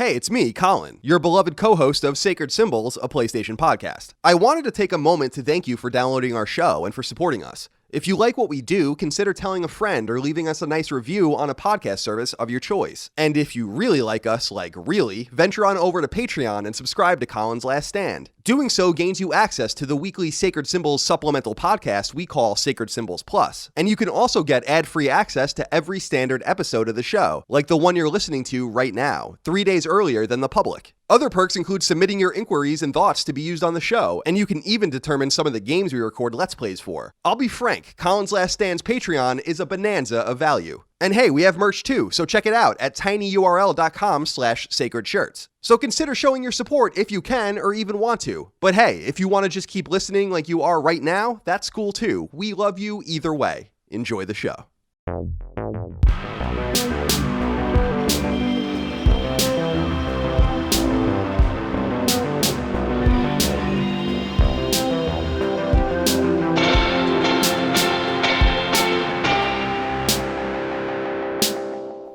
Hey, it's me, Colin, your beloved co-host of Sacred Symbols, a PlayStation podcast. I wanted to take a moment to thank you for downloading our show and for supporting us. If you like what we do, consider telling a friend or leaving us a nice review on a podcast service of your choice. And if you really like us, like really, venture on over to Patreon and subscribe to Colin's Last Stand. Doing so gains you access to the weekly Sacred Symbols supplemental podcast we call Sacred Symbols Plus. And you can also get ad-free access to every standard episode of the show, like the one you're listening to right now, 3 days earlier than the public. Other perks include submitting your inquiries and thoughts to be used on the show, and you can even determine some of the games we record Let's Plays for. I'll be frank, Colin's Last Stand's Patreon is a bonanza of value. And hey, we have merch too, so check it out at tinyurl.com/sacred shirts. So consider showing your support if you can or even want to. But hey, if you want to just keep listening like you are right now, that's cool too. We love you either way. Enjoy the show.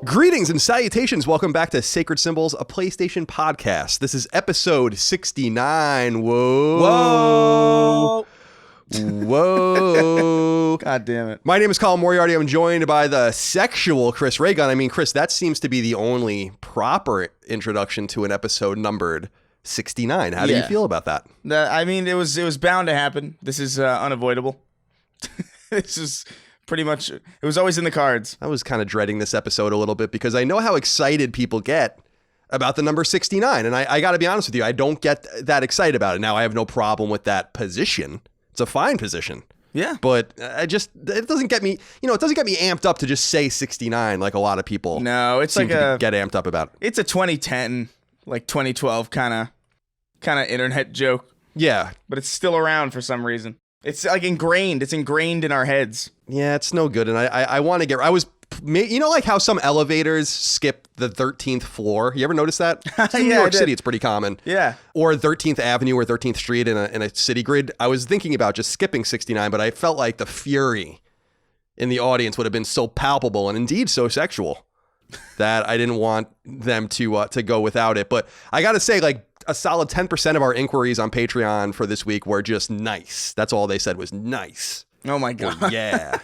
Greetings and salutations. Welcome back to Sacred Symbols, a PlayStation podcast. This is episode 69. Whoa. God damn it. My name is Colin Moriarty. I'm joined by the sexual Chris Raygun. I mean, Chris, that seems to be the only proper introduction to an episode numbered 69. How do you feel about that? I mean, it was bound to happen. This is unavoidable. This is pretty much, it was always in the cards. I was kind of dreading this episode a little bit because I know how excited people get about the number 69. And I got to be honest with you, I don't get that excited about it. Now, I have no problem with that position. It's a fine position. Yeah. But it doesn't get me, it doesn't get me amped up to just say 69 like a lot of people. No, it's seem to get amped up about. It's a 2010, like 2012 kind of internet joke. Yeah. But it's still around for some reason. It's like ingrained. It's ingrained in our heads. Yeah, it's no good. And I want to get, like how some elevators skip the 13th floor. You ever notice that? In New York City, it's pretty common. Yeah. Or 13th Avenue or 13th Street in a city grid. I was thinking about just skipping 69, but I felt like the fury in the audience would have been so palpable and indeed so sexual that I didn't want them to go without it. But I got to say, like, a solid 10% of our inquiries on Patreon for this week were just nice. That's all they said was nice. Oh my God. Well, yeah.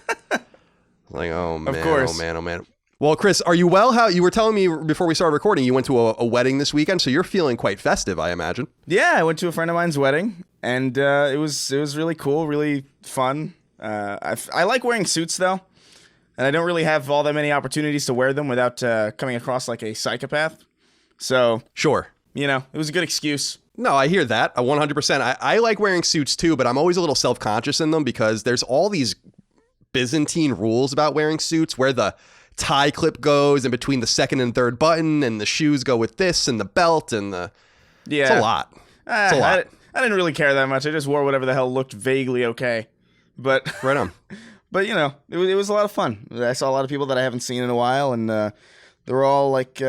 Like, oh man, of course. Oh man. Well, Chris, are you well? How you were telling me before we started recording, you went to a wedding this weekend, so you're feeling quite festive, I imagine. Yeah, I went to a friend of mine's wedding, and it was really cool, really fun. I like wearing suits though, and I don't really have all that many opportunities to wear them without coming across like a psychopath. So sure. It was a good excuse. No, I hear that. 100%. I like wearing suits too, but I'm always a little self-conscious in them because there's all these Byzantine rules about wearing suits where the tie clip goes in between the second and third button and the shoes go with this and the belt and the... Yeah. It's a lot. It's a lot. I didn't really care that much. I just wore whatever the hell looked vaguely okay. But right on. But, it was a lot of fun. I saw a lot of people that I haven't seen in a while, and they were all like,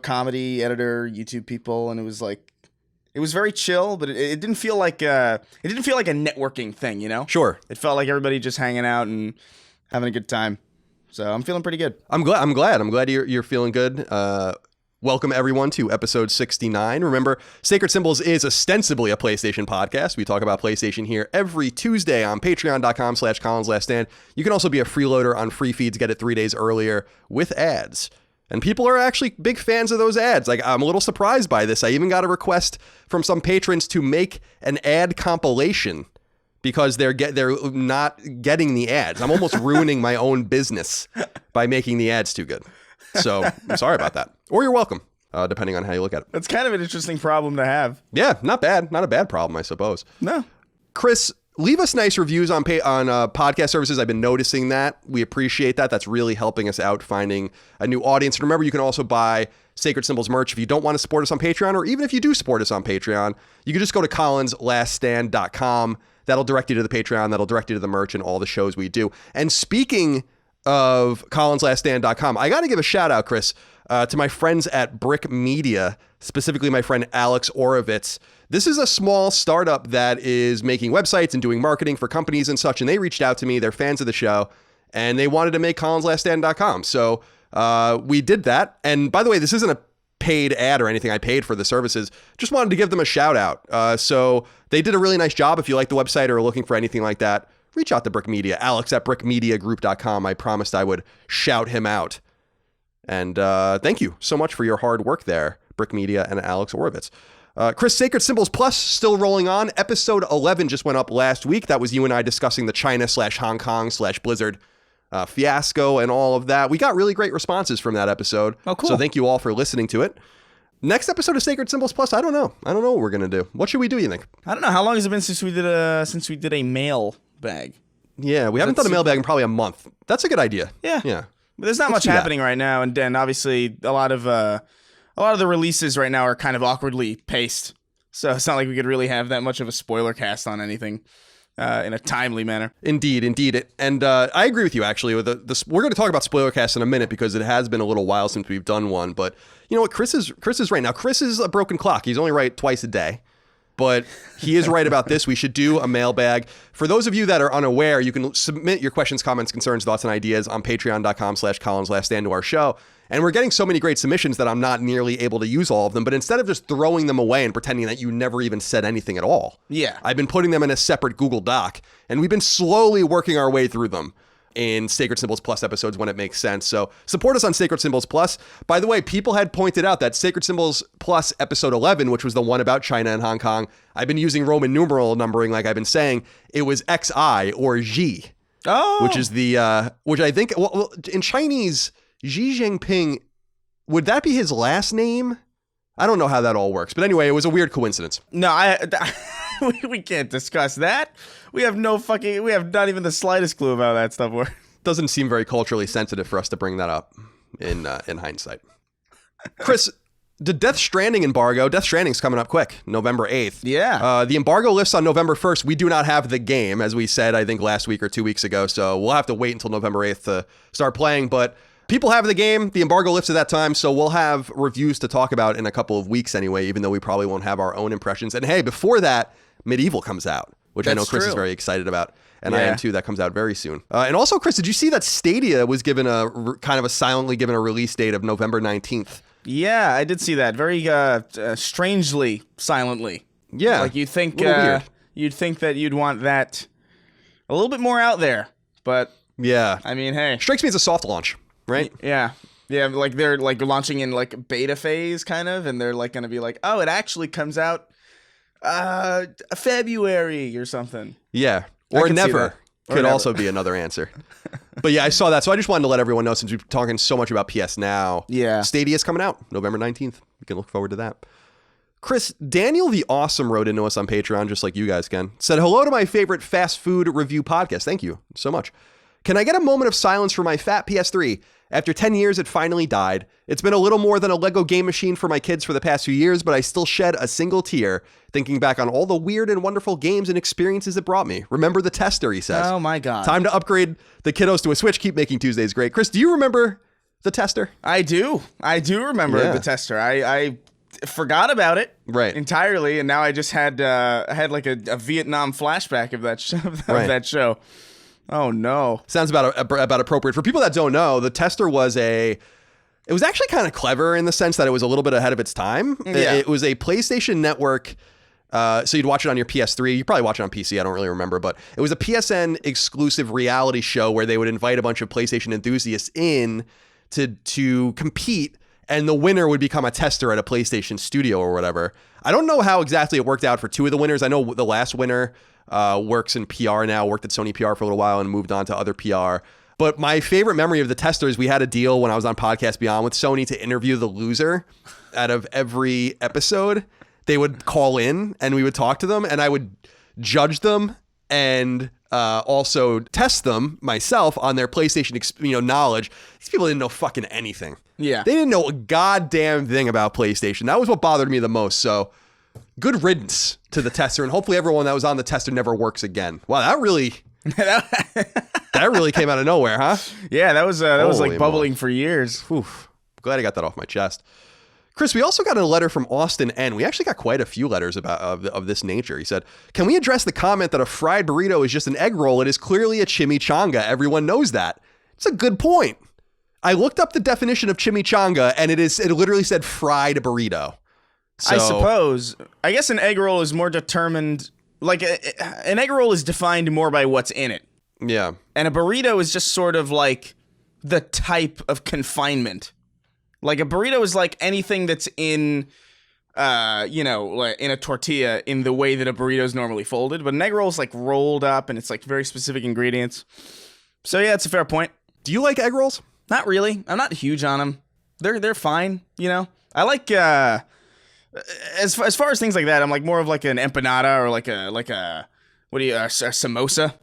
comedy editor, YouTube people, and it was very chill, but it didn't feel like a networking thing, Sure. It felt like everybody just hanging out and having a good time. So I'm feeling pretty good. I'm glad you're feeling good. Welcome everyone to episode 69. Remember, Sacred Symbols is ostensibly a PlayStation podcast. We talk about PlayStation here every Tuesday on patreon.com/Colin's Last Stand. You can also be a freeloader on free feeds, get it 3 days earlier with ads. And people are actually big fans of those ads. Like, I'm a little surprised by this. I even got a request from some patrons to make an ad compilation because they're not getting the ads. I'm almost ruining my own business by making the ads too good. So I'm sorry about that. Or you're welcome, depending on how you look at it. That's kind of an interesting problem to have. Yeah, not bad. Not a bad problem, I suppose. No. Chris, leave us nice reviews on podcast services. I've been noticing that. We appreciate that. That's really helping us out finding a new audience. And remember, you can also buy Sacred Symbols merch if you don't want to support us on Patreon, or even if you do support us on Patreon, you can just go to colinslaststand.com. That'll direct you to the Patreon. That'll direct you to the merch and all the shows we do. And speaking of colinslaststand.com, I got to give a shout out, Chris, to my friends at Brick Media, specifically my friend Alex Orovitz. This is a small startup that is making websites and doing marketing for companies and such, and they reached out to me. They're fans of the show, and they wanted to make colinslaststand.com. So we did that. And by the way, this isn't a paid ad or anything. I paid for the services. Just wanted to give them a shout out. So they did a really nice job. If you like the website or are looking for anything like that, reach out to Brick Media. Alex at brickmediagroup.com. I promised I would shout him out. And thank you so much for your hard work there, Brick Media and Alex Orovitz. Chris, Sacred Symbols Plus still rolling on. Episode 11 just went up last week. That was you and I discussing the China/Hong Kong/Blizzard fiasco and all of that. We got really great responses from that episode. Oh, cool. So thank you all for listening to it. Next episode of Sacred Symbols Plus, I don't know. I don't know what we're going to do. What should we do, you think? I don't know. How long has it been since we did a mail bag? Yeah, we haven't done a mailbag in probably a month. That's a good idea. Yeah. Yeah. But there's not much happening right now, and then obviously a lot of the releases right now are kind of awkwardly paced. So it's not like we could really have that much of a spoiler cast on anything in a timely manner. Indeed. And I agree with you, actually. With we're going to talk about spoiler cast in a minute because it has been a little while since we've done one. But you know what? Chris is right now. Chris is a broken clock. He's only right twice a day. But he is right about this. We should do a mailbag. For those of you that are unaware, you can submit your questions, comments, concerns, thoughts, and ideas on patreon.com/CollinsLastStand to our show. And we're getting so many great submissions that I'm not nearly able to use all of them. But instead of just throwing them away and pretending that you never even said anything at all, I've been putting them in a separate Google Doc. And we've been slowly working our way through them in Sacred Symbols Plus episodes when it makes sense. So support us on Sacred Symbols Plus. By the way, people had pointed out that Sacred Symbols Plus episode 11, which was the one about China and Hong Kong, I've been using Roman numeral numbering like I've been saying. It was XI or Xi, which is the, which I think, well, in Chinese, Xi Jinping, would that be his last name? I don't know how that all works. But anyway, it was a weird coincidence. No, we can't discuss that. We have not even the slightest clue about that stuff. Doesn't seem very culturally sensitive for us to bring that up in hindsight. Chris, the Death Stranding embargo. Death Stranding's coming up quick, November 8th. Yeah. The embargo lifts on November 1st. We do not have the game, as we said, I think last week or 2 weeks ago. So we'll have to wait until November 8th to start playing. But people have the game. The embargo lifts at that time. So we'll have reviews to talk about in a couple of weeks anyway, even though we probably won't have our own impressions. And hey, before that, Medieval comes out, which That's I know Chris true. is very excited about. And I am too. That comes out very soon. And also, Chris, did you see that Stadia was given silently given a release date of November 19th? Yeah, I did see that. Very strangely, silently. Yeah. Like you'd think weird. you'd think that you'd want that a little bit more out there. But yeah. I mean, hey. Strikes me as a soft launch, right? Yeah. Yeah, like they're like launching in like beta phase kind of, and they're like going to be like, "Oh, it actually comes out February or something." Yeah. Or never could never. also be another answer. But yeah, I saw that. So I just wanted to let everyone know, since we're talking so much about PS Now, Stadia's coming out November 19th. You can look forward to that. Chris, Daniel the Awesome wrote into us on Patreon, just like you guys can. Said, hello to my favorite fast food review podcast. Thank you so much. Can I get a moment of silence for my fat PS3? After 10 years, it finally died. It's been a little more than a Lego game machine for my kids for the past few years, but I still shed a single tear thinking back on all the weird and wonderful games and experiences it brought me. Remember the tester, he says. Oh my God. Time to upgrade the kiddos to a Switch. Keep making Tuesdays great. Chris, do you remember the tester? I do remember the tester. I forgot about it entirely, and now I just had like a Vietnam flashback of that that show. Oh no! Sounds about appropriate. For people that don't know, the tester was it was actually kind of clever in the sense that it was a little bit ahead of its time. Yeah. It was a PlayStation Network. So you'd watch it on your PS3. You probably watch it on PC. I don't really remember, but it was a PSN exclusive reality show where they would invite a bunch of PlayStation enthusiasts in to compete, and the winner would become a tester at a PlayStation studio or whatever. I don't know how exactly it worked out for two of the winners. I know the last winner works in PR now, worked at Sony PR for a little while and moved on to other PR. But my favorite memory of the tester is we had a deal when I was on Podcast Beyond with Sony to interview the loser out of every episode. They would call in and we would talk to them, and I would judge them and also test them myself on their PlayStation knowledge. These people didn't know fucking anything. Yeah. They didn't know a goddamn thing about PlayStation. That was what bothered me the most. So good riddance to the tester, and hopefully everyone that was on the tester never works again. Wow, that really came out of nowhere, huh? Yeah, that was like Holy bubbling moly. for years. Oof. Glad I got that off my chest. Chris, we also got a letter from Austin N. We actually got quite a few letters of this nature. He said, can we address the comment that a fried burrito is just an egg roll? It is clearly a chimichanga. Everyone knows that. It's a good point. I looked up the definition of chimichanga, and it literally said fried burrito. So, I suppose. I guess an egg roll is more determined. Like, an egg roll is defined more by what's in it. yeah. And a burrito is just sort of like the type of confinement. Like, a burrito is like anything that's in, like in a tortilla in the way that a burrito is normally folded. But an egg roll is like rolled up, and it's like very specific ingredients. So yeah, it's a fair point. Do you like egg rolls? Not really. I'm not huge on them. They're fine, you know. I like as far as things like that, I'm like more of like an empanada or like a a samosa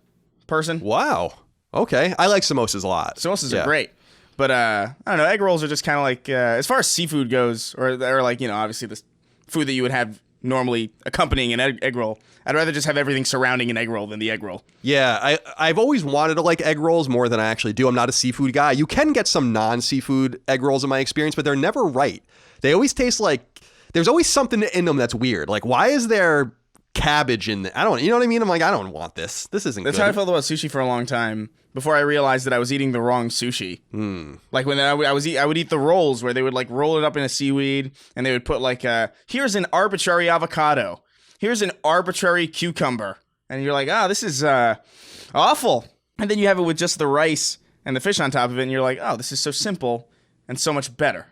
person. Wow. Okay. I like samosas a lot. Samosas are great. But I don't know, egg rolls are just kind of like as far as seafood goes, or like, you know, obviously the food that you would have normally accompanying an egg roll. I'd rather just have everything surrounding an egg roll than the egg roll. Yeah, I've always wanted to like egg rolls more than I actually do. I'm not a seafood guy. You can get some non-seafood egg rolls in my experience, but they're never right. They always taste like there's always something in them that's weird. Like, why is there cabbage in there? You know what I mean? I'm like, I don't want this. This isn't That's good. how I felt about sushi for a long time before I realized that I was eating the wrong sushi. Like when I would eat the rolls where they would like roll it up in a seaweed and they would put like here's an arbitrary avocado. Here's an arbitrary cucumber. And you're like, this is awful. And then you have it with just the rice and the fish on top of it, and you're like, oh, this is so simple and so much better.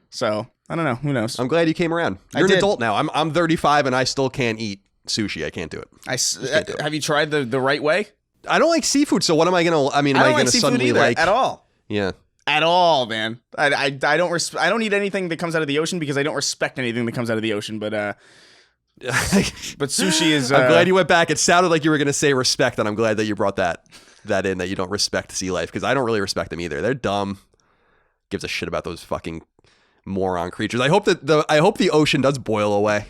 So, I don't know. Who knows? I'm glad you came around. You're an adult now. I'm 35 and I still can't eat sushi. I can't do it. Have you tried the right way? I don't like seafood, so what am I going to... I mean, am I going to suddenly like... At all. Yeah. At all, man. I don't eat anything that comes out of the ocean because I don't respect anything that comes out of the ocean, but sushi is... I'm glad you went back. It sounded like you were going to say respect, and I'm glad that you brought that in, that you don't respect sea life, because I don't really respect them either. They're dumb. Gives a shit about those fucking moron creatures. I hope the ocean does boil away.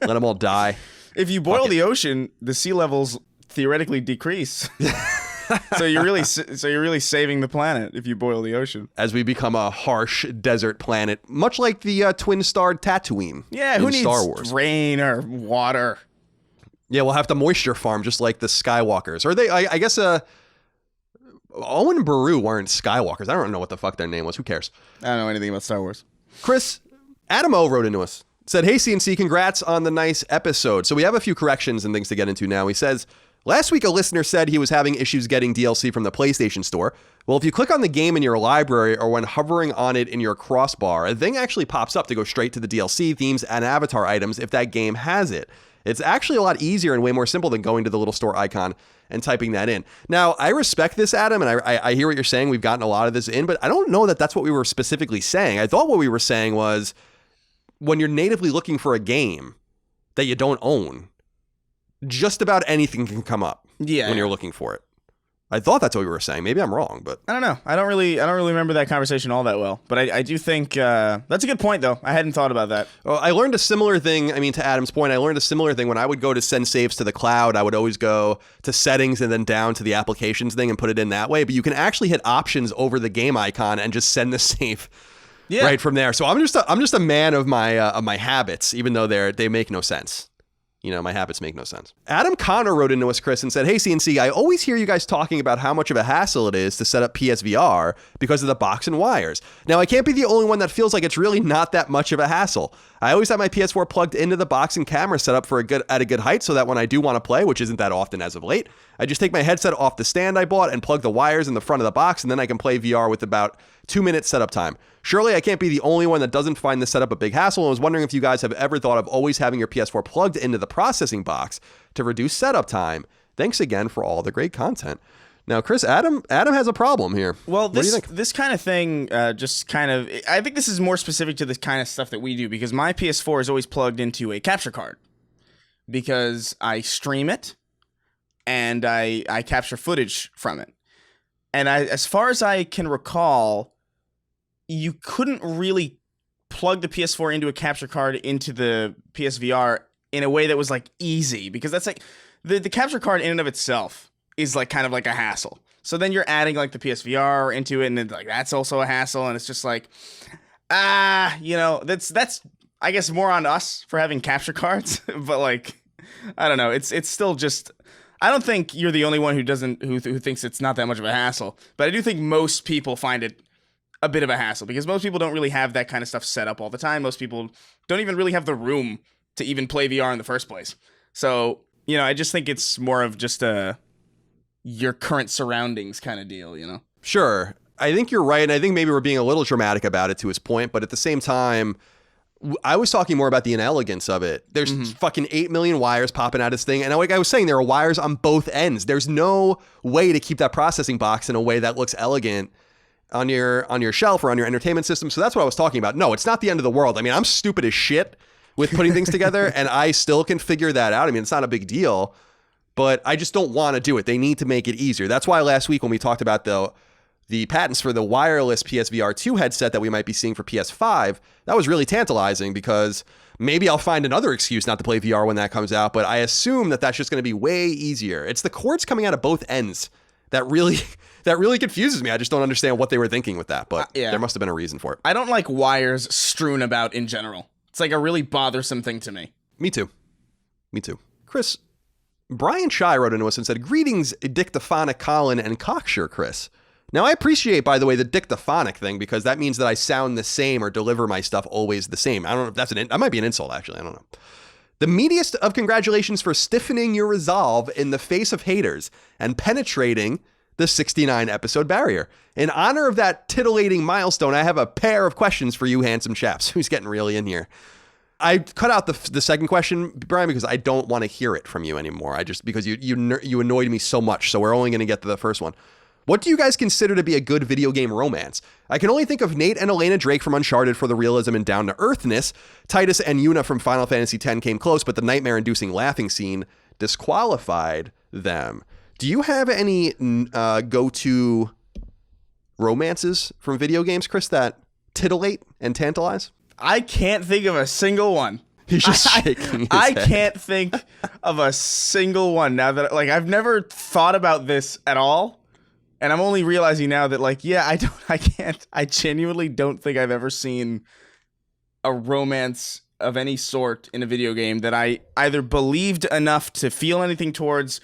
Let them all die. If you boil the ocean, the sea levels theoretically decrease. So you're really saving the planet if you boil the ocean. As we become a harsh desert planet, much like the twin-starred Tatooine. Yeah, who needs Star Wars? Rain or water? Yeah, we'll have to moisture farm just like the Skywalkers. Or I guess Owen and Beru weren't Skywalkers. I don't know what the fuck their name was. Who cares? I don't know anything about Star Wars. Chris, Adam O wrote into us. Said, hey, CNC, congrats on the nice episode. So we have a few corrections and things to get into now. He says, last week a listener said he was having issues getting DLC from the PlayStation Store. Well, if you click on the game in your library or when hovering on it in your crossbar, a thing actually pops up to go straight to the DLC, themes, and avatar items if that game has it. It's actually a lot easier and way more simple than going to the little store icon and typing that in. Now, I respect this, Adam, and I hear what you're saying. We've gotten a lot of this in, but I don't know that that's what we were specifically saying. I thought what we were saying was when you're natively looking for a game that you don't own, just about anything can come up when you're looking for it. I thought that's what we were saying. Maybe I'm wrong, but I don't know. I don't really remember that conversation all that well. But I do think that's a good point, though. I hadn't thought about that. Well, I learned a similar thing. I mean, to Adam's point, I learned a similar thing when I would go to send saves to the cloud. I would always go to settings and then down to the applications thing and put it in that way. But you can actually hit options over the game icon and just send the save right from there. So I'm just a man of my habits, even though they make no sense. You know, my habits make no sense. Adam Connor wrote into us, Chris, and said, hey, CNC, I always hear you guys talking about how much of a hassle it is to set up PSVR because of the box and wires. Now, I can't be the only one that feels like it's really not that much of a hassle. I always have my PS4 plugged into the box and camera set up at a good height so that when I do want to play, which isn't that often as of late, I just take my headset off the stand I bought and plug the wires in the front of the box, and then I can play VR with about 2 minutes setup time. Surely I can't be the only one that doesn't find this setup a big hassle, and was wondering if you guys have ever thought of always having your PS4 plugged into the processing box to reduce setup time. Thanks again for all the great content. Now, Chris, Adam has a problem here. Well, what do you think? This kind of thing I think this is more specific to the kind of stuff that we do, because my PS4 is always plugged into a capture card because I stream it and I capture footage from it. And as far as I can recall, you couldn't really plug the PS4 into a capture card into the PSVR in a way that was like easy, because that's like the capture card in and of itself is like kind of like a hassle. So then you're adding like the PSVR into it, and then like that's also a hassle, and it's just like that's I guess more on us for having capture cards, but like I don't know, it's still just, I don't think you're the only one who thinks it's not that much of a hassle, but I do think most people find it a bit of a hassle because most people don't really have that kind of stuff set up all the time. Most people don't even really have the room to even play VR in the first place. So, you know, I just think it's more of just your current surroundings kind of deal, you know? Sure. I think you're right. And I think maybe we're being a little dramatic about it to his point. But at the same time, I was talking more about the inelegance of it. There's fucking 8 million wires popping out of this thing. And like I was saying, there are wires on both ends. There's no way to keep that processing box in a way that looks elegant on your shelf or on your entertainment system. So that's what I was talking about. No, it's not the end of the world. I mean, I'm stupid as shit with putting things together, and I still can figure that out. I mean, it's not a big deal, but I just don't want to do it. They need to make it easier. That's why last week when we talked about the patents for the wireless PSVR 2 headset that we might be seeing for PS5, that was really tantalizing because maybe I'll find another excuse not to play VR when that comes out, but I assume that that's just going to be way easier. It's the cords coming out of both ends that really confuses me. I just don't understand what they were thinking with that, but there must have been a reason for it. I don't like wires strewn about in general. It's like a really bothersome thing to me. Me too. Chris, Brian Shy wrote into us and said, "Greetings, dictaphonic Colin and cocksure Chris. Now, I appreciate, by the way, the dictaphonic thing because that means that I sound the same or deliver my stuff always the same. I don't know if that might be an insult, actually. I don't know. The meatiest of congratulations for stiffening your resolve in the face of haters and penetrating the 69 episode barrier. In honor of that titillating milestone, I have a pair of questions for you handsome chaps." Who's getting really in here? I cut out the second question, Brian, because I don't want to hear it from you anymore. Because you annoyed me so much. So we're only going to get to the first one. What do you guys consider to be a good video game romance? I can only think of Nate and Elena Drake from Uncharted for the realism and down-to-earthness. Titus and Yuna from Final Fantasy X came close, but the nightmare-inducing laughing scene disqualified them. Do you have any go-to romances from video games, Chris, that titillate and tantalize? I can't think of a single one. He's just shaking his I head. can't think of a single one now that, like, I've never thought about this at all. And I'm only realizing now that, like, I genuinely don't think I've ever seen a romance of any sort in a video game that I either believed enough to feel anything towards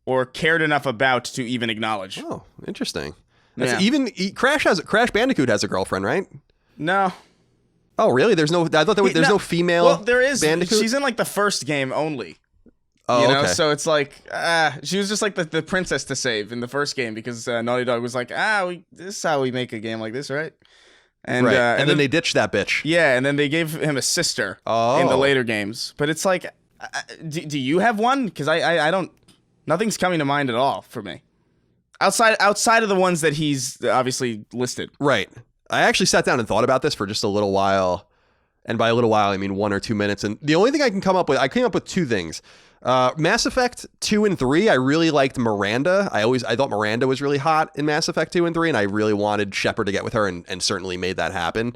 or cared enough about to even acknowledge. Oh, interesting. Even Crash Bandicoot has a girlfriend, right? No. Oh, really? I thought there's no female. Well, there is. Bandicoot? She's in like the first game only. Oh, you know, okay. so it's like she was just like the princess to save in the first game because Naughty Dog was like, this is how we make a game like this, right? And and then they ditched that bitch. Yeah, and then they gave him a sister in the later games. But it's like, do you have one? Because I don't. Nothing's coming to mind at all for me. Outside of the ones that he's obviously listed. Right. I actually sat down and thought about this for just a little while. And by a little while, I mean 1 or 2 minutes. And the only thing I came up with two things. Mass Effect 2 and 3, I really liked Miranda. I thought Miranda was really hot in Mass Effect 2 and 3, and I really wanted Shepard to get with her and certainly made that happen.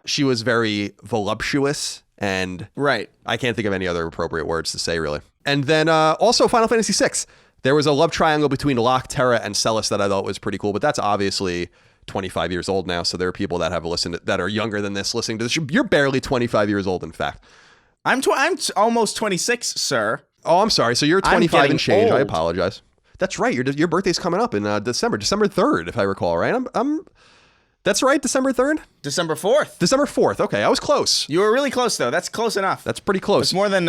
She was very voluptuous, and right. I can't think of any other appropriate words to say, really. And then also Final Fantasy VI. There was a love triangle between Locke, Terra, and Celes that I thought was pretty cool, but that's obviously 25 years old now, so there are people that have listened that are younger than this listening to this. You're barely 25 years old, in fact. I'm almost 26, sir. Oh, I'm sorry. So you're 25 and change. Old. I apologize. That's right. Your birthday's coming up in December 3rd, if I recall, right? That's right, December 3rd? December 4th. December 4th. Okay, I was close. You were really close, though. That's close enough. That's pretty close. It's more than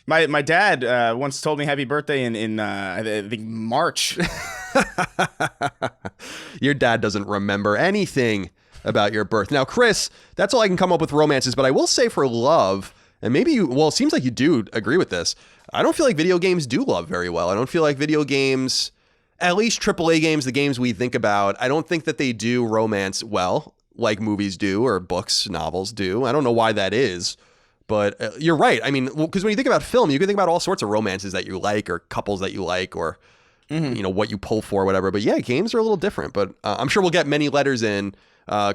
my dad once told me happy birthday in I think March. Your dad doesn't remember anything about your birth. Now, Chris, that's all I can come up with romances, but I will say for love, and maybe it seems like you do agree with this. I don't feel like video games do love very well. I don't feel like video games, at least AAA games, the games we think about, I don't think that they do romance well like movies do or books, novels do. I don't know why that is, but you're right. I mean, because when you think about film, you can think about all sorts of romances that you like or couples that you like or, what you pull for, whatever. But yeah, games are a little different. But I'm sure we'll get many letters in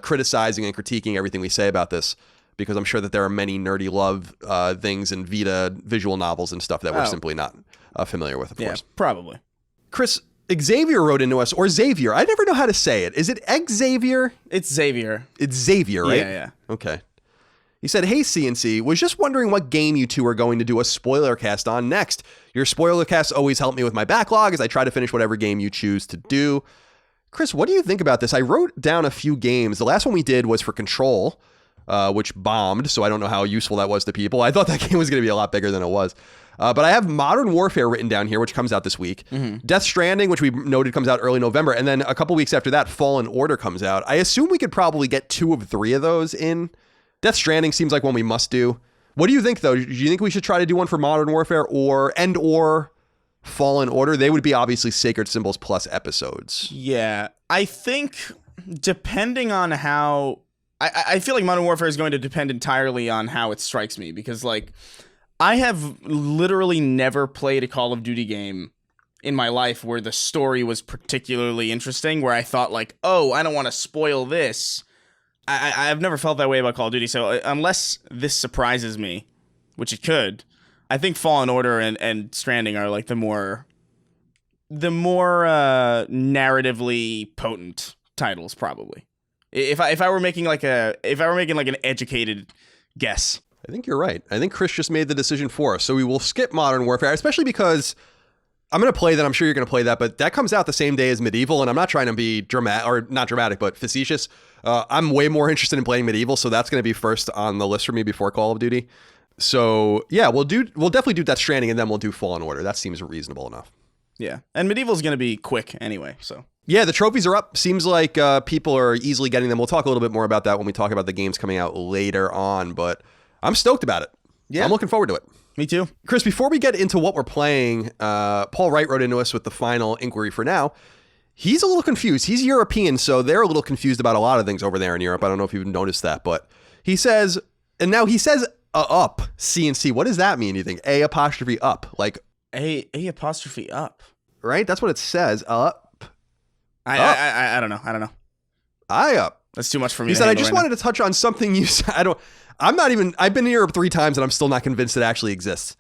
criticizing and critiquing everything we say about this, because I'm sure that there are many nerdy love things and Vita visual novels and stuff that we're simply not familiar with, of course. Probably. Chris, Xavier wrote into us, or Xavier. I never know how to say it. Is it Xavier? It's Xavier. It's Xavier, right? Yeah. Okay. He said, "Hey, CNC, was just wondering what game you two are going to do a spoiler cast on next. Your spoiler casts always help me with my backlog as I try to finish whatever game you choose to do. Chris, what do you think about this? I wrote down a few games. The last one we did was for Control, which bombed, so I don't know how useful that was to people. I thought that game was going to be a lot bigger than it was. But I have Modern Warfare written down here, which comes out this week. Death Stranding, which we noted comes out early November. And then a couple weeks after that, Fallen Order comes out. I assume we could probably get 2 of 3 of those in. Death Stranding seems like one we must do. What do you think, though? Do you think we should try to do one for Modern Warfare or Fallen Order? They would be obviously Sacred Symbols plus episodes. Yeah, I think depending on how... I feel like Modern Warfare is going to depend entirely on how it strikes me, because, like, I have literally never played a Call of Duty game in my life where the story was particularly interesting, where I thought, like, oh, I don't want to spoil this. I've never felt that way about Call of Duty, so unless this surprises me, which it could, I think Fallen Order and Stranding are, like, the more narratively potent titles, probably. If I were making like an educated guess. I think you're right. I think Chris just made the decision for us. So we will skip Modern Warfare, especially because I'm going to play that. I'm sure you're going to play that, but that comes out the same day as Medieval, and I'm not trying to be not dramatic, but facetious. I'm way more interested in playing Medieval, so that's going to be first on the list for me before Call of Duty. So yeah, we'll definitely do Death Stranding, and then we'll do Fallen Order. That seems reasonable enough. Yeah, and Medieval's going to be quick anyway, so. Yeah, the trophies are up. Seems like people are easily getting them. We'll talk a little bit more about that when we talk about the games coming out later on, but I'm stoked about it. Yeah. I'm looking forward to it. Me too. Chris, before we get into what we're playing, Paul Wright wrote into us with the final inquiry for now. He's a little confused. He's European, so they're a little confused about a lot of things over there in Europe. I don't know if you've noticed that, but he says, and now he says up, C&C. What does that mean, you think? A apostrophe up, like A apostrophe up. Right? That's what it says. Up. I don't know. I up. That's too much for me. He said, I just wanted to touch on something you said. I've been to Europe 3 times and I'm still not convinced it actually exists.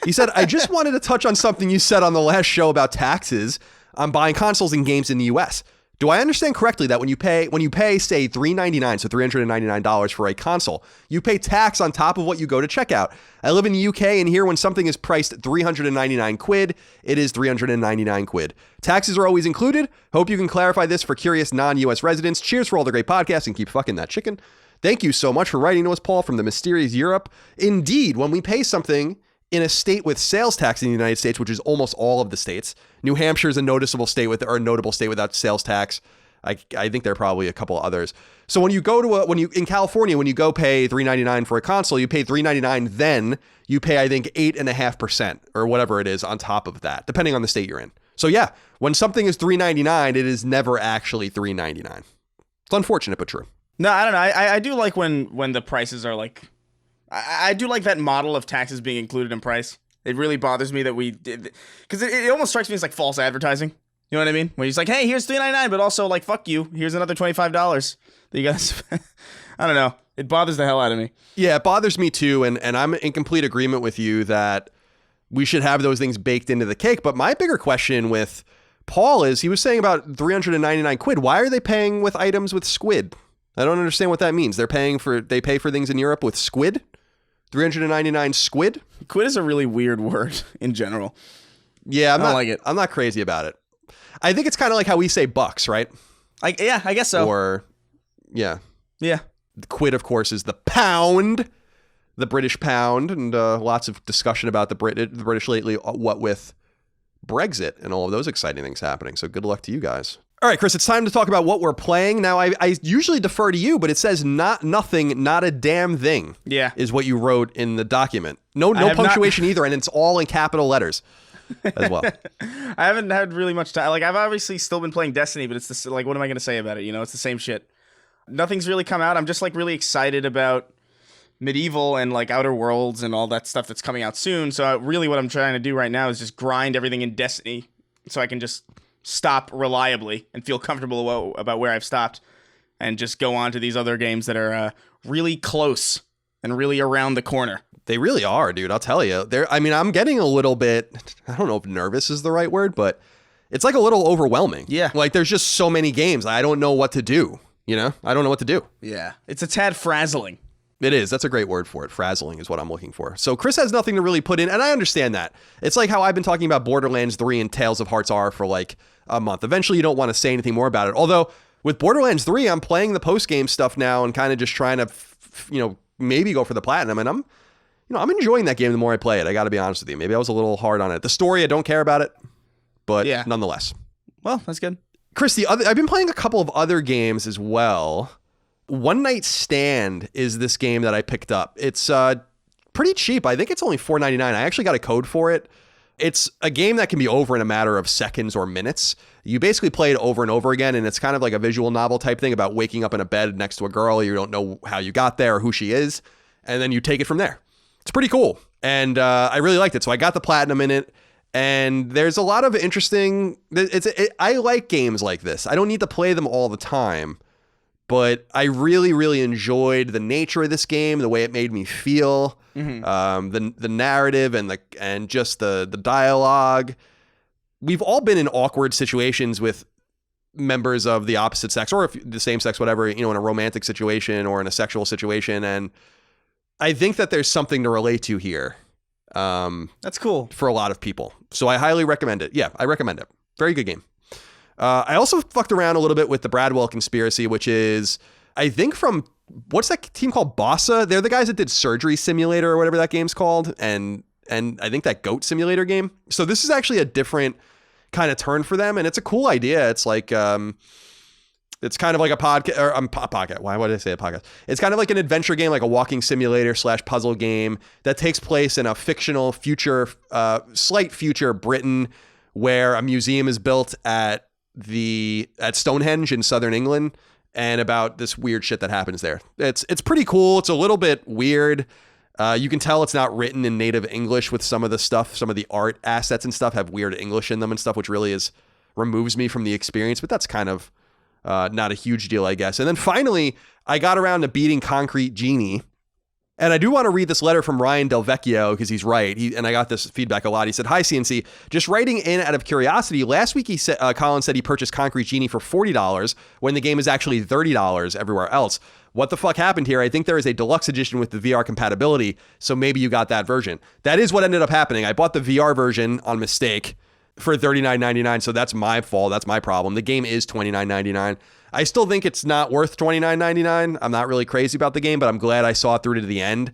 He said, I just wanted to touch on something you said on the last show about taxes on buying consoles and games in the US. Do I understand correctly that when you pay, say $399, so $399 for a console, you pay tax on top of what you go to checkout? I live in the UK, and here when something is priced 399 quid, it is 399 quid. Taxes are always included. Hope you can clarify this for curious non-US residents. Cheers for all the great podcasts and keep fucking that chicken. Thank you so much for writing to us, Paul, from the mysterious Europe. Indeed, when we pay something in a state with sales tax in the United States, which is almost all of the states, New Hampshire is a notable state without sales tax. I think there are probably a couple others. So when you go to in California, when you go pay $399 for a console, you pay $399, then you pay, I think, 8.5% or whatever it is on top of that, depending on the state you're in. So yeah, when something is $399, it is never actually $399. It's unfortunate, but true. No, I don't know. I do like when the prices are like, I do like that model of taxes being included in price. It really bothers me that we did, because it almost strikes me as like false advertising. You know what I mean? When he's like, hey, here's $3.99, but also like, fuck you. Here's another $25 that you guys, I don't know. It bothers the hell out of me. Yeah, it bothers me too. And I'm in complete agreement with you that we should have those things baked into the cake. But my bigger question with Paul is, he was saying about 399 quid. Why are they paying with items with squid? I don't understand what that means. They pay for things in Europe with squid? 399 squid? Quid is a really weird word in general. Yeah, I don't like it. I'm not crazy about it. I think it's kind of like how we say bucks, right? Yeah, I guess so. Or, yeah. Yeah. The quid, of course, is the pound, the British pound, and lots of discussion about the British lately, what with Brexit and all of those exciting things happening. So good luck to you guys. All right, Chris, it's time to talk about what we're playing. Now, I usually defer to you, but it says nothing, not a damn thing. Yeah. Is what you wrote in the document. No punctuation either, and it's all in capital letters as well. I haven't had really much time. Like, I've obviously still been playing Destiny, but it's this, like, what am I going to say about it? You know, it's the same shit. Nothing's really come out. I'm just, like, really excited about Medieval and, like, Outer Worlds and all that stuff that's coming out soon. So really what I'm trying to do right now is just grind everything in Destiny so I can just stop reliably and feel comfortable about where I've stopped and just go on to these other games that are really close and really around the corner. They really are, dude. I'll tell you. I'm getting a little bit, I don't know if nervous is the right word, but it's like a little overwhelming. Yeah. Like there's just so many games. I don't know what to do. You know, I don't know what to do. Yeah. It's a tad frazzling. It is. That's a great word for it. Frazzling is what I'm looking for. So Chris has nothing to really put in, and I understand that. It's like how I've been talking about Borderlands 3 and Tales of Hearts R for like a month. Eventually, you don't want to say anything more about it. Although with Borderlands 3, I'm playing the post-game stuff now and kind of just trying to, maybe go for the platinum. And I'm enjoying that game the more I play it. I got to be honest with you. Maybe I was a little hard on it. The story, I don't care about it, but nonetheless. Well, that's good. Chris, I've been playing a couple of other games as well. One Night Stand is this game that I picked up. It's pretty cheap. I think it's only $4.99. I actually got a code for it. It's a game that can be over in a matter of seconds or minutes. You basically play it over and over again, and it's kind of like a visual novel type thing about waking up in a bed next to a girl. You don't know how you got there or who she is, and then you take it from there. It's pretty cool, and I really liked it. So I got the platinum in it, and there's a lot of interesting... I like games like this. I don't need to play them all the time, but I really, really enjoyed the nature of this game, the way it made me feel, the narrative and just the dialogue. We've all been in awkward situations with members of the opposite sex or the same sex, whatever, in a romantic situation or in a sexual situation. And I think that there's something to relate to here. That's cool. For a lot of people. So I highly recommend it. Yeah, I recommend it. Very good game. I also fucked around a little bit with the Bradwell Conspiracy, which is, I think from, what's that team called? Bossa? They're the guys that did Surgery Simulator or whatever that game's called. And I think that Goat Simulator game. So this is actually a different kind of turn for them. And it's a cool idea. It's like, it's kind of like a podcast, or podcast. Why did I say a podcast? It's kind of like an adventure game, like a walking simulator / puzzle game that takes place in a fictional future, slight future Britain, where a museum is built at Stonehenge in southern England, and about this weird shit that happens there. It's pretty cool. It's a little bit weird. You can tell it's not written in native English with some of the stuff. Some of the art assets and stuff have weird English in them and stuff, which really removes me from the experience. But that's kind of not a huge deal, I guess. And then finally, I got around to beating Concrete Genie. And I do want to read this letter from Ryan Del Vecchio because he's right. And I got this feedback a lot. He said, "Hi, CNC. Just writing in out of curiosity. Last week, Colin said he purchased Concrete Genie for $40 when the game is actually $30 everywhere else. What the fuck happened here? I think there is a deluxe edition with the VR compatibility, so maybe you got that version." That is what ended up happening. I bought the VR version on mistake for $39.99, so that's my fault. That's my problem. The game is $29.99. I still think it's not worth $29.99. I'm not really crazy about the game, but I'm glad I saw it through to the end.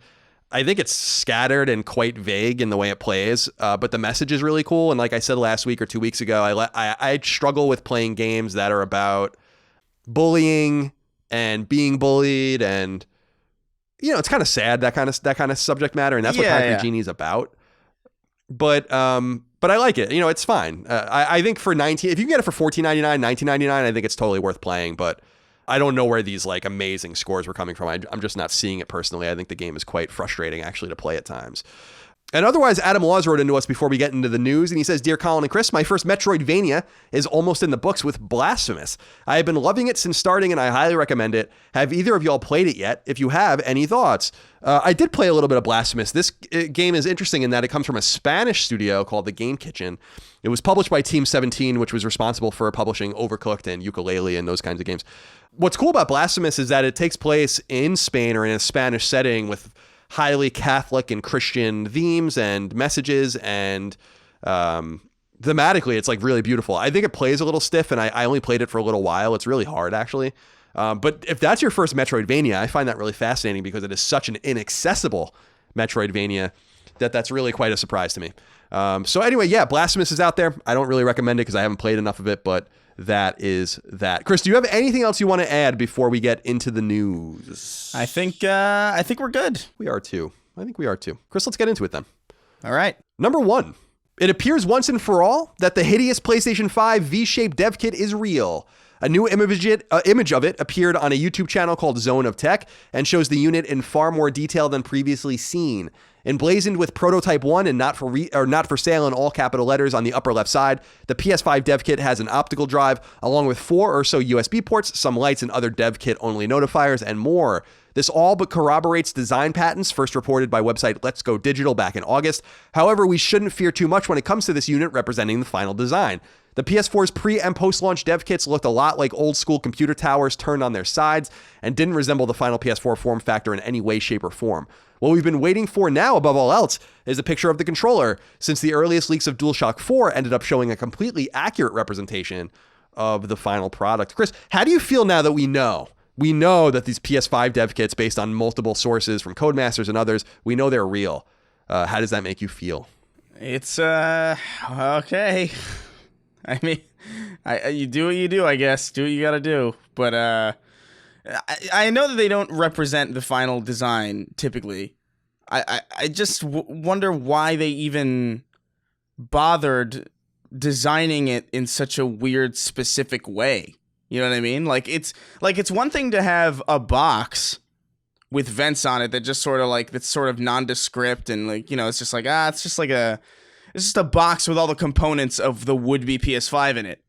I think it's scattered and quite vague in the way it plays, but the message is really cool. And like I said last week or 2 weeks ago, I struggle with playing games that are about bullying and being bullied, and it's kind of sad, that kind of subject matter, and that's what Concrete Genie is about. But I like it. It's fine. I think for if you can get it for $14.99, $19.99, I think it's totally worth playing. But I don't know where these like amazing scores were coming from. I'm just not seeing it personally. I think the game is quite frustrating actually to play at times. And otherwise, Adam Laws wrote into us before we get into the news, and he says, "Dear Colin and Chris, my first Metroidvania is almost in the books with Blasphemous. I have been loving it since starting, and I highly recommend it. Have either of y'all played it yet? If you have, any thoughts?" I did play a little bit of Blasphemous. This game is interesting in that it comes from a Spanish studio called The Game Kitchen. It was published by Team 17, which was responsible for publishing Overcooked and Yooka-Laylee and those kinds of games. What's cool about Blasphemous is that it takes place in Spain or in a Spanish setting with highly Catholic and Christian themes and messages, and thematically it's like really beautiful. I think it plays a little stiff, and I only played it for a little while. It's really hard actually. But if that's your first Metroidvania, I find that really fascinating because it is such an inaccessible Metroidvania that's really quite a surprise to me. So anyway, yeah, Blasphemous is out there. I don't really recommend it because I haven't played enough of it, but that is that. Chris, do you have anything else you want to add before we get into the news? I think we're good. We are too. I think we are too. Chris, let's get into it then. All right. Number 1. It appears once and for all that the hideous PlayStation 5 V-shaped dev kit is real. A new image of it appeared on a YouTube channel called Zone of Tech and shows the unit in far more detail than previously seen. Emblazoned with Prototype 1 and not for sale in all capital letters on the upper left side, the PS5 dev kit has an optical drive along with 4 or so USB ports, some lights and other dev kit only notifiers, and more. This all but corroborates design patents first reported by website Let's Go Digital back in August. However, we shouldn't fear too much when it comes to this unit representing the final design. The PS4's pre- and post-launch dev kits looked a lot like old-school computer towers turned on their sides and didn't resemble the final PS4 form factor in any way, shape, or form. What we've been waiting for now, above all else, is a picture of the controller, since the earliest leaks of DualShock 4 ended up showing a completely accurate representation of the final product. Chris, how do you feel now that we know? We know that these PS5 dev kits, based on multiple sources from Codemasters and others, we know they're real. How does that make you feel? It's, okay. I mean, you do what you do, I guess. Do what you gotta do. But I know that they don't represent the final design typically. I just wonder why they even bothered designing it in such a weird, specific way. You know what I mean? It's one thing to have a box with vents on it that just sort of that's sort of nondescript and it's just it's just a box with all the components of the would-be PS5 in it.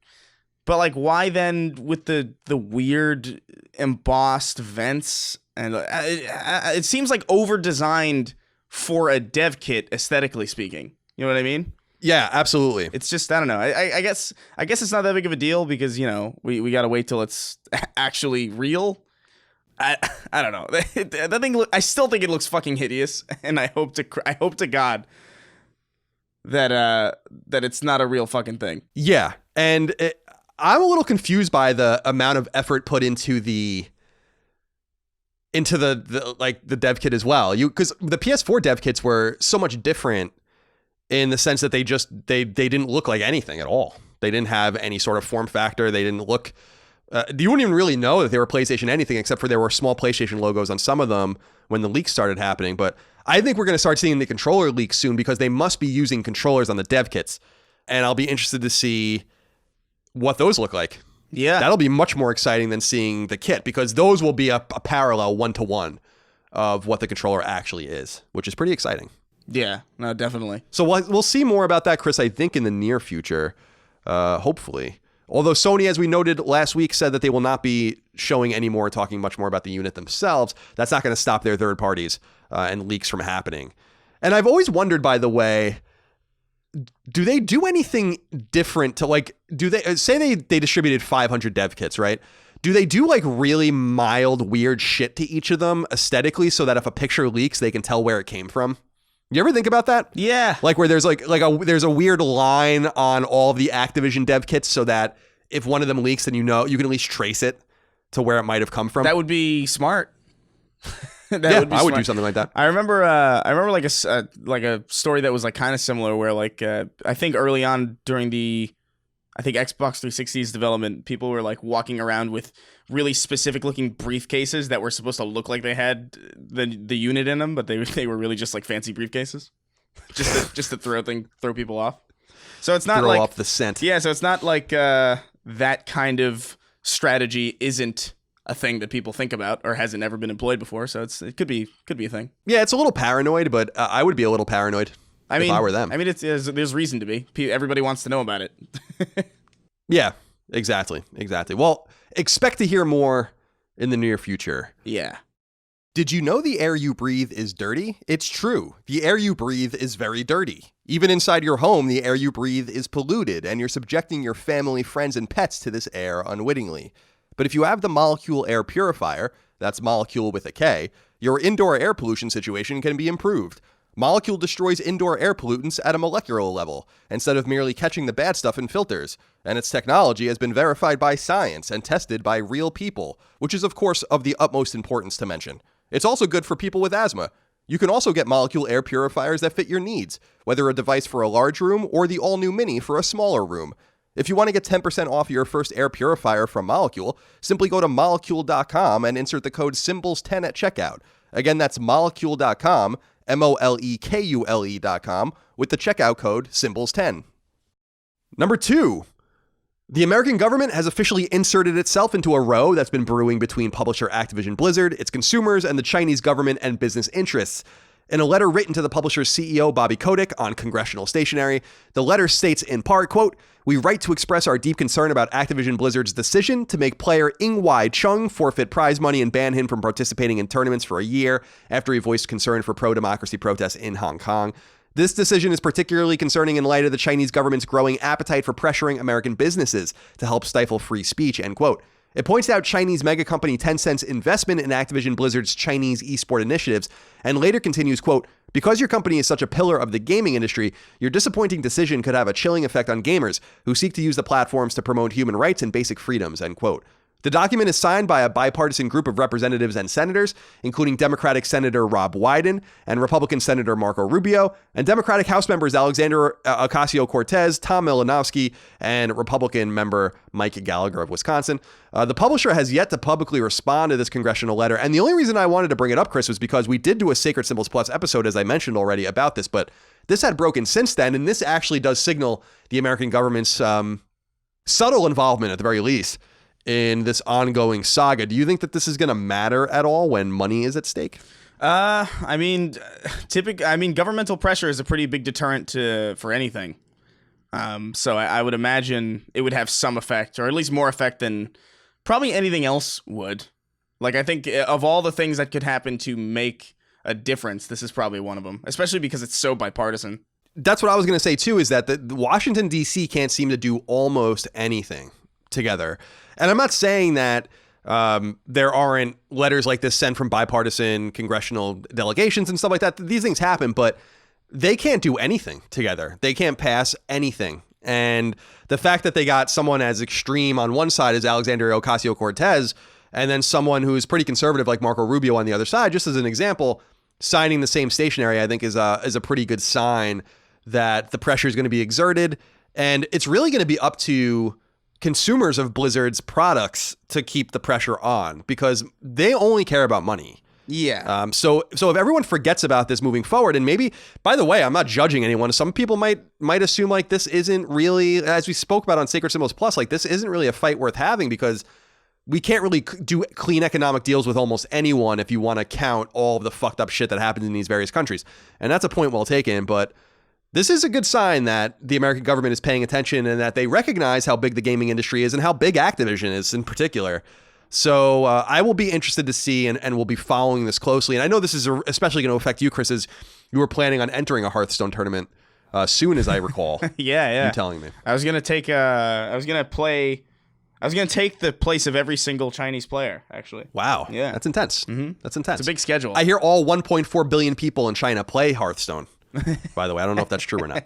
But why then with the weird embossed vents? And it seems over-designed for a dev kit, aesthetically speaking. You know what I mean? Yeah, absolutely. It's just, I don't know. I guess it's not that big of a deal because, we got to wait till it's actually real. I don't know. That thing, I still think it looks fucking hideous, and I hope to God that it's not a real fucking thing. Yeah, and I'm a little confused by the amount of effort put into the dev kit as well. Because the PS4 dev kits were so much different in the sense that they didn't look like anything at all. They didn't have any sort of form factor. They didn't look. You wouldn't even really know that they were PlayStation anything, except for there were small PlayStation logos on some of them when the leaks started happening. But I think we're going to start seeing the controller leaks soon because they must be using controllers on the dev kits. And I'll be interested to see what those look like. Yeah. That'll be much more exciting than seeing the kit because those will be a parallel one-to-one of what the controller actually is, which is pretty exciting. Yeah, no, definitely. So we'll see more about that, Chris, I think in the near future, hopefully. Although Sony, as we noted last week, said that they will not be showing any more, talking much more about the unit themselves. That's not going to stop their third parties and leaks from happening. And I've always wondered, by the way, do they do anything different to do they say they distributed 500 dev kits, right? Do they do really mild, weird shit to each of them aesthetically so that if a picture leaks, they can tell where it came from? You ever think about that? Yeah. Where there's there's a weird line on all of the Activision dev kits so that if one of them leaks, then you can at least trace it to where it might have come from. That would be smart. I would do something like that. I remember a story that was kind of similar where I think early on during the Xbox 360's development, people were walking around with really specific looking briefcases that were supposed to look like they had the unit in them, but they were really just fancy briefcases, just to throw people off. So it's not throw off the scent. Yeah, so it's not that kind of strategy isn't a thing that people think about or hasn't ever been employed before. So it could be a thing. Yeah, it's a little paranoid, but I would be a little paranoid if I were them. I mean, there's reason to be. Everybody wants to know about it. Yeah, exactly. Well, expect to hear more in the near future. Yeah. Did you know the air you breathe is dirty? It's true. The air you breathe is very dirty. Even inside your home, the air you breathe is polluted, and you're subjecting your family, friends, and pets to this air unwittingly. But if you have the Molecule Air Purifier, that's Molecule with a K, your indoor air pollution situation can be improved. Molecule destroys indoor air pollutants at a molecular level, instead of merely catching the bad stuff in filters, and its technology has been verified by science and tested by real people, which is of course of the utmost importance to mention. It's also good for people with asthma. You can also get Molecule air purifiers that fit your needs, whether a device for a large room or the all-new Mini for a smaller room. If you want to get 10% off your first air purifier from Molecule, simply go to molecule.com and insert the code SYMBOLS10 at checkout. Again, that's molecule.com, MOLEKULE.com, with the checkout code SYMBOLS10. Number 2. The American government has officially inserted itself into a row that's been brewing between publisher Activision-Blizzard, its consumers, and the Chinese government and business interests. In a letter written to the publisher's CEO, Bobby Kotick, on Congressional Stationery, the letter states in part, quote, "We write to express our deep concern about Activision-Blizzard's decision to make player Ing-Wai Chung forfeit prize money and ban him from participating in tournaments for a year after he voiced concern for pro-democracy protests in Hong Kong. This decision is particularly concerning in light of the Chinese government's growing appetite for pressuring American businesses to help stifle free speech, end quote. It points out Chinese mega company Tencent's investment in Activision-Blizzard's Chinese esport initiatives, and later continues, quote, because your company is such a pillar of the gaming industry, your disappointing decision could have a chilling effect on gamers who seek to use the platforms to promote human rights and basic freedoms, end quote. The document is signed by a bipartisan group of representatives and senators, including Democratic Senator Rob Wyden and Republican Senator Marco Rubio, and Democratic House members Alexander Ocasio-Cortez, Tom Malinowski, and Republican member Mike Gallagher of Wisconsin. The publisher has yet to publicly respond to this congressional letter, and the only reason I wanted to bring it up, Chris, was because we did do a Sacred Symbols Plus episode, as I mentioned already, about this, but this had broken since then, and this actually does signal the American government's subtle involvement, at the very least, in this ongoing saga. Do you think that this is going to matter at all when money is at stake? I mean, governmental pressure is a pretty big deterrent for anything. So I would imagine it would have some effect, or at least more effect than probably anything else would. Like, I think of all the things that could happen to make a difference, this is probably one of them, especially because it's so bipartisan. That's what I was going to say, too, is that the Washington, D.C. can't seem to do almost anything together. And I'm not saying that there aren't letters like this sent from bipartisan congressional delegations and stuff like that. These things happen, but they can't do anything together. They can't pass anything. And the fact that they got someone as extreme on one side as Alexandria Ocasio-Cortez, and then someone who is pretty conservative like Marco Rubio on the other side, just as an example, signing the same stationery, I think is a pretty good sign that the pressure is going to be exerted. And it's really going to be up to consumers of Blizzard's products to keep the pressure on, because they only care about money. Yeah. So if everyone forgets about this moving forward, and maybe, by the way, I'm not judging anyone. Some people might assume like this isn't really, as we spoke about on Sacred Symbols Plus, like this isn't really a fight worth having, because we can't really do clean economic deals with almost anyone if you want to count all of the fucked up shit that happens in these various countries. And that's a point well taken, but this is a good sign that the American government is paying attention and that they recognize how big the gaming industry is and how big Activision is in particular. So I will be interested to see and we'll be following this closely. And I know this is especially going to affect you, Chris, as you were planning on entering a Hearthstone tournament soon, as I recall. Yeah. You telling me. I was going to take the place of every single Chinese player, actually. Wow. Yeah. That's intense. Mm-hmm. That's intense. It's a big schedule. I hear all 1.4 billion people in China play Hearthstone. By the way, I don't know if that's true or not.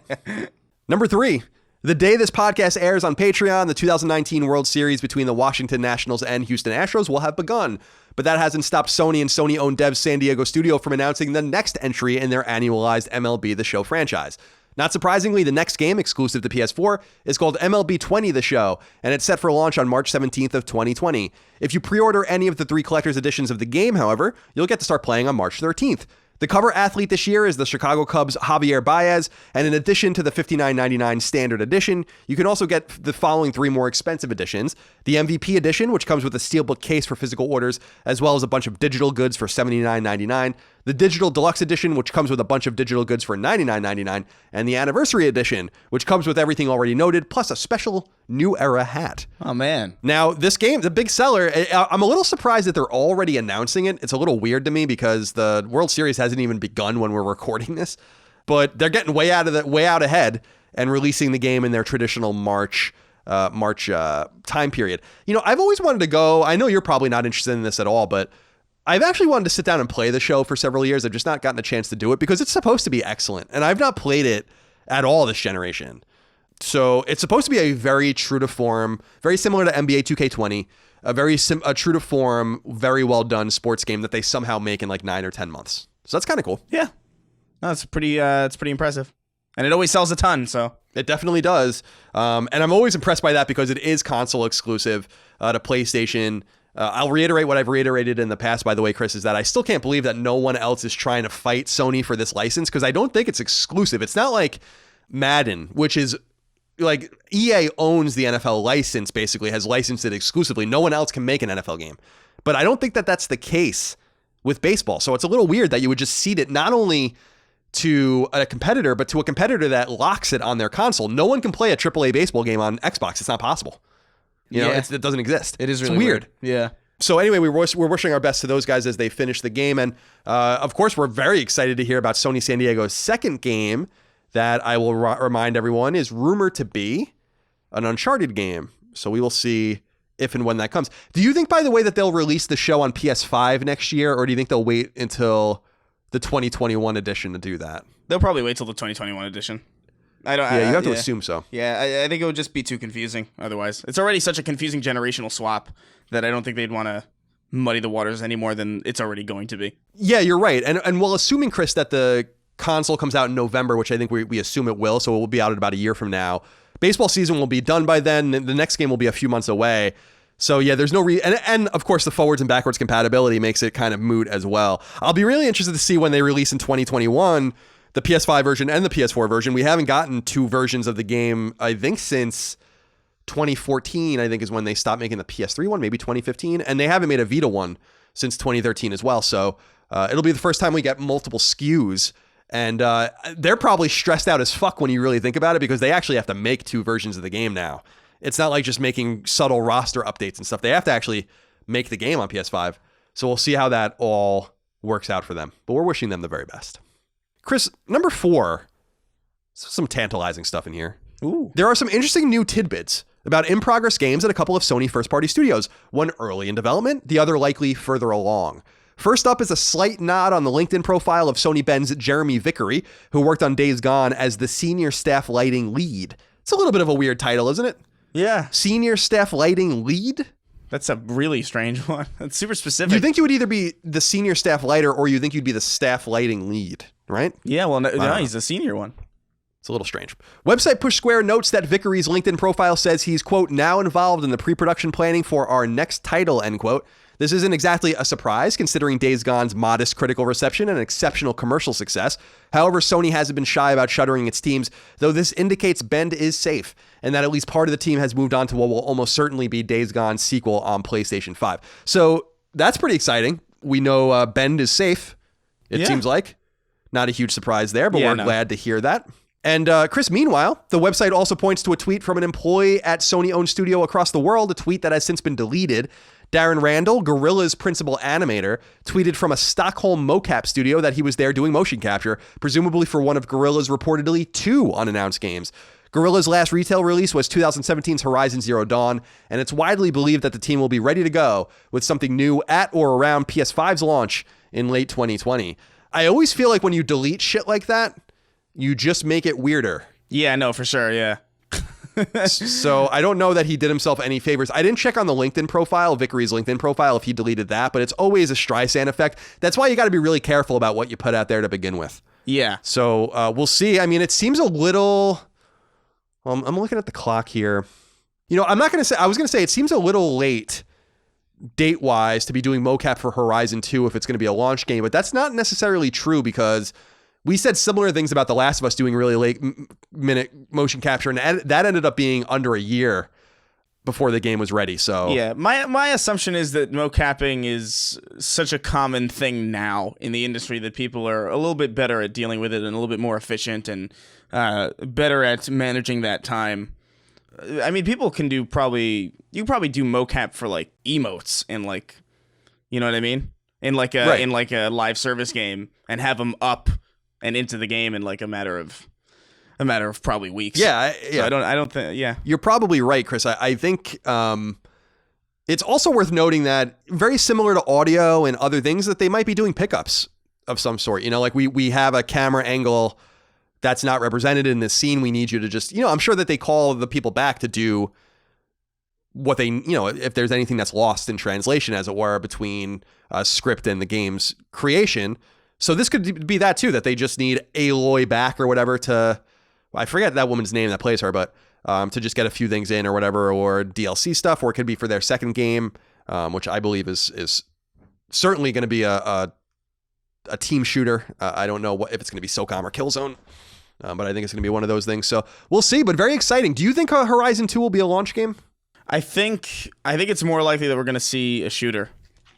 Number 3, the day this podcast airs on Patreon, the 2019 World Series between the Washington Nationals and Houston Astros will have begun. But that hasn't stopped Sony and Sony-owned Dev's San Diego studio from announcing the next entry in their annualized MLB The Show franchise. Not surprisingly, the next game, exclusive to PS4, is called MLB 20 The Show, and it's set for launch on March 17th of 2020. If you pre-order any of the 3 collector's editions of the game, however, you'll get to start playing on March 13th. The cover athlete this year is the Chicago Cubs' Javier Baez, and in addition to the $59.99 standard edition, you can also get the following 3 more expensive editions. The MVP edition, which comes with a steelbook case for physical orders, as well as a bunch of digital goods for $79.99. The Digital Deluxe Edition, which comes with a bunch of digital goods for $99.99. And the Anniversary Edition, which comes with everything already noted, plus a special New Era hat. Oh, man. Now, this game's a big seller. I'm a little surprised that they're already announcing it. It's a little weird to me because the World Series hasn't even begun when we're recording this. But they're getting way out ahead and releasing the game in their traditional March time period. You know, I've always wanted to go. I know you're probably not interested in this at all, but I've actually wanted to sit down and play the show for several years. I've just not gotten a chance to do it because it's supposed to be excellent. And I've not played it at all this generation. So it's supposed to be a very true to form, very similar to NBA 2K20, a true to form, very well done sports game that they somehow make in like 9 or 10 months. So that's kind of cool. Yeah. No, it's pretty impressive. And it always sells a ton, so. It definitely does. And I'm always impressed by that because it is console exclusive to PlayStation. I'll reiterate what I've reiterated in the past, by the way, Chris, is that I still can't believe that no one else is trying to fight Sony for this license because I don't think it's exclusive. It's not like Madden, which is like EA owns the NFL license, basically, has licensed it exclusively. No one else can make an NFL game. But I don't think that that's the case with baseball. So it's a little weird that you would just cede it not only to a competitor, but to a competitor that locks it on their console. No one can play a AAA baseball game on Xbox. It's not possible. You know, it doesn't exist. It is really weird. Yeah. So anyway, we're wishing our best to those guys as they finish the game. And of course, we're very excited to hear about Sony San Diego's second game that I will remind everyone is rumored to be an Uncharted game. So we will see if and when that comes. Do you think, by the way, that they'll release the show on PS5 next year, or do you think they'll wait until the 2021 edition to do that? They'll probably wait till the 2021 edition. I don't. Yeah, you have to assume so. Yeah, I think it would just be too confusing otherwise. It's already such a confusing generational swap that I don't think they'd want to muddy the waters any more than it's already going to be. Yeah, you're right. And well, assuming, Chris, that the console comes out in November, which I think we assume it will, so it will be out in about a year from now. Baseball season will be done by then. The next game will be a few months away. So yeah, there's no and of course the forwards and backwards compatibility makes it kind of moot as well. I'll be really interested to see when they release in 2021 the PS5 version and the PS4 version. We haven't gotten two versions of the game, I think, since 2014, I think, is when they stopped making the PS3 one, maybe 2015. And they haven't made a Vita one since 2013 as well. So it'll be the first time we get multiple SKUs. And they're probably stressed out as fuck when you really think about it, because they actually have to make two versions of the game now. It's not like just making subtle roster updates and stuff. They have to actually make the game on PS5. So we'll see how that all works out for them. But we're wishing them the very best. Chris, number 4, some tantalizing stuff in here. Ooh. There are some interesting new tidbits about in-progress games at a couple of Sony first-party studios, one early in development, the other likely further along. First up is a slight nod on the LinkedIn profile of Sony Bend's Jeremy Vickery, who worked on Days Gone as the Senior Staff Lighting Lead. It's a little bit of a weird title, isn't it? Yeah. Senior Staff Lighting Lead? That's a really strange one. That's super specific. You think you would either be the Senior Staff Lighter or you think you'd be the Staff Lighting Lead, right? Yeah, well, no, he's the senior one. It's a little strange. Website Push Square notes that Vickery's LinkedIn profile says he's, quote, now involved in the pre-production planning for our next title, end quote. This isn't exactly a surprise, considering Days Gone's modest critical reception and exceptional commercial success. However, Sony hasn't been shy about shuttering its teams, though this indicates Bend is safe, and that at least part of the team has moved on to what will almost certainly be Days Gone's sequel on PlayStation 5. So that's pretty exciting. We know Bend is safe, it seems like. Not a huge surprise there, but we're glad to hear that. And Chris, meanwhile, the website also points to a tweet from an employee at Sony-owned studio across the world, a tweet that has since been deleted. Darren Randall, Guerrilla's principal animator, tweeted from a Stockholm mocap studio that he was there doing motion capture, presumably for one of Guerrilla's reportedly 2 unannounced games. Guerrilla's last retail release was 2017's Horizon Zero Dawn, and it's widely believed that the team will be ready to go with something new at or around PS5's launch in late 2020. I always feel like when you delete shit like that, you just make it weirder. Yeah, no, for sure, yeah. So I don't know that he did himself any favors. I didn't check on the LinkedIn profile, Vickery's LinkedIn profile, if he deleted that, but it's always a Streisand effect. That's why you got to be really careful about what you put out there to begin with. Yeah. So we'll see. I mean, it seems a little... I'm looking at the clock here. You know, I was going to say it seems a little late date-wise to be doing mocap for Horizon 2 if it's going to be a launch game, but that's not necessarily true, because we said similar things about The Last of Us doing really late minute motion capture, and that ended up being under a year before the game was ready. So yeah, my assumption is that mocapping is such a common thing now in the industry that people are a little bit better at dealing with it and a little bit more efficient and better at managing that time. I mean, people can do you can probably do mocap for like emotes and like, you know what I mean? In like a live service game and have them up and into the game in like a matter of probably weeks. Yeah. So I don't think. Yeah, you're probably right, Chris. I think it's also worth noting that very similar to audio and other things, that they might be doing pickups of some sort. You know, like we have a camera angle that's not represented in this scene. We need you to just, I'm sure that they call the people back to do what they, if there's anything that's lost in translation, as it were, between script and the game's creation. So this could be that too, that they just need Aloy back or whatever to, I forget that woman's name that plays her, but to just get a few things in or whatever, or DLC stuff, or it could be for their second game, which I believe is certainly going to be a team shooter. I don't know if it's going to be SOCOM or Killzone, but I think it's going to be one of those things. So we'll see, but very exciting. Do you think Horizon 2 will be a launch game? I think it's more likely that we're going to see a shooter.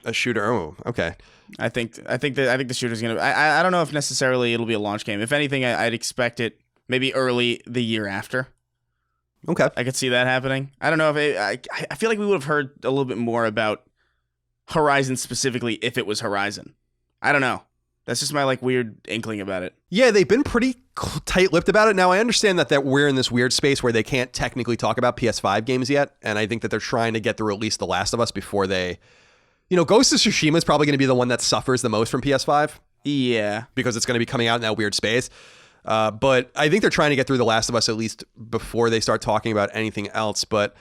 A shooter. Oh, okay. I think the shooter's going to. I don't know if necessarily it'll be a launch game. If anything, I'd expect it maybe early the year after. Okay. I could see that happening. I don't know if I feel like we would have heard a little bit more about Horizon specifically if it was Horizon. I don't know. That's just my like weird inkling about it. Yeah, they've been pretty tight-lipped about it. Now, I understand that we're in this weird space where they can't technically talk about PS5 games yet, and I think that they're trying to get through at least The Last of Us before they... Ghost of Tsushima is probably going to be the one that suffers the most from PS5. Yeah. Because it's going to be coming out in that weird space. But I think they're trying to get through The Last of Us at least before they start talking about anything else. But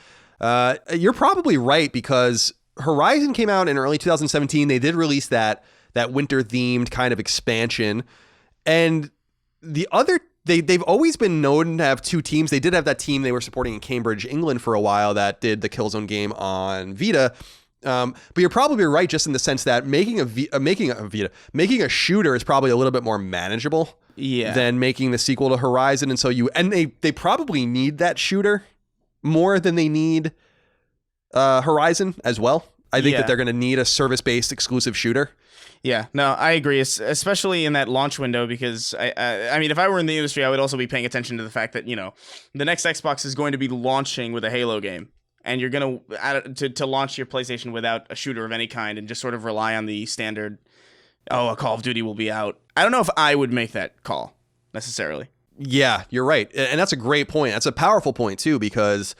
you're probably right, because Horizon came out in early 2017. They did release that winter-themed kind of expansion. And they've always been known to have two teams. They did have that team they were supporting in Cambridge, England for a while that did the Killzone game on Vita. But you're probably right just in the sense that making a shooter is probably a little bit more manageable than making the sequel to Horizon. And so they probably need that shooter more than they need Horizon as well. I think that they're going to need a service-based exclusive shooter. Yeah, no, I agree, especially in that launch window, because I mean, if I were in the industry, I would also be paying attention to the fact that, the next Xbox is going to be launching with a Halo game, and you're going to launch your PlayStation without a shooter of any kind and just sort of rely on the standard, a Call of Duty will be out. I don't know if I would make that call necessarily. Yeah, you're right. And that's a great point. That's a powerful point too, because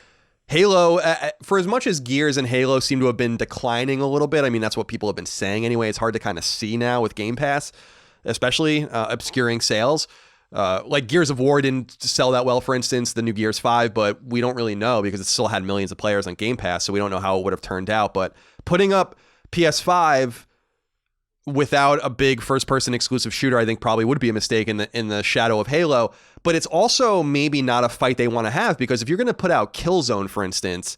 Halo, for as much as Gears and Halo seem to have been declining a little bit, I mean, that's what people have been saying anyway. It's hard to kind of see now with Game Pass, especially obscuring sales. Like Gears of War didn't sell that well, for instance, the new Gears 5, but we don't really know because it still had millions of players on Game Pass, so we don't know how it would have turned out. But putting up PS5 without a big first-person exclusive shooter, I think probably would be a mistake in the shadow of Halo. But it's also maybe not a fight they want to have, because if you're going to put out Killzone, for instance,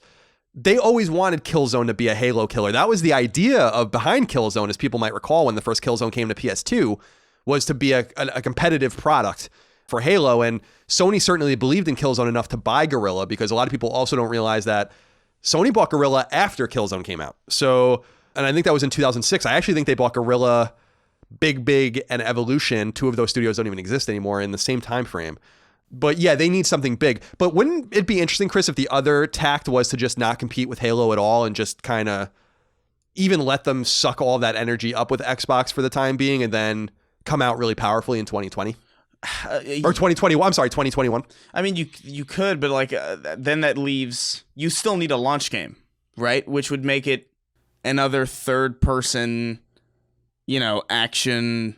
they always wanted Killzone to be a Halo killer. That was the idea of behind Killzone, as people might recall when the first Killzone came to PS2, was to be a competitive product for Halo. And Sony certainly believed in Killzone enough to buy Guerrilla, because a lot of people also don't realize that Sony bought Guerrilla after Killzone came out. So, and I think that was in 2006. I actually think they bought Guerrilla, Big, and Evolution. Two of those studios don't even exist anymore in the same time frame. But yeah, they need something big. But wouldn't it be interesting, Chris, if the other tact was to just not compete with Halo at all and just kind of even let them suck all that energy up with Xbox for the time being and then come out really powerfully in 2020? Or 2021. I'm sorry, 2021. I mean, you could, but like then that leaves, you still need a launch game, right? Which would make it another third person, action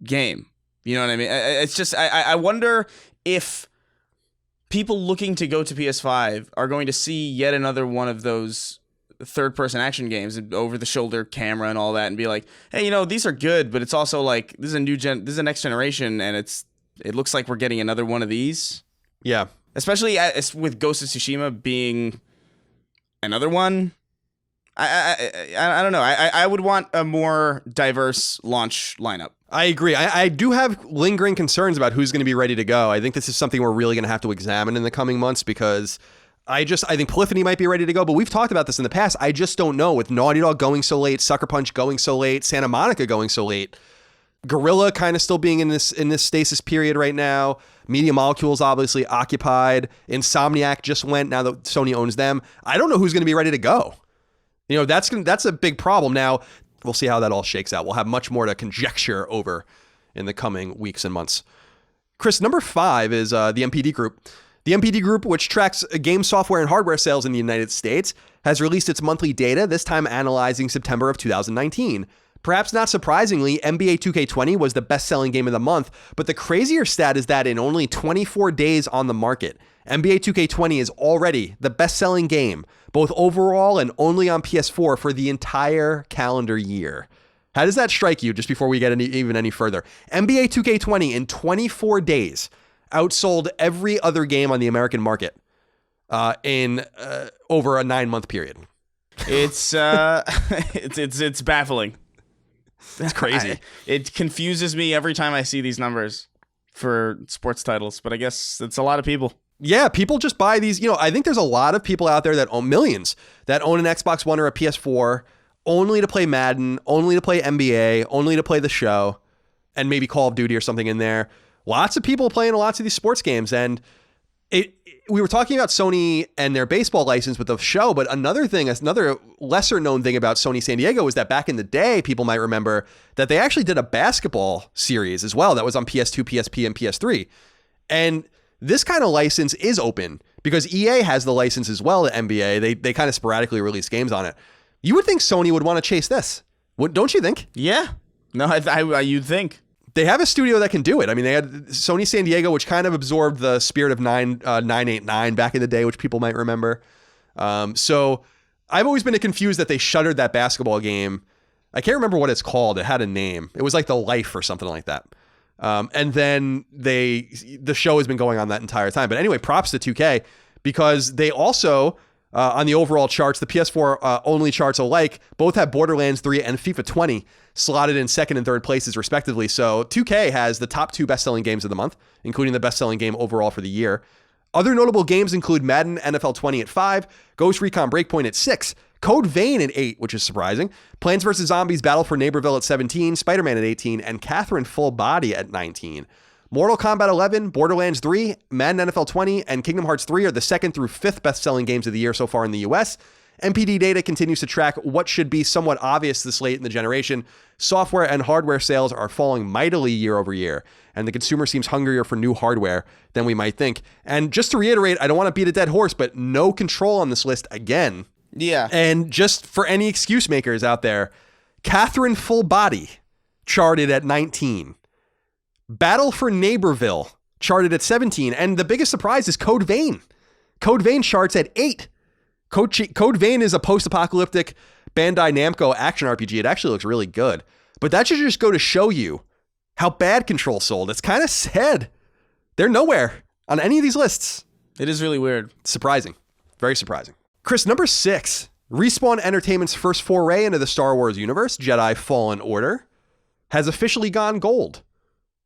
game. You know what I mean? It's just, I wonder if people looking to go to PS5 are going to see yet another one of those third-person action games, over-the-shoulder camera and all that, and be like, hey, these are good, but it's also like, this is a next generation, and it looks like we're getting another one of these. Yeah. Especially with Ghost of Tsushima being another one. I don't know. I would want a more diverse launch lineup. I agree. I do have lingering concerns about who's going to be ready to go. I think this is something we're really going to have to examine in the coming months, because I think Polyphony might be ready to go, but we've talked about this in the past. I just don't know, with Naughty Dog going so late, Sucker Punch going so late, Santa Monica going so late, Guerrilla kind of still being in this stasis period right now. Media Molecule's obviously occupied. Insomniac just went now that Sony owns them. I don't know who's going to be ready to go. That's a big problem. Now, we'll see how that all shakes out. We'll have much more to conjecture over in the coming weeks and months. Chris, number 5 is the MPD Group. The MPD Group, which tracks game software and hardware sales in the United States, has released its monthly data, this time analyzing September of 2019. Perhaps not surprisingly, NBA 2K20 was the best-selling game of the month, but the crazier stat is that in only 24 days on the market, NBA 2K20 is already the best-selling game, both overall and only on PS4 for the entire calendar year. How does that strike you, just before we get any further? NBA 2K20 in 24 days outsold every other game on the American market in over a 9-month period. It's it's baffling. It's crazy. It confuses me every time I see these numbers for sports titles, but I guess it's a lot of people. Yeah, people just buy these. I think there's a lot of people out there that own millions that own an Xbox One or a PS4 only to play Madden, only to play NBA, only to play the show, and maybe Call of Duty or something in there. Lots of people playing lots of these sports games, and we were talking about Sony and their baseball license with the show, but another lesser known thing about Sony San Diego is that back in the day, people might remember that they actually did a basketball series as well that was on PS2, PSP, and PS3. And this kind of license is open because EA has the license as well at NBA. They kind of sporadically release games on it. You would think Sony would want to chase this. Don't you think? Yeah. No, you'd think. They have a studio that can do it. I mean, they had Sony San Diego, which kind of absorbed the spirit of 989 back in the day, which people might remember. So I've always been confused that they shuttered that basketball game. I can't remember what it's called. It had a name. It was like The Life or something like that. And then the show has been going on that entire time. But anyway, props to 2K because they also, on the overall charts, the PS4 only charts alike, both have Borderlands 3 and FIFA 20 slotted in second and third places respectively. So 2K has the top 2 best-selling games of the month, including the best-selling game overall for the year. Other notable games include Madden NFL 20 at 5, Ghost Recon Breakpoint at 6, Code Vein at 8, which is surprising, Plants vs. Zombies Battle for Neighborville at 17, Spider-Man at 18, and Catherine Full Body at 19. Mortal Kombat 11, Borderlands 3, Madden NFL 20, and Kingdom Hearts 3 are the 2nd through 5th best-selling games of the year so far in the US. MPD data continues to track what should be somewhat obvious this late in the generation. Software and hardware sales are falling mightily year over year, and the consumer seems hungrier for new hardware than we might think. And just to reiterate, I don't want to beat a dead horse, but no Control on this list again. Yeah. And just for any excuse makers out there, Catherine Full Body charted at 19. Battle for Neighborville charted at 17. And the biggest surprise is Code Vein. Code Vein charts at 8. Code Vein is a post-apocalyptic Bandai Namco action RPG. It actually looks really good. But that should just go to show you how bad Control sold. It's kind of sad. They're nowhere on any of these lists. It is really weird. Surprising. Very surprising. Chris, number 6. Respawn Entertainment's first foray into the Star Wars universe, Jedi Fallen Order, has officially gone gold,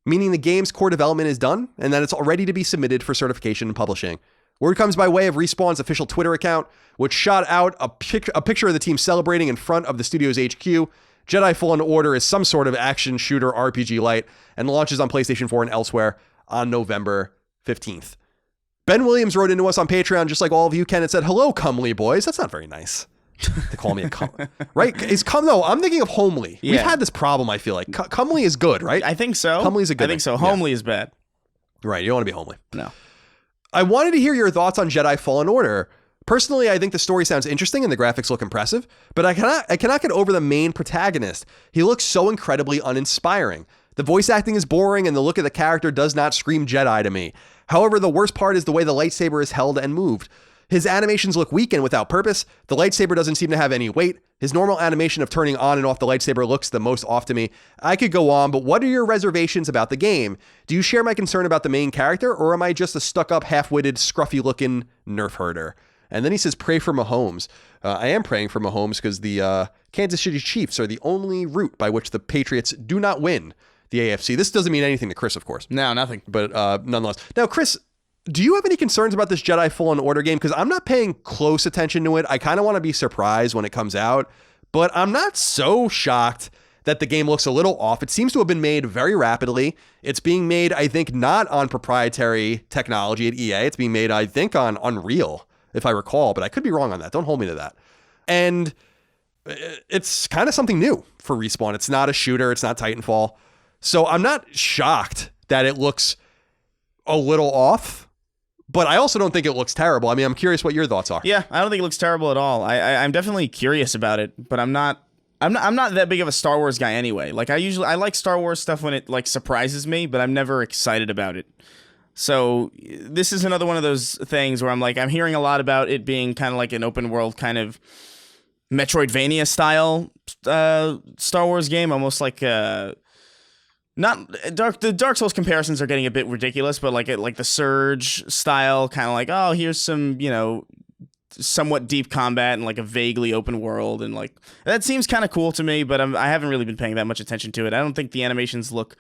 meaning the game's core development is done and that it's all ready to be submitted for certification and publishing. Word comes by way of Respawn's official Twitter account, which shot out a picture of the team celebrating in front of the studio's HQ. Jedi Fallen Order is some sort of action shooter RPG light and launches on PlayStation 4 and elsewhere on November 15th. Ben Williams wrote into us on Patreon, just like all of you can, and said, "Hello, comely boys." That's not very nice to call me a comely. Right? No, I'm thinking of homely. Yeah. We've had this problem, I feel like. Comely is good, right? I think so. Comely is a good I think so. Homely is bad. Right. You don't want to be homely. No. I wanted to hear your thoughts on Jedi Fallen Order. Personally, I think the story sounds interesting and the graphics look impressive, but I cannot get over the main protagonist. He looks so incredibly uninspiring. The voice acting is boring and the look of the character does not scream Jedi to me. However, the worst part is the way the lightsaber is held and moved. His animations look weak and without purpose. The lightsaber doesn't seem to have any weight. His normal animation of turning on and off the lightsaber looks the most off to me. I could go on, but what are your reservations about the game? Do you share my concern about the main character, or am I just a stuck-up, half-witted, scruffy-looking nerf herder? And then he says, pray for Mahomes. I am praying for Mahomes because the Kansas City Chiefs are the only route by which the Patriots do not win the AFC. This doesn't mean anything to Chris, of course. No, nothing. But nonetheless. Now, Chris, do you have any concerns about this Jedi Fallen Order game? Because I'm not paying close attention to it. I kind of want to be surprised when it comes out, but I'm not so shocked that the game looks a little off. It seems to have been made very rapidly. It's being made, I think, not on proprietary technology at EA. It's being made, I think, on Unreal, if I recall, but I could be wrong on that. Don't hold me to that. And it's kind of something new for Respawn. It's not a shooter. It's not Titanfall. So I'm not shocked that it looks a little off, but I also don't think it looks terrible. I mean, I'm curious what your thoughts are. Yeah, I don't think it looks terrible at all. I'm definitely curious about it, but I'm not that big of a Star Wars guy anyway. Like I like Star Wars stuff when it like surprises me, but I'm never excited about it. So this is another one of those things where I'm hearing a lot about it being kind of like an open world kind of Metroidvania style Star Wars game, almost like not the Dark Souls comparisons are getting a bit ridiculous, but like the Surge style, kind of like, oh, here's some, somewhat deep combat and like a vaguely open world, and like that seems kind of cool to me, but I haven't really been paying that much attention to it. I don't think the animations look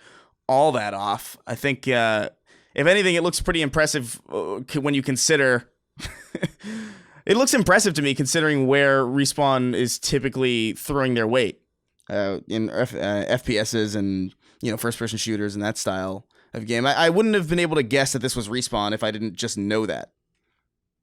all that off. I think if anything, it looks pretty impressive when you consider. It looks impressive to me considering where Respawn is typically throwing their weight in FPSs and first-person shooters and that style of game. I wouldn't have been able to guess that this was Respawn if I didn't just know that.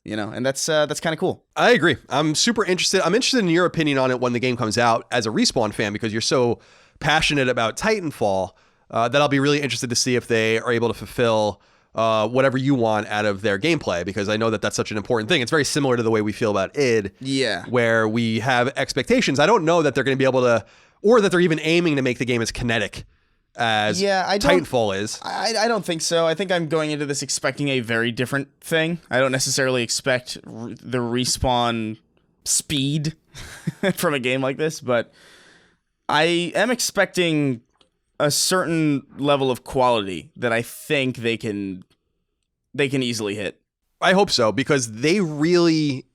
and that's kind of cool. I agree. I'm super interested. I'm interested in your opinion on it when the game comes out as a Respawn fan, because you're so passionate about Titanfall that I'll be really interested to see if they are able to fulfill whatever you want out of their gameplay, because I know that that's such an important thing. It's very similar to the way we feel about id, where we have expectations. I don't know that they're going to be able to, or that they're even aiming to make the game as kinetic as Titanfall is. I don't think so. I think I'm going into this expecting a very different thing. I don't necessarily expect the Respawn speed from a game like this, but I am expecting a certain level of quality that I think they can easily hit. I hope so, because they really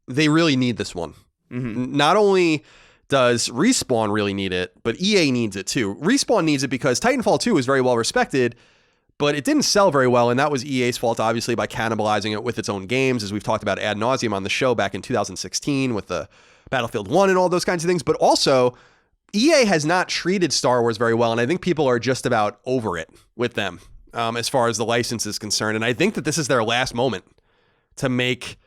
need this one. Mm-hmm. Not only does Respawn really need it, but EA needs it too. Respawn needs it because Titanfall 2 is very well respected, but it didn't sell very well, and that was EA's fault, obviously, by cannibalizing it with its own games, as we've talked about ad nauseum on the show back in 2016 with the Battlefield 1 and all those kinds of things. But also, EA has not treated Star Wars very well, and I think people are just about over it with them as far as the license is concerned. And I think that this is their last moment to make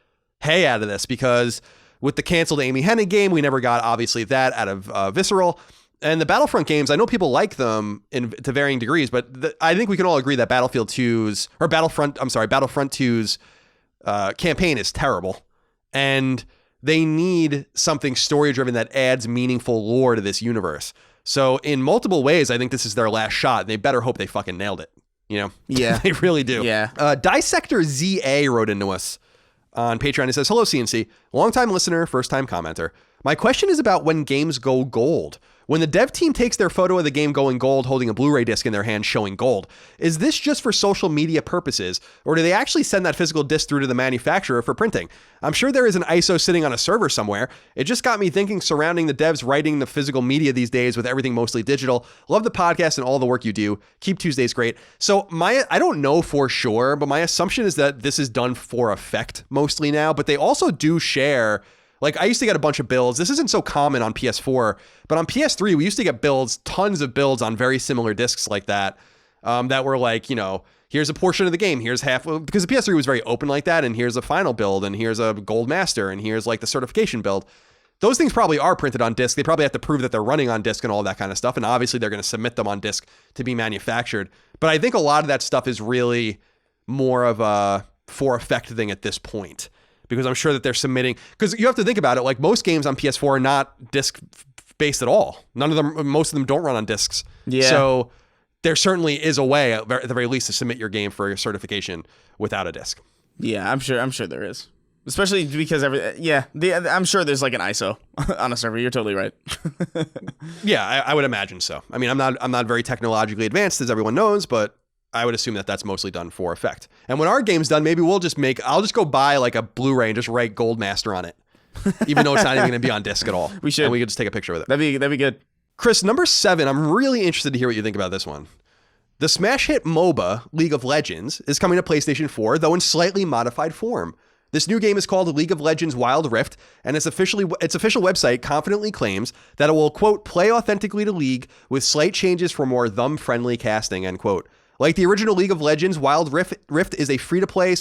hay out of this, because with the canceled Amy Hennig game, we never got, obviously, that out of Visceral. And the Battlefront games, I know people like them to varying degrees, but I think we can all agree that Battlefront 2's campaign is terrible. And they need something story-driven that adds meaningful lore to this universe. So in multiple ways, I think this is their last shot. They better hope they fucking nailed it. Yeah. They really do. Yeah. Dissector ZA wrote into us on Patreon. He says, "Hello, CNC. Long-time listener, first-time commenter. My question is about when games go gold. When the dev team takes their photo of the game going gold holding a Blu-ray disc in their hand showing gold, is this just for social media purposes, or do they actually send that physical disc through to the manufacturer for printing? I'm sure there is an ISO sitting on a server somewhere. It just got me thinking surrounding the devs writing the physical media these days with everything mostly digital. Love the podcast and all the work you do. Keep Tuesdays great." So I don't know for sure, but my assumption is that this is done for effect mostly now, but they also do share. Like, I used to get a bunch of builds. This isn't so common on PS4, but on PS3, we used to get builds, tons of builds on very similar discs like that, that were like, here's a portion of the game, here's half, because the PS3 was very open like that, and here's a final build, and here's a gold master, and here's like the certification build. Those things probably are printed on disc. They probably have to prove that they're running on disc and all that kind of stuff, and obviously they're going to submit them on disc to be manufactured. But I think a lot of that stuff is really more of a for effect thing at this point, because I'm sure that they're submitting, because you have to think about it, like most games on PS4 are not disc based at all. Most of them don't run on discs. Yeah. So there certainly is a way, at the very least, to submit your game for certification without a disc. Yeah, I'm sure there is. Especially because I'm sure there's like an ISO on a server. You're totally right. Yeah, I would imagine so. I mean, I'm not very technologically advanced, as everyone knows, but I would assume that that's mostly done for effect. And when our game's done, maybe I'll just go buy like a Blu-ray and just write Goldmaster on it, even though it's not even going to be on disc at all. We should. And we could just take a picture with it. That'd be good. Chris, number 7, I'm really interested to hear what you think about this one. The smash hit MOBA, League of Legends, is coming to PlayStation 4, though in slightly modified form. This new game is called League of Legends Wild Rift, and its official website confidently claims that it will, quote, play authentically to League with slight changes for more thumb-friendly casting, end quote. Like the original League of Legends, Wild Rift is a free-to-play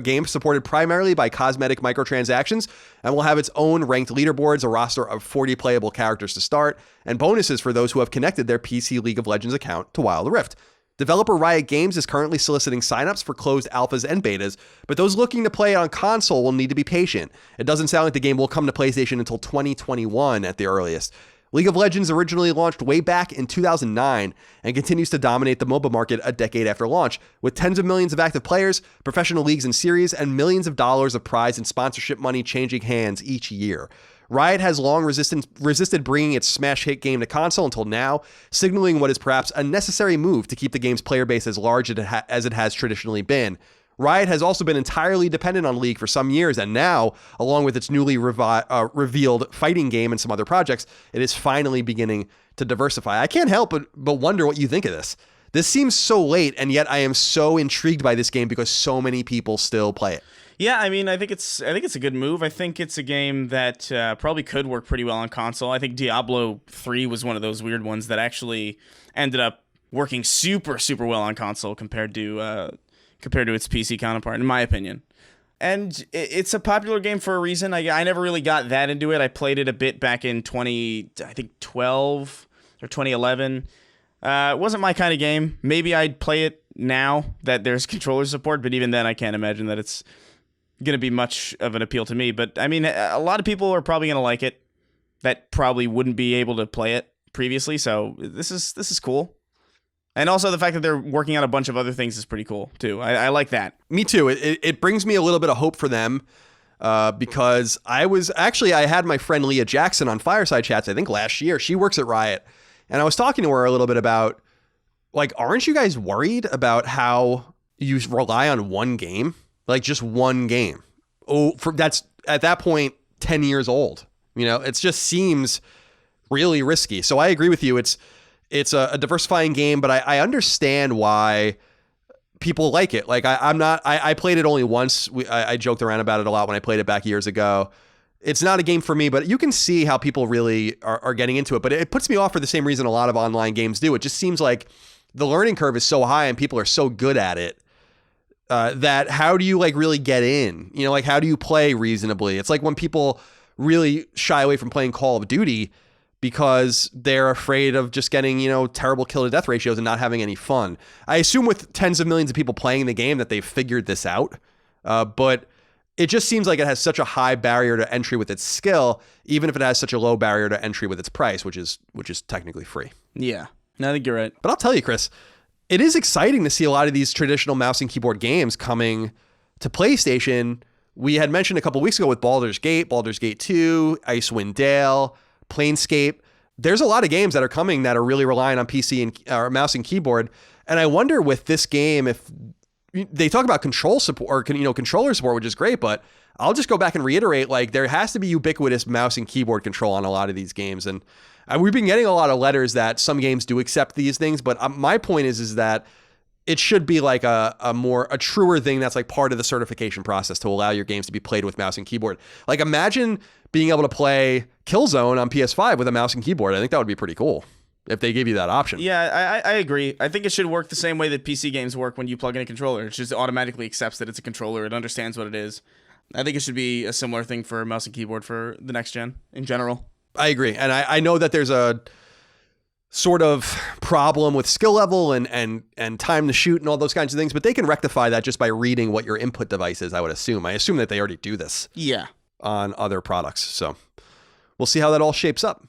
game supported primarily by cosmetic microtransactions, and will have its own ranked leaderboards, a roster of 40 playable characters to start, and bonuses for those who have connected their PC League of Legends account to Wild Rift. Developer Riot Games is currently soliciting signups for closed alphas and betas, but those looking to play it on console will need to be patient. It doesn't sound like the game will come to PlayStation until 2021 at the earliest. League of Legends originally launched way back in 2009 and continues to dominate the MOBA market a decade after launch, with tens of millions of active players, professional leagues and series, and millions of dollars of prize and sponsorship money changing hands each year. Riot has long resisted bringing its smash hit game to console until now, signaling what is perhaps a necessary move to keep the game's player base as large as it has traditionally been. Riot has also been entirely dependent on League for some years, and now, along with its newly revealed fighting game and some other projects, it is finally beginning to diversify. I can't help but wonder what you think of this. This seems so late, and yet I am so intrigued by this game because so many people still play it. Yeah, I mean, I think it's a good move. I think it's a game that probably could work pretty well on console. I think Diablo 3 was one of those weird ones that actually ended up working super, super well on console compared to its PC counterpart, in my opinion. And it's a popular game for a reason. I never really got that into it. I played it a bit back in 2012 or 2011. It wasn't my kind of game. Maybe I'd play it now that there's controller support, but even then I can't imagine that it's going to be much of an appeal to me. But I mean, a lot of people are probably going to like it that probably wouldn't be able to play it previously. So this is cool. And also the fact that they're working on a bunch of other things is pretty cool, too. I like that. Me too. It brings me a little bit of hope for them because I had my friend Leah Jackson on Fireside Chats, I think last year. She works at Riot. And I was talking to her a little bit about, like, aren't you guys worried about how you rely on one game? Like, just one game. That's, at that point, 10 years old. You know, it just seems really risky. So I agree with you. It's a diversifying game, but I understand why people like it. Like I played it only once. I joked around about it a lot when I played it back years ago. It's not a game for me, but you can see how people really are getting into it. But it puts me off for the same reason a lot of online games do. It just seems like the learning curve is so high and people are so good at it that how do you like really get in? You know, like how do you play reasonably? It's like when people really shy away from playing Call of Duty because they're afraid of just getting, you know, terrible kill to death ratios and not having any fun. I assume with tens of millions of people playing the game that they've figured this out. But it just seems like it has such a high barrier to entry with its skill, even if it has such a low barrier to entry with its price, which is technically free. Yeah, no, I think you're right. But I'll tell you, Chris, it is exciting to see a lot of these traditional mouse and keyboard games coming to PlayStation. We had mentioned a couple weeks ago with Baldur's Gate 2, Icewind Dale, Planescape. There's a lot of games that are coming that are really relying on PC and mouse and keyboard. And I wonder with this game, if they talk about control support or, you know, controller support, which is great, but I'll just go back and reiterate, like there has to be ubiquitous mouse and keyboard control on a lot of these games. And we've been getting a lot of letters that some games do accept these things. But my point is that it should be like a truer thing that's like part of the certification process to allow your games to be played with mouse and keyboard. Like imagine being able to play Killzone on PS5 with a mouse and keyboard. I think that would be pretty cool if they gave you that option. Yeah, I agree. I think it should work the same way that PC games work when you plug in a controller. It just automatically accepts that it's a controller. It understands what it is. I think it should be a similar thing for mouse and keyboard for the next gen in general. I agree. And I know that there's a sort of problem with skill level and time to shoot and all those kinds of things, but they can rectify that just by reading what your input device is, I would assume. I assume that they already do this. Yeah. On other products. So we'll see how that all shapes up.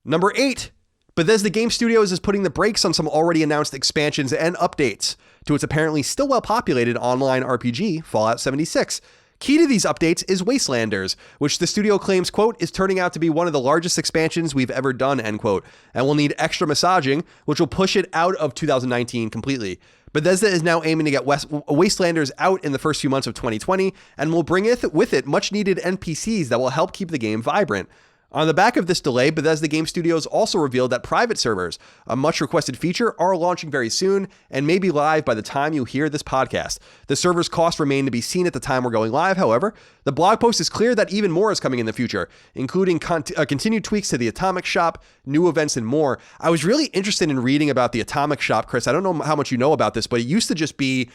Number 8, Bethesda Game Studios is putting the brakes on some already announced expansions and updates to its apparently still well-populated online RPG, Fallout 76. Key to these updates is Wastelanders, which the studio claims, quote, is turning out to be one of the largest expansions we've ever done, end quote, and will need extra massaging, which will push it out of 2019 completely. Bethesda is now aiming to get Wastelanders out in the first few months of 2020, and will bring with it much-needed NPCs that will help keep the game vibrant. On the back of this delay, Bethesda Game Studios also revealed that private servers, a much-requested feature, are launching very soon and may be live by the time you hear this podcast. The servers' costs remain to be seen at the time we're going live, however. The blog post is clear that even more is coming in the future, including continued tweaks to the Atomic Shop, new events, and more. I was really interested in reading about the Atomic Shop, Chris. I don't know how much you know about this, but it used to just be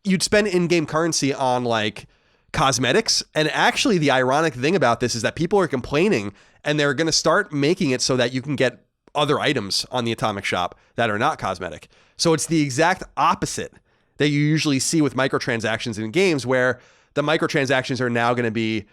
you'd spend in-game currency on, like, cosmetics. And actually, the ironic thing about this is that people are complaining and they're going to start making it so that you can get other items on the Atomic Shop that are not cosmetic. So it's the exact opposite that you usually see with microtransactions in games, where the microtransactions are now going to be,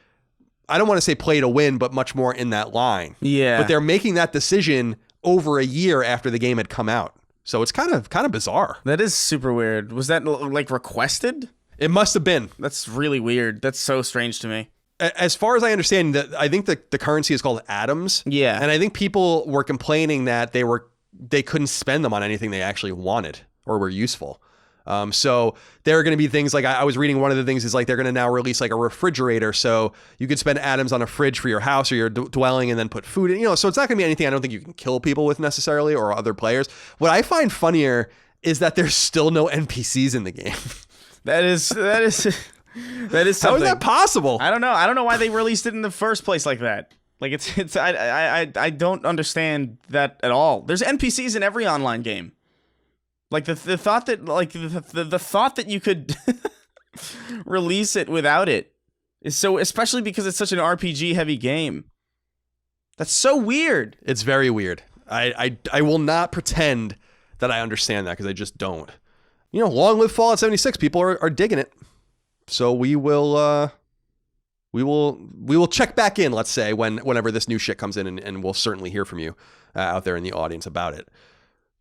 I don't want to say play to win, but much more in that line. Yeah. But they're making that decision over a year after the game had come out. So it's kind of bizarre. That is super weird. Was that like requested? It must have been. That's really weird. That's so strange to me. As far as I understand, I think the currency is called atoms. Yeah. And I think people were complaining that they couldn't spend them on anything they actually wanted or were useful. So there are going to be things like, I was reading one of the things is like they're going to now release like a refrigerator, so you could spend atoms on a fridge for your house or your dwelling and then put food in, you know, so it's not going to be anything I don't think you can kill people with necessarily or other players. What I find funnier is that there's still no NPCs in the game. That is something. How is that possible? I don't know why they released it in the first place like that. Like I don't understand that at all. There's NPCs in every online game. Like the thought that like the thought that you could release it without it. So, especially because it's such an RPG heavy game. That's so weird. It's very weird. I will not pretend that I understand that because I just don't. Long live Fallout 76. People are digging it. So we will check back in, let's say, whenever this new shit comes in, and we'll certainly hear from you out there in the audience about it.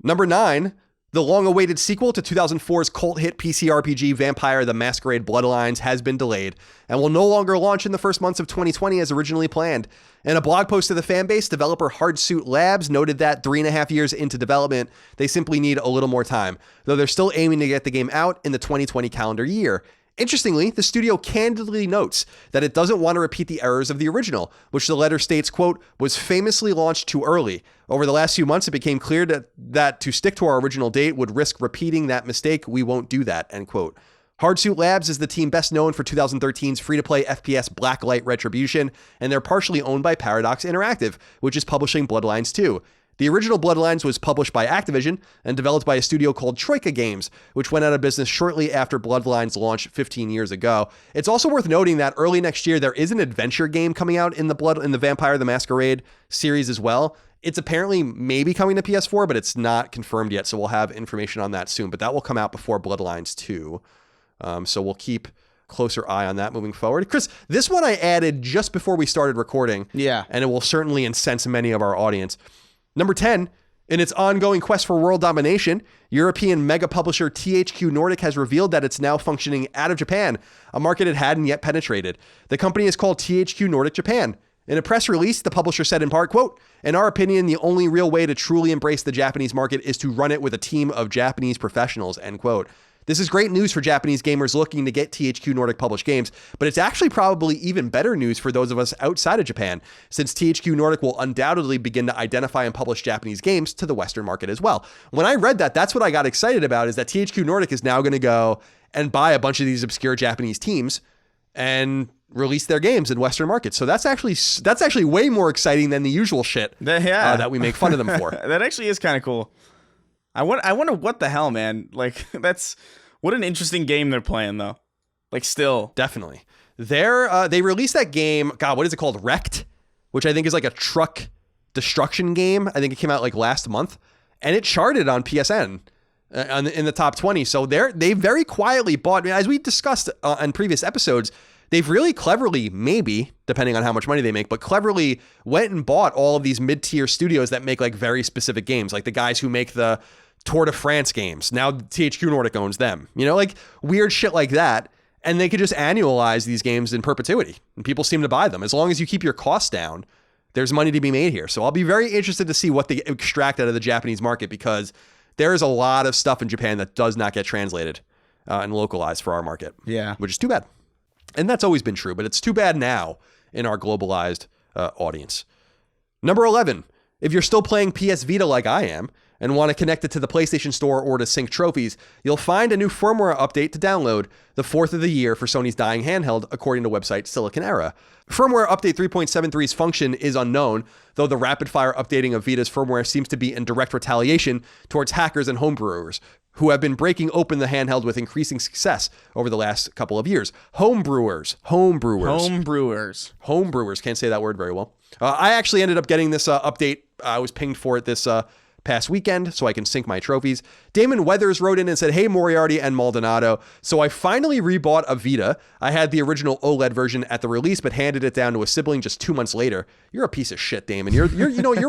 Number 9, the long-awaited sequel to 2004's cult hit PC RPG Vampire: The Masquerade Bloodlines has been delayed and will no longer launch in the first months of 2020 as originally planned. In a blog post to the fanbase, developer Hardsuit Labs noted that 3.5 years into development, they simply need a little more time, though they're still aiming to get the game out in the 2020 calendar year. Interestingly, the studio candidly notes that it doesn't want to repeat the errors of the original, which the letter states, quote, was famously launched too early. Over the last few months, it became clear that to stick to our original date would risk repeating that mistake. We won't do that, end quote. Hardsuit Labs is the team best known for 2013's free-to-play FPS Blacklight Retribution, and they're partially owned by Paradox Interactive, which is publishing Bloodlines 2. The original Bloodlines was published by Activision and developed by a studio called Troika Games, which went out of business shortly after Bloodlines' launch 15 years ago. It's also worth noting that early next year, there is an adventure game coming out in the Vampire: The Masquerade series as well. It's apparently maybe coming to PS4, but it's not confirmed yet, so we'll have information on that soon. But that will come out before Bloodlines 2. So we'll keep closer eye on that moving forward. Chris, this one I added just before we started recording. Yeah. And it will certainly incense many of our audience. Number 10, in its ongoing quest for world domination, European mega publisher THQ Nordic has revealed that it's now functioning out of Japan, a market it hadn't yet penetrated. The company is called THQ Nordic Japan. In a press release, the publisher said in part, quote, in our opinion, the only real way to truly embrace the Japanese market is to run it with a team of Japanese professionals, end quote. This is great news for Japanese gamers looking to get THQ Nordic published games, but it's actually probably even better news for those of us outside of Japan, since THQ Nordic will undoubtedly begin to identify and publish Japanese games to the Western market as well. When I read that, that's what I got excited about, is that THQ Nordic is now going to go and buy a bunch of these obscure Japanese teams and release their games in Western markets. So that's actually way more exciting than the usual shit that we make fun of them for. That actually is kind of cool. I wonder what the hell, man. Like, what an interesting game they're playing, though. Like, still. Definitely. They released that game, God, what is it called? Wrecked? Which I think is like a truck destruction game. I think it came out like last month. And it charted on PSN in the top 20. So they very quietly bought, as we discussed in previous episodes, they've really cleverly, maybe, depending on how much money they make, but cleverly went and bought all of these mid-tier studios that make like very specific games, like the guys who make the Tour de France games. Now THQ Nordic owns them, like weird shit like that. And they could just annualize these games in perpetuity, and people seem to buy them. As long as you keep your costs down, there's money to be made here. So I'll be very interested to see what they extract out of the Japanese market, because there is a lot of stuff in Japan that does not get translated and localized for our market. Yeah. Which is too bad. And that's always been true, but it's too bad now in our globalized audience. Number 11, if you're still playing PS Vita like I am and want to connect it to the PlayStation Store or to sync trophies, you'll find a new firmware update to download, the fourth of the year for Sony's dying handheld, according to website Silicon Era. Firmware Update 3.73's function is unknown, though the rapid-fire updating of Vita's firmware seems to be in direct retaliation towards hackers and homebrewers, who have been breaking open the handheld with increasing success over the last couple of years. Homebrewers. Can't say that word very well. I actually ended up getting this update. I was pinged for it this past weekend so I can sync my trophies. Damon Weathers wrote in and said, hey, Moriarty and Maldonado. So I finally rebought a Vita. I had the original OLED version at the release, but handed it down to a sibling just 2 months later. You're a piece of shit, Damon. You're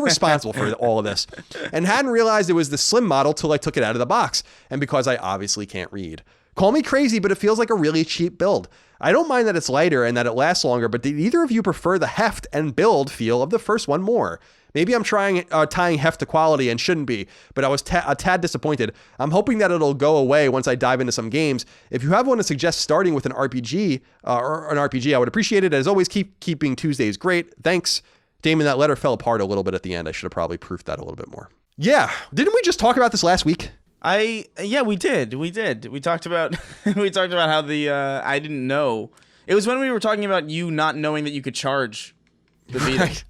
responsible for all of this. And hadn't realized it was the slim model till I took it out of the box. And because I obviously can't read. Call me crazy, but it feels like a really cheap build. I don't mind that it's lighter and that it lasts longer, but did either of you prefer the heft and build feel of the first one more? Maybe I'm tying heft to quality and shouldn't be, but I was a tad disappointed. I'm hoping that it'll go away once I dive into some games. If you have one to suggest starting with an RPG, I would appreciate it. As always, keeping Tuesdays great. Thanks. Damon, that letter fell apart a little bit at the end. I should have probably proofed that a little bit more. Yeah. Didn't we just talk about this last week? Yeah, we did. We talked about how the I didn't know. It was when we were talking about you not knowing that you could charge the Vita.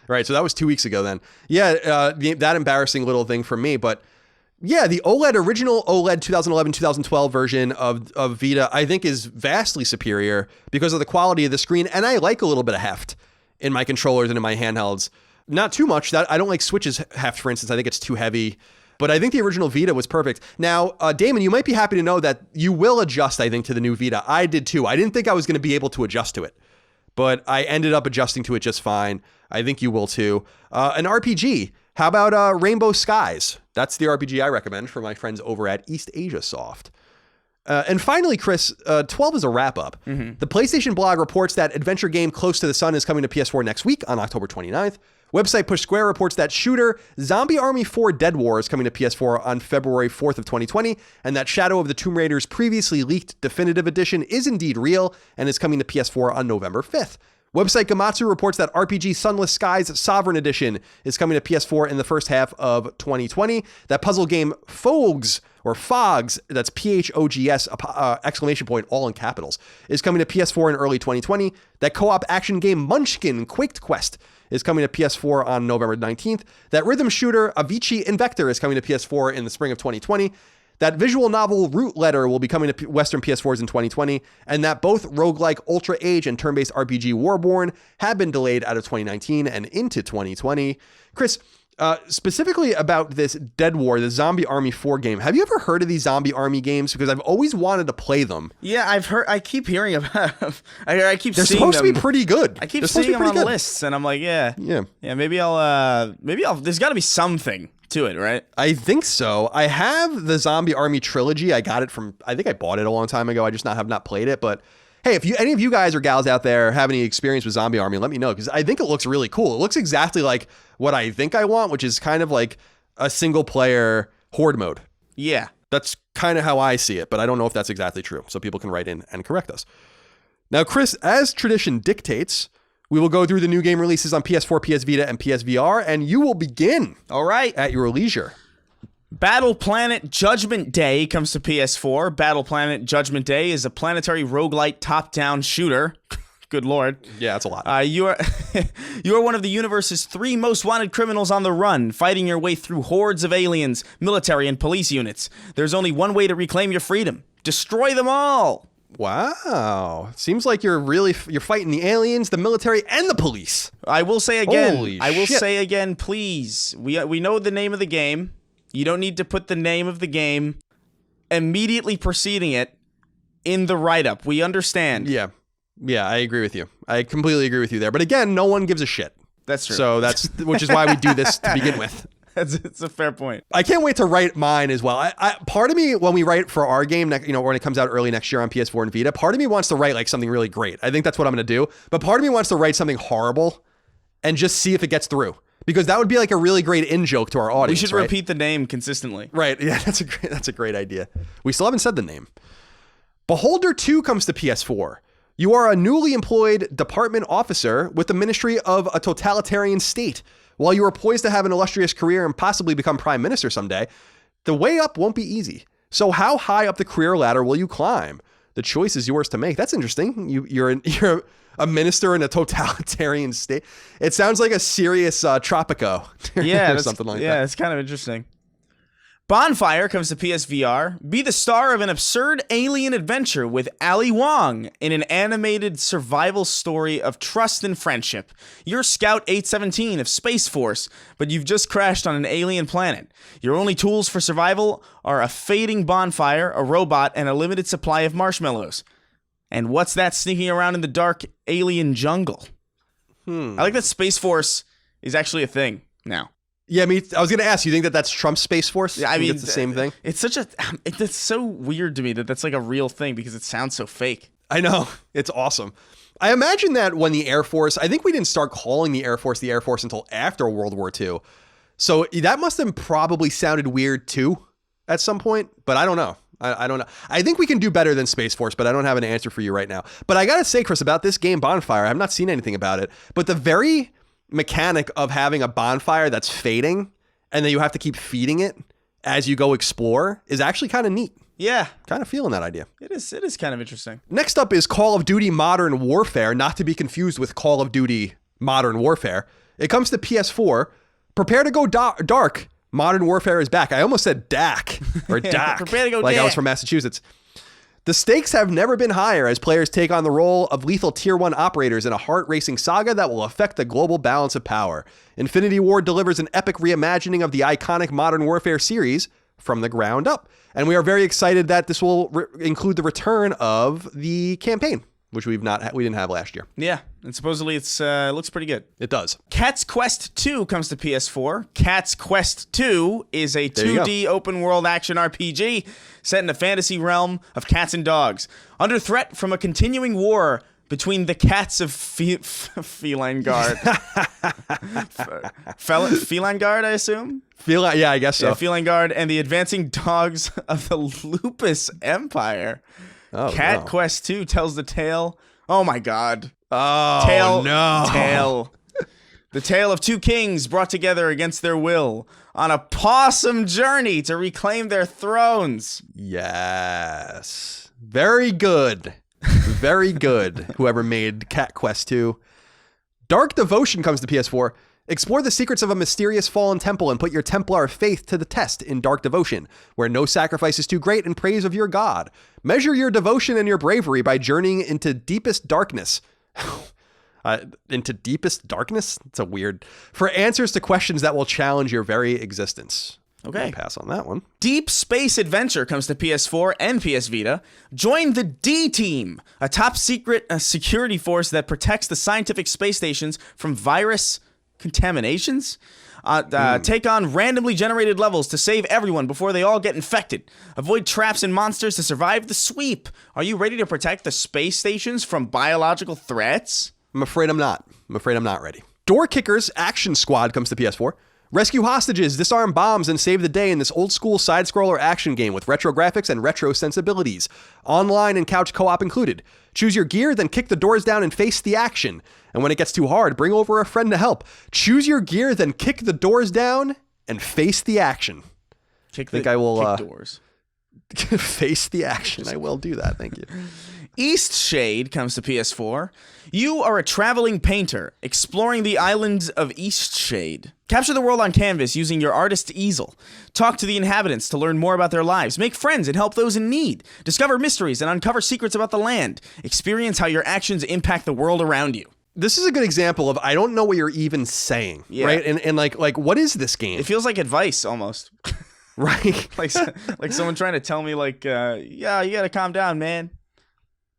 Right, so that was 2 weeks ago then. Yeah, that embarrassing little thing from me, but Yeah, the original OLED 2011-2012 version of Vita, I think, is vastly superior because of the quality of the screen, and I like a little bit of heft in my controllers and in my handhelds. Not too much. That I don't like Switch's heft, for instance. I think it's too heavy. But I think the original Vita was perfect. Now, Damon, you might be happy to know that you will adjust, I think, to the new Vita. I did too. I didn't think I was going to be able to adjust to it, but I ended up adjusting to it just fine. I think you will too. An RPG. How about Rainbow Skies? That's the RPG I recommend for my friends over at East Asia Soft. And finally, Chris, 12 is a wrap-up. Mm-hmm. The PlayStation blog reports that adventure game Close to the Sun is coming to PS4 next week on October 29th. Website Push Square reports that shooter Zombie Army 4 Dead War is coming to PS4 on February 4th of 2020, and that Shadow of the Tomb Raider's previously leaked definitive edition is indeed real and is coming to PS4 on November 5th. Website Gamatsu reports that RPG Sunless Skies Sovereign Edition is coming to PS4 in the first half of 2020. That puzzle game Fogs, that's P-H-O-G-S, exclamation point, all in capitals, is coming to PS4 in early 2020. That co-op action game Munchkin Quaked Quest is coming to PS4 on November 19th. That rhythm shooter Avicii Invector is coming to PS4 in the spring of 2020. That visual novel Root Letter will be coming to Western PS4s in 2020, and that both roguelike Ultra Age and turn-based RPG Warborn have been delayed out of 2019 and into 2020. Chris, specifically about this Dead War, the Zombie Army 4 game, have you ever heard of these Zombie Army games? Because I've always wanted to play them. Yeah, I've heard. I keep hearing about them. I keep They're seeing them. supposed to be pretty good. I keep seeing them on lists, and I'm like, yeah. Maybe I'll. There's got to be something to it, right? I think so. I have the Zombie Army trilogy. I got it from, I think I bought it a long time ago. I just have not played it. But hey, if any of you guys or gals out there have any experience with Zombie Army, let me know, because I think it looks really cool. It looks exactly like what I think I want, which is kind of like a single player horde mode. Yeah. That's kind of how I see it, but I don't know if that's exactly true. So people can write in and correct us. Now, Chris, as tradition dictates, we will go through the new game releases on PS4, PS Vita, and PSVR, and you will begin. All right. At your leisure. Battle Planet Judgment Day comes to PS4. Battle Planet Judgment Day is a planetary roguelite top-down shooter. Good Lord. Yeah, that's a lot. You are one of the universe's 3 most wanted criminals on the run, fighting your way through hordes of aliens, military, and police units. There's only one way to reclaim your freedom. Destroy them all. Wow. Seems like you're fighting the aliens, the military, and the police. I will say again. Holy shit. Say again, please. We know the name of the game. You don't need to put the name of the game immediately preceding it in the write-up. We understand. Yeah, I agree with you. I completely agree with you there. But again, no one gives a shit. That's true. So which is why we do this to begin with. It's a fair point. I can't wait to write mine as well. Part of me, when we write for our game, when it comes out early next year on PS4 and Vita, part of me wants to write like something really great. I think that's what I'm going to do. But part of me wants to write something horrible and just see if it gets through. Because that would be like a really great in-joke to our audience. We should repeat the name consistently. Right. Yeah, that's a great idea. We still haven't said the name. Beholder 2 comes to PS4. You are a newly employed department officer with the Ministry of a Totalitarian State. While you are poised to have an illustrious career and possibly become prime minister someday, the way up won't be easy. So how high up the career ladder will you climb? The choice is yours to make. That's interesting. You're a minister in a totalitarian state. It sounds like a serious Tropico. Yeah, or something like that. Yeah, it's kind of interesting. Bonfire comes to PSVR. Be the star of an absurd alien adventure with Ali Wong in an animated survival story of trust and friendship. You're Scout 817 of Space Force, but you've just crashed on an alien planet. Your only tools for survival are a fading bonfire, a robot, and a limited supply of marshmallows. And what's that sneaking around in the dark alien jungle? I like that Space Force is actually a thing now. Yeah, I was going to ask, you think that's Trump's Space Force? Yeah, I mean, it's the same thing? It's so weird to me that that's like a real thing because it sounds so fake. I know. It's awesome. I imagine that when the Air Force, I think we didn't start calling the Air Force until after World War II. So that must have probably sounded weird too at some point, but I don't know. I don't know. I think we can do better than Space Force, but I don't have an answer for you right now. But I got to say, Chris, about this game Bonfire, I have not seen anything about it, but the very mechanic of having a bonfire that's fading and then you have to keep feeding it as you go explore is actually kind of neat. Yeah. Kind of feeling that idea. It is kind of interesting. Next up is Call of Duty Modern Warfare, not to be confused with Call of Duty Modern Warfare. It comes to PS4. Prepare to go dark. Modern Warfare is back. I almost said DAC or DAC, prepare to go like DAC. I was from Massachusetts. The stakes have never been higher as players take on the role of lethal Tier 1 operators in a heart-racing saga that will affect the global balance of power. Infinity Ward delivers an epic reimagining of the iconic Modern Warfare series from the ground up. And we are very excited that this will include the return of the campaign, which we didn't have last year. Yeah, and supposedly it looks pretty good. It does. Cat's Quest 2 comes to PS4. Cat's Quest 2 is a 2D open-world action RPG set in a fantasy realm of cats and dogs. Under threat from a continuing war between the cats of Feline Guard. Feline Guard, I assume? Yeah, I guess so. Yeah, Feline Guard and the advancing dogs of the Lupus Empire. Oh, Cat Quest 2 tells the tale. Oh my god. Oh, no. Tale. The tale of two kings brought together against their will on a possum journey to reclaim their thrones. Yes. Very good. Very good. Whoever made Cat Quest 2. Dark Devotion comes to PS4. Explore the secrets of a mysterious fallen temple and put your Templar faith to the test in Dark Devotion, where no sacrifice is too great in praise of your god. Measure your devotion and your bravery by journeying into deepest darkness. Into deepest darkness? It's a weird. For answers to questions that will challenge your very existence. Okay. I'll pass on that one. Deep Space Adventure comes to PS4 and PS Vita. Join the D-Team, a top secret security force that protects the scientific space stations from virus contaminations. Take on randomly generated levels to save everyone before they all get infected. Avoid traps and monsters to survive the sweep. Are you ready to protect the space stations from biological threats? I'm afraid I'm not. I'm afraid I'm not ready. Door Kickers Action Squad comes to PS4. Rescue hostages, disarm bombs, and save the day in this old-school side-scroller action game with retro graphics and retro sensibilities. Online and couch co-op included. Choose your gear, then kick the doors down and face the action. And when it gets too hard, bring over a friend to help. Choose your gear, then kick the doors down and face the action. Kick doors. Face the action. I will do that. Thank you. Eastshade comes to PS4. You are a traveling painter, exploring the islands of Eastshade. Capture the world on canvas using your artist's easel. Talk to the inhabitants to learn more about their lives. Make friends and help those in need. Discover mysteries and uncover secrets about the land. Experience how your actions impact the world around you. This is a good example of I don't know what you're even saying, right? And like what is this game? It feels like advice almost. Right? like someone trying to tell me yeah, you got to calm down, man.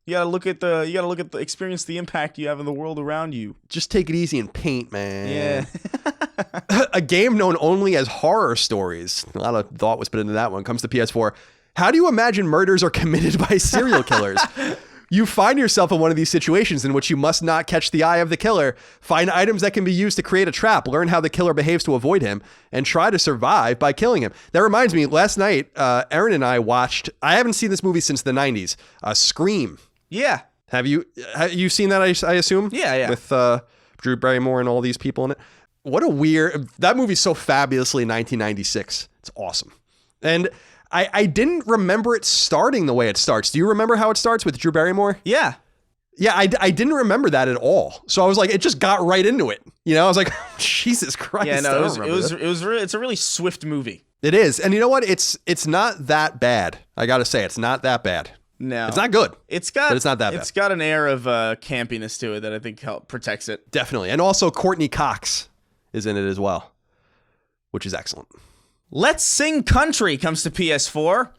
You gotta look at the experience, the impact you have in the world around you. Just take it easy and paint, man. Yeah. A game known only as horror stories. A lot of thought was put into that one. Comes to PS4. How do you imagine murders are committed by serial killers? You find yourself in one of these situations in which you must not catch the eye of the killer, find items that can be used to create a trap, learn how the killer behaves to avoid him, and try to survive by killing him. That reminds me, last night, Aaron and I watched, I haven't seen this movie since the 90s, Scream. Yeah. Have you seen that, I assume? Yeah. With Drew Barrymore and all these people in it. What a weird... That movie's so fabulously 1996. It's awesome. And I didn't remember it starting the way it starts. Do you remember how it starts with Drew Barrymore? Yeah. Yeah, I didn't remember that at all. So I was like, it just got right into it. You know, I was like, Jesus Christ. Yeah, no, it's a really swift movie. It is. And you know what? It's not that bad. I got to say, it's not that bad. No. It's not good. But it's not that bad. It's got an air of campiness to it that I think protects it. Definitely. And also Courtney Cox is in it as well, which is excellent. Let's Sing Country comes to PS4.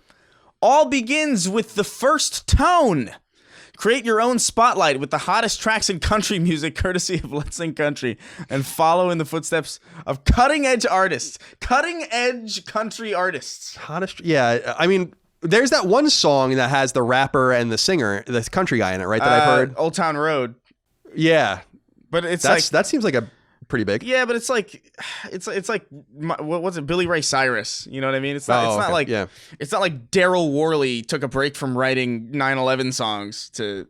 All begins with the first tone. Create your own spotlight with the hottest tracks in country music courtesy of Let's Sing Country and follow in the footsteps of cutting-edge artists. Cutting-edge country artists. Yeah, I mean... There's that one song that has the rapper and the singer, the country guy in it, right? That I've heard. Old Town Road. Yeah, but that seems like a pretty big. Yeah, but it's like what's it? Billy Ray Cyrus. You know what I mean? It's not like Daryl Worley took a break from writing 9/11 songs to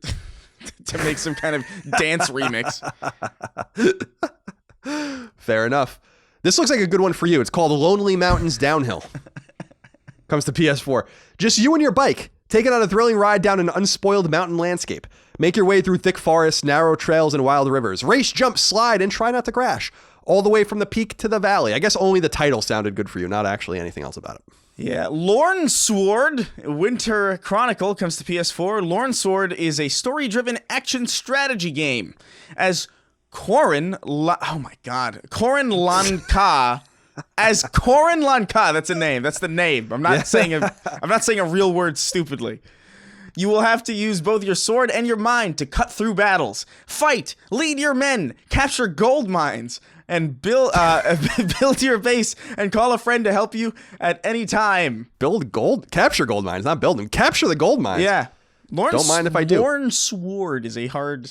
make some kind of dance remix. Fair enough. This looks like a good one for you. It's called Lonely Mountains Downhill. Comes to PS4. Just you and your bike. Take it on a thrilling ride down an unspoiled mountain landscape. Make your way through thick forests, narrow trails, and wild rivers. Race, jump, slide, and try not to crash. all the way from the peak to the valley. I guess only the title sounded good for you, not actually anything else about it. Yeah, Lorn Sword Winter Chronicle comes to PS4. Lorn Sword is a story-driven action strategy game. As Corrin Lanka. As Corrin Lanka, that's a name. That's the name. I'm not saying a real word stupidly. You will have to use both your sword and your mind to cut through battles, fight, lead your men, capture gold mines, and build your base and call a friend to help you at any time. Capture gold mines, not build them. Capture the gold mines. Yeah. Don't mind if I do. Lorn Sword is a harder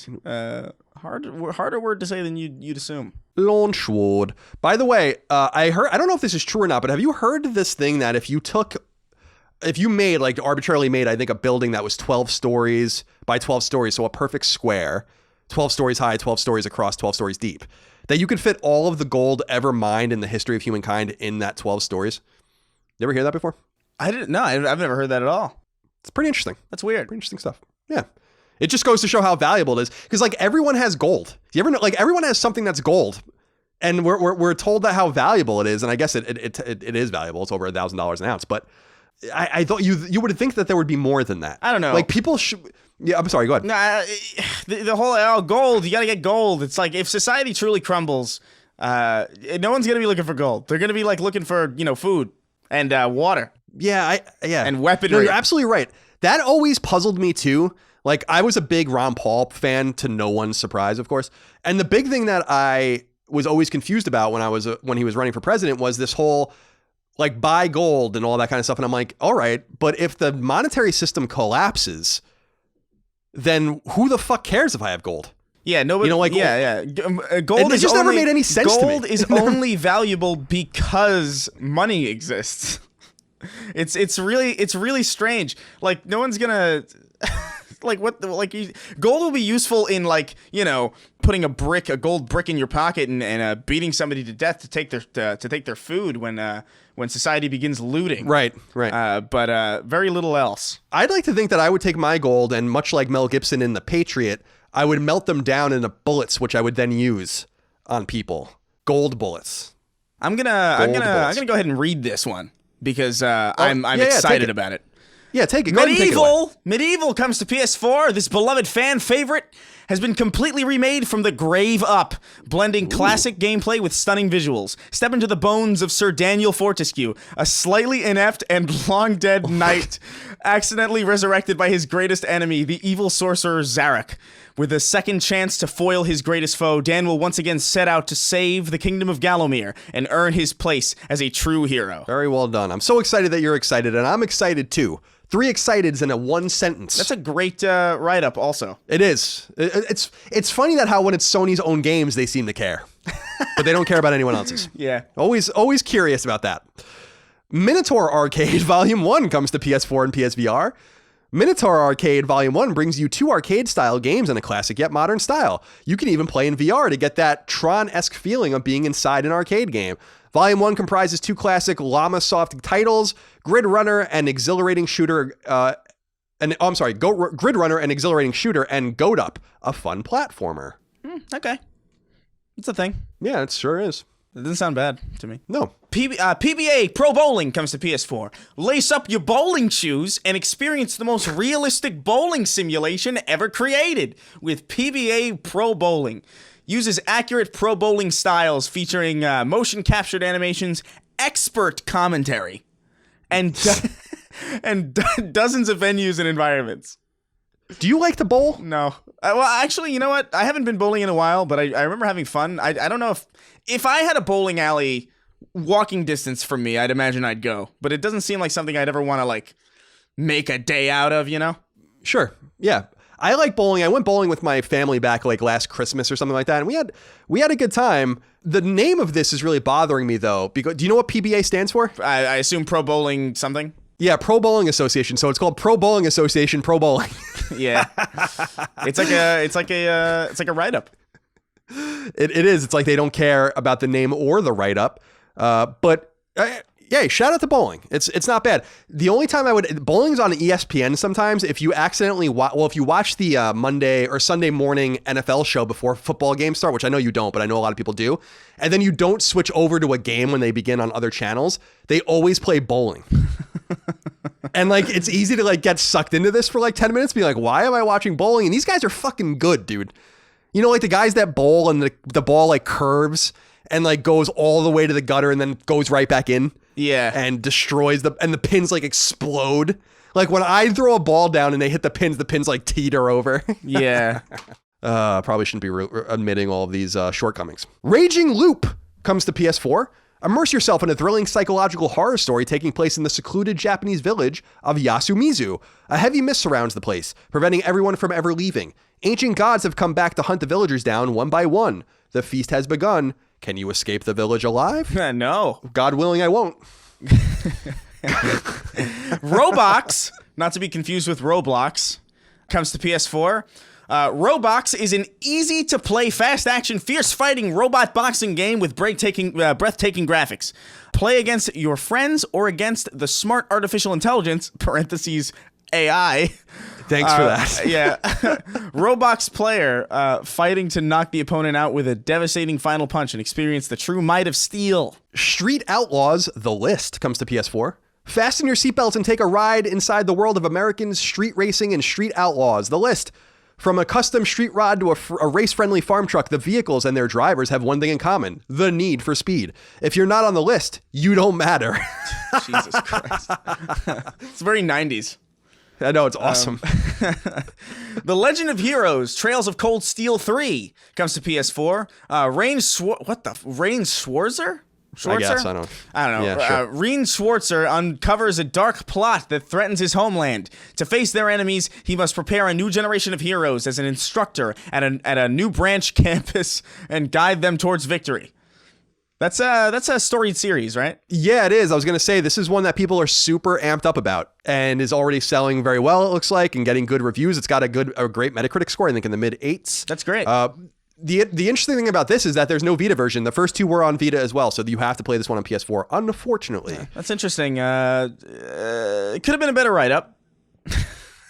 word to say than you'd assume. Lorn Sword. By the way, I don't know if this is true or not, but have you heard this thing that if you made, like arbitrarily made, I think a building that was 12 stories by 12 stories, so a perfect square, 12 stories high, 12 stories across, 12 stories deep, that you could fit all of the gold ever mined in the history of humankind in that 12 stories? You ever hear that before? I didn't know. I've never heard that at all. It's pretty interesting. That's weird. Pretty interesting stuff. Yeah. It just goes to show how valuable it is. Because like everyone has gold. You ever know, like everyone has something that's gold. And we're told that how valuable it is. And I guess it is valuable. It's over $1,000 an ounce. But I thought you would think that there would be more than that. I don't know. Like people should. Yeah, I'm sorry. Go ahead. Nah, the whole gold. You got to get gold. It's like if society truly crumbles, no one's gonna be looking for gold. They're gonna be like looking for food and water. Yeah, and weaponry. No, you're absolutely right. That always puzzled me too. Like I was a big Ron Paul fan, to no one's surprise, of course. And the big thing that I was always confused about when he was running for president was this whole like buy gold and all that kind of stuff. And I'm like, all right, but if the monetary system collapses, then who the fuck cares if I have gold? Yeah, nobody. Gold it just never made any sense to me. Gold is only valuable because money exists. It's really strange. Like no one's gonna gold will be useful in putting a gold brick in your pocket and beating somebody to death to take their food when society begins looting. Right. But very little else. I'd like to think that I would take my gold and, much like Mel Gibson in The Patriot, I would melt them down into bullets, which I would then use on people. Gold bullets. I'm gonna go ahead and read this one because I'm excited about it. Yeah, take it. Go ahead and take it away. Medieval comes to PS4. This beloved fan favorite has been completely remade from the grave up, blending classic gameplay with stunning visuals. Step into the bones of Sir Daniel Fortescue, a slightly inept and long dead knight, accidentally resurrected by his greatest enemy, the evil sorcerer Zarek. With a second chance to foil his greatest foe, Dan will once again set out to save the kingdom of Gallowmere and earn his place as a true hero. Very well done. I'm so excited that you're excited, and I'm excited too. 3 exciteds in a one sentence. That's a great write-up also. It is. It's funny that how when it's Sony's own games, they seem to care. But they don't care about anyone else's. Yeah. Always curious about that. Minotaur Arcade Volume 1 comes to PS4 and PSVR. Minotaur Arcade Volume 1 brings you 2 arcade-style games in a classic yet modern style. You can even play in VR to get that Tron-esque feeling of being inside an arcade game. Volume 1 comprises 2 classic Llamasoft titles, Grid Runner and Exhilarating Shooter, Grid Runner and Exhilarating Shooter, and Goat Up, a fun platformer. Okay. It's a thing. Yeah, it sure is. It doesn't sound bad to me. No. Pba Pro Bowling comes to PS4. Lace up your bowling shoes and experience the most realistic bowling simulation ever created with Pba Pro Bowling. Uses accurate pro bowling styles featuring motion captured animations, expert commentary, and dozens of venues and environments. Do you like to bowl? No. Well, actually, you know what? I haven't been bowling in a while, but I remember having fun. I don't know if I had a bowling alley walking distance from me, I'd imagine I'd go. But it doesn't seem like something I'd ever want to make a day out of, Sure. Yeah. I like bowling. I went bowling with my family back last Christmas or something like that, and we had a good time. The name of this is really bothering me though, because do you know what PBA stands for? I assume Pro Bowling something. Yeah, Pro Bowling Association. So it's called Pro Bowling Association Pro Bowling. Yeah, it's like a write-up. It is. It's like they don't care about the name or the write-up. But Yay, shout out to bowling. It's not bad. The only time bowling's on ESPN sometimes. If you accidentally if you watch the Monday or Sunday morning NFL show before football games start, which I know you don't, but I know a lot of people do, and then you don't switch over to a game when they begin on other channels, they always play bowling. And like, it's easy to like get sucked into this for like 10 minutes, be like, why am I watching bowling? And these guys are fucking good, dude. You know, like the guys that bowl and the ball like curves and like goes all the way to the gutter and then goes right back in. Yeah. And destroys the pins like explode. Like when I throw a ball down and they hit the pins like teeter over. Yeah. Probably shouldn't be admitting all of these shortcomings. Raging Loop comes to PS4. Immerse yourself in a thrilling psychological horror story taking place in the secluded Japanese village of Yasumizu. A heavy mist surrounds the place, preventing everyone from ever leaving. Ancient gods have come back to hunt the villagers down one by one. The feast has begun. Can you escape the village alive? No. God willing, I won't. Robox, not to be confused with Roblox, comes to PS4. Robox is an easy-to-play, fast-action, fierce-fighting robot boxing game with breathtaking graphics. Play against your friends or against the smart artificial intelligence, parentheses, AI. Thanks for that. Yeah. Robox player fighting to knock the opponent out with a devastating final punch and experience the true might of steel. Street Outlaws, The List, comes to PS4. Fasten your seatbelts and take a ride inside the world of American street racing and Street Outlaws, The List. From a custom street rod to a race-friendly farm truck, the vehicles and their drivers have one thing in common: the need for speed. If you're not on the list, you don't matter. Jesus Christ. It's very 90s. I know, it's awesome. The Legend of Heroes, Trails of Cold Steel 3 comes to PS4. Rain Schwarzer? I guess, I don't know. Yeah, sure. Rein Schwarzer uncovers a dark plot that threatens his homeland. To face their enemies, he must prepare a new generation of heroes as an instructor at a new branch campus and guide them towards victory. That's a storied series, right? Yeah, it is. I was going to say, this is one that people are super amped up about and is already selling very well, it looks like, and getting good reviews. It's got a great Metacritic score, I think in the mid-8s. That's great. The interesting thing about this is that there's no Vita version. The first two were on Vita as well, so you have to play this one on PS4, unfortunately. That's interesting. It could have been a better write-up.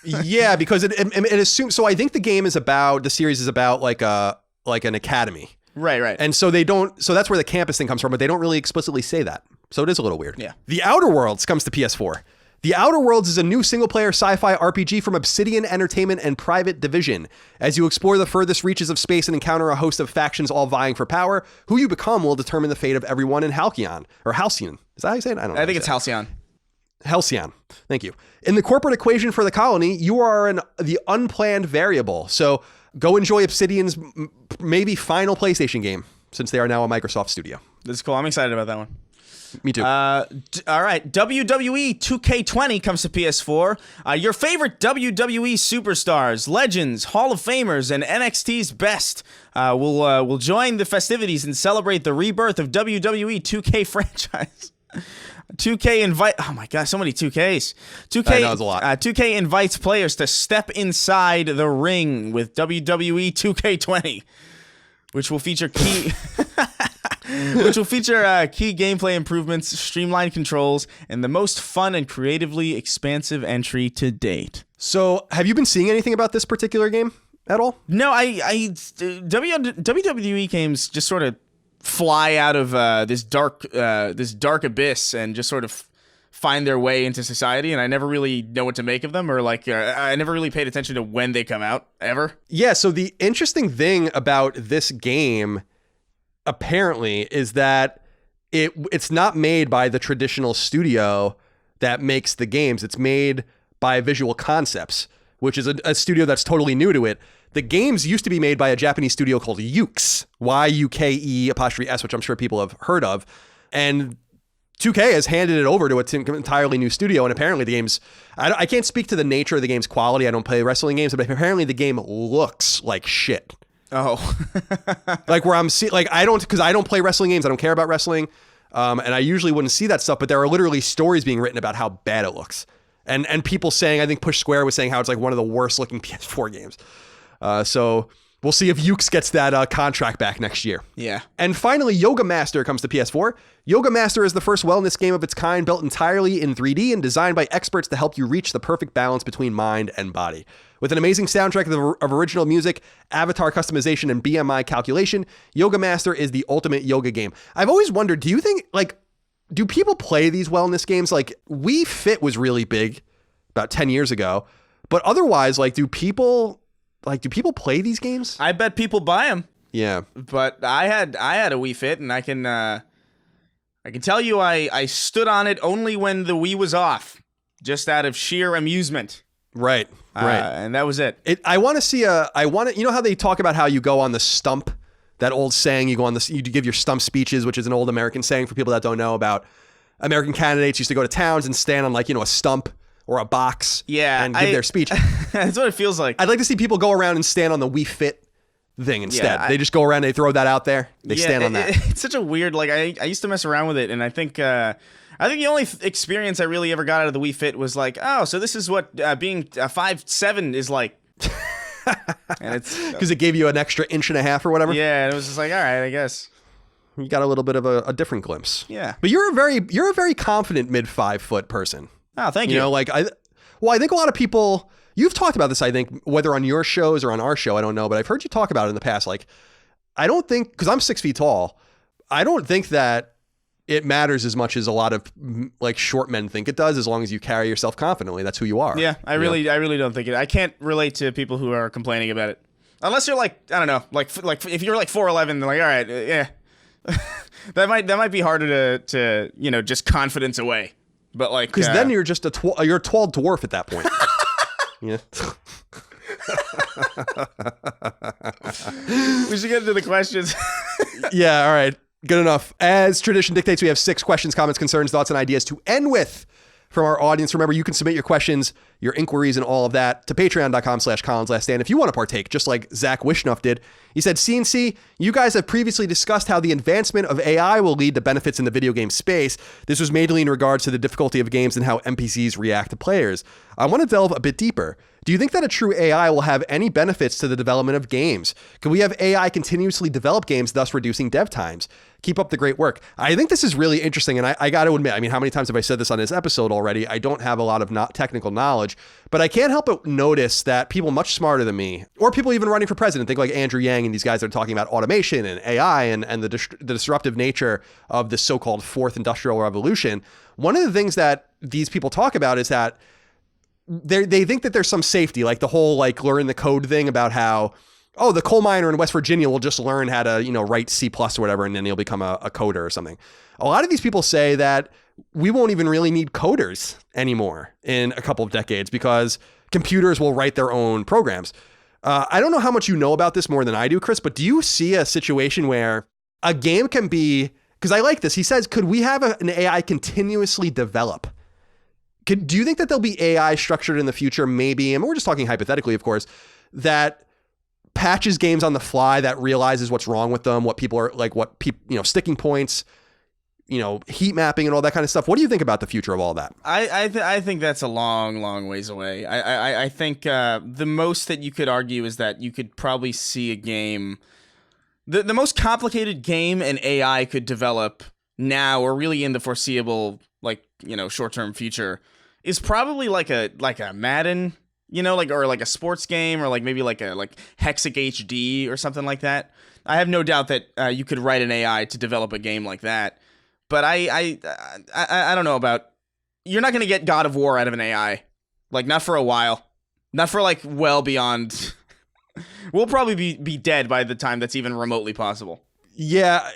Yeah, because it assumes... So I think the series is about like an academy. Right. And so that's where the campus thing comes from, but they don't really explicitly say that. So it is a little weird. Yeah. The Outer Worlds comes to PS4. The Outer Worlds is a new single-player sci-fi RPG from Obsidian Entertainment and Private Division. As you explore the furthest reaches of space and encounter a host of factions all vying for power, who you become will determine the fate of everyone in Halcyon. Or Halcyon. Is that how you say it? I don't know. I think it's Halcyon. Halcyon. Thank you. In the corporate equation for the colony, you are the unplanned variable. So go enjoy Obsidian's maybe final PlayStation game, since they are now a Microsoft studio. This is cool. I'm excited about that one. Me too. All right. WWE 2K20 comes to PS4. Your favorite WWE superstars, legends, Hall of Famers, and NXT's best will join the festivities and celebrate the rebirth of WWE 2K franchise. 2K invite. Oh my God, so many 2Ks. 2K. I know, it's a lot. 2K invites players to step inside the ring with WWE 2K20, which will feature key. Which will feature key gameplay improvements, streamlined controls, and the most fun and creatively expansive entry to date. So, have you been seeing anything about this particular game at all? No, WWE games just sort of fly out of this dark abyss and just sort of find their way into society, and I never really know what to make of them, or I never really paid attention to when they come out, ever. Yeah, so the interesting thing about this game, apparently, is that it's not made by the traditional studio that makes the games. It's made by Visual Concepts, which is a studio that's totally new to it. The games used to be made by a Japanese studio called Yuke, Y-U-K-E', which I'm sure people have heard of. And 2K has handed it over to an entirely new studio, and apparently the game's... I can't speak to the nature of the game's quality. I don't play wrestling games, but apparently the game looks like shit. Oh. Like where I don't play wrestling games. I don't care about wrestling. And I usually wouldn't see that stuff, but there are literally stories being written about how bad it looks. And people saying, I think Push Square was saying how it's like one of the worst looking PS4 games. So We'll see if Ukes gets that contract back next year. Yeah. And finally, Yoga Master comes to PS4. Yoga Master is the first wellness game of its kind, built entirely in 3D and designed by experts to help you reach the perfect balance between mind and body. With an amazing soundtrack of original music, avatar customization, and BMI calculation, Yoga Master is the ultimate yoga game. I've always wondered, do you think, like, do people play these wellness games? Like, Wii Fit was really big about 10 years ago, but otherwise, like, do people play these games? I bet people buy them. Yeah. But I had a Wii Fit, and I can tell you I stood on it only when the Wii was off, just out of sheer amusement. Right. And that was it. I want to see you know how they talk about how you go on the stump, that old saying, you give your stump speeches, which is an old American saying for people that don't know about American candidates used to go to towns and stand on, like, a stump or a box and give their speech. That's what it feels like. I'd like to see people go around and stand on the Wii Fit thing instead. They just go around, they throw that out there, they stand on that. It's such a weird, like, I used to mess around with it, and I think the only experience I really ever got out of the Wii Fit was like, oh, so this is what being 5'7" is like. And it's because it gave you an extra inch and a half or whatever. Yeah, and it was just like, all right, I guess you got a little bit of a different glimpse. Yeah, but you're a very confident mid 5 foot person. Oh, thank you. You know, like I think a lot of people. You've talked about this, I think, whether on your shows or on our show, I don't know, but I've heard you talk about it in the past. Like, I don't think, because I'm 6 feet tall, I don't think that it matters as much as a lot of, like, short men think it does, as long as you carry yourself confidently. That's who you are. Yeah, I really don't think it. I can't relate to people who are complaining about it. Unless you're like, I don't know, like if you're like 4'11", they're like, all right, yeah. that might be harder to just confidence away. But like, because then you're just you're a tall dwarf at that point. Yeah. We should get into the questions. Yeah, all right. Good enough. As tradition dictates, we have 6 questions, comments, concerns, thoughts, and ideas to end with from our audience. Remember, you can submit your questions, your inquiries, and all of that to patreon.com/ColinsLastStand if you want to partake, just like Zach Wishnuff did. He said, CNC, you guys have previously discussed how the advancement of AI will lead to benefits in the video game space. This was mainly in regards to the difficulty of games and how NPCs react to players. I want to delve a bit deeper. Do you think that a true AI will have any benefits to the development of games? Can we have AI continuously develop games, thus reducing dev times? Keep up the great work. I think this is really interesting, and I got to admit, I mean, how many times have I said this on this episode already? I don't have a lot of technical knowledge, but I can't help but notice that people much smarter than me, or people even running for president, think like Andrew Yang and these guys that are talking about automation and AI and the disruptive nature of the so-called fourth industrial revolution. One of the things that these people talk about is that they think that there's some safety, like the whole like learn the code thing about how, oh, the coal miner in West Virginia will just learn how to, write C+ or whatever, and then he'll become a coder or something. A lot of these people say that we won't even really need coders anymore in a couple of decades because computers will write their own programs. I don't know how much you know about this more than I do, Chris, but do you see a situation where a game can be, because I like this, he says, could we have an AI continuously develop? Do you think that there'll be AI structured in the future, maybe, and we're just talking hypothetically, of course, that patches games on the fly, that realizes what's wrong with them, what people are like, sticking points, heat mapping and all that kind of stuff? What do you think about the future of all that? I think that's a long, long ways away. I think the most that you could argue is that you could probably see a game, the most complicated game an AI could develop now or really in the foreseeable, short-term future is probably like a Madden, or like a sports game, or like maybe like Hexic HD or something like that. I have no doubt that you could write an AI to develop a game like that. But I don't know about, you're not going to get God of War out of an AI, like not for a while, not for like well beyond. We'll probably be dead by the time that's even remotely possible. Yeah.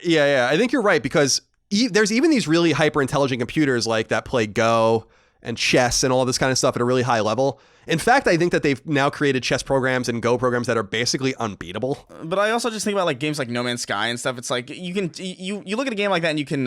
I think you're right, because there's even these really hyper intelligent computers like that play Go and chess and all this kind of stuff at a really high level. In fact, I think that they've now created chess programs and Go programs that are basically unbeatable. But I also just think about like games like No Man's Sky and stuff. It's like you look at a game like that and you can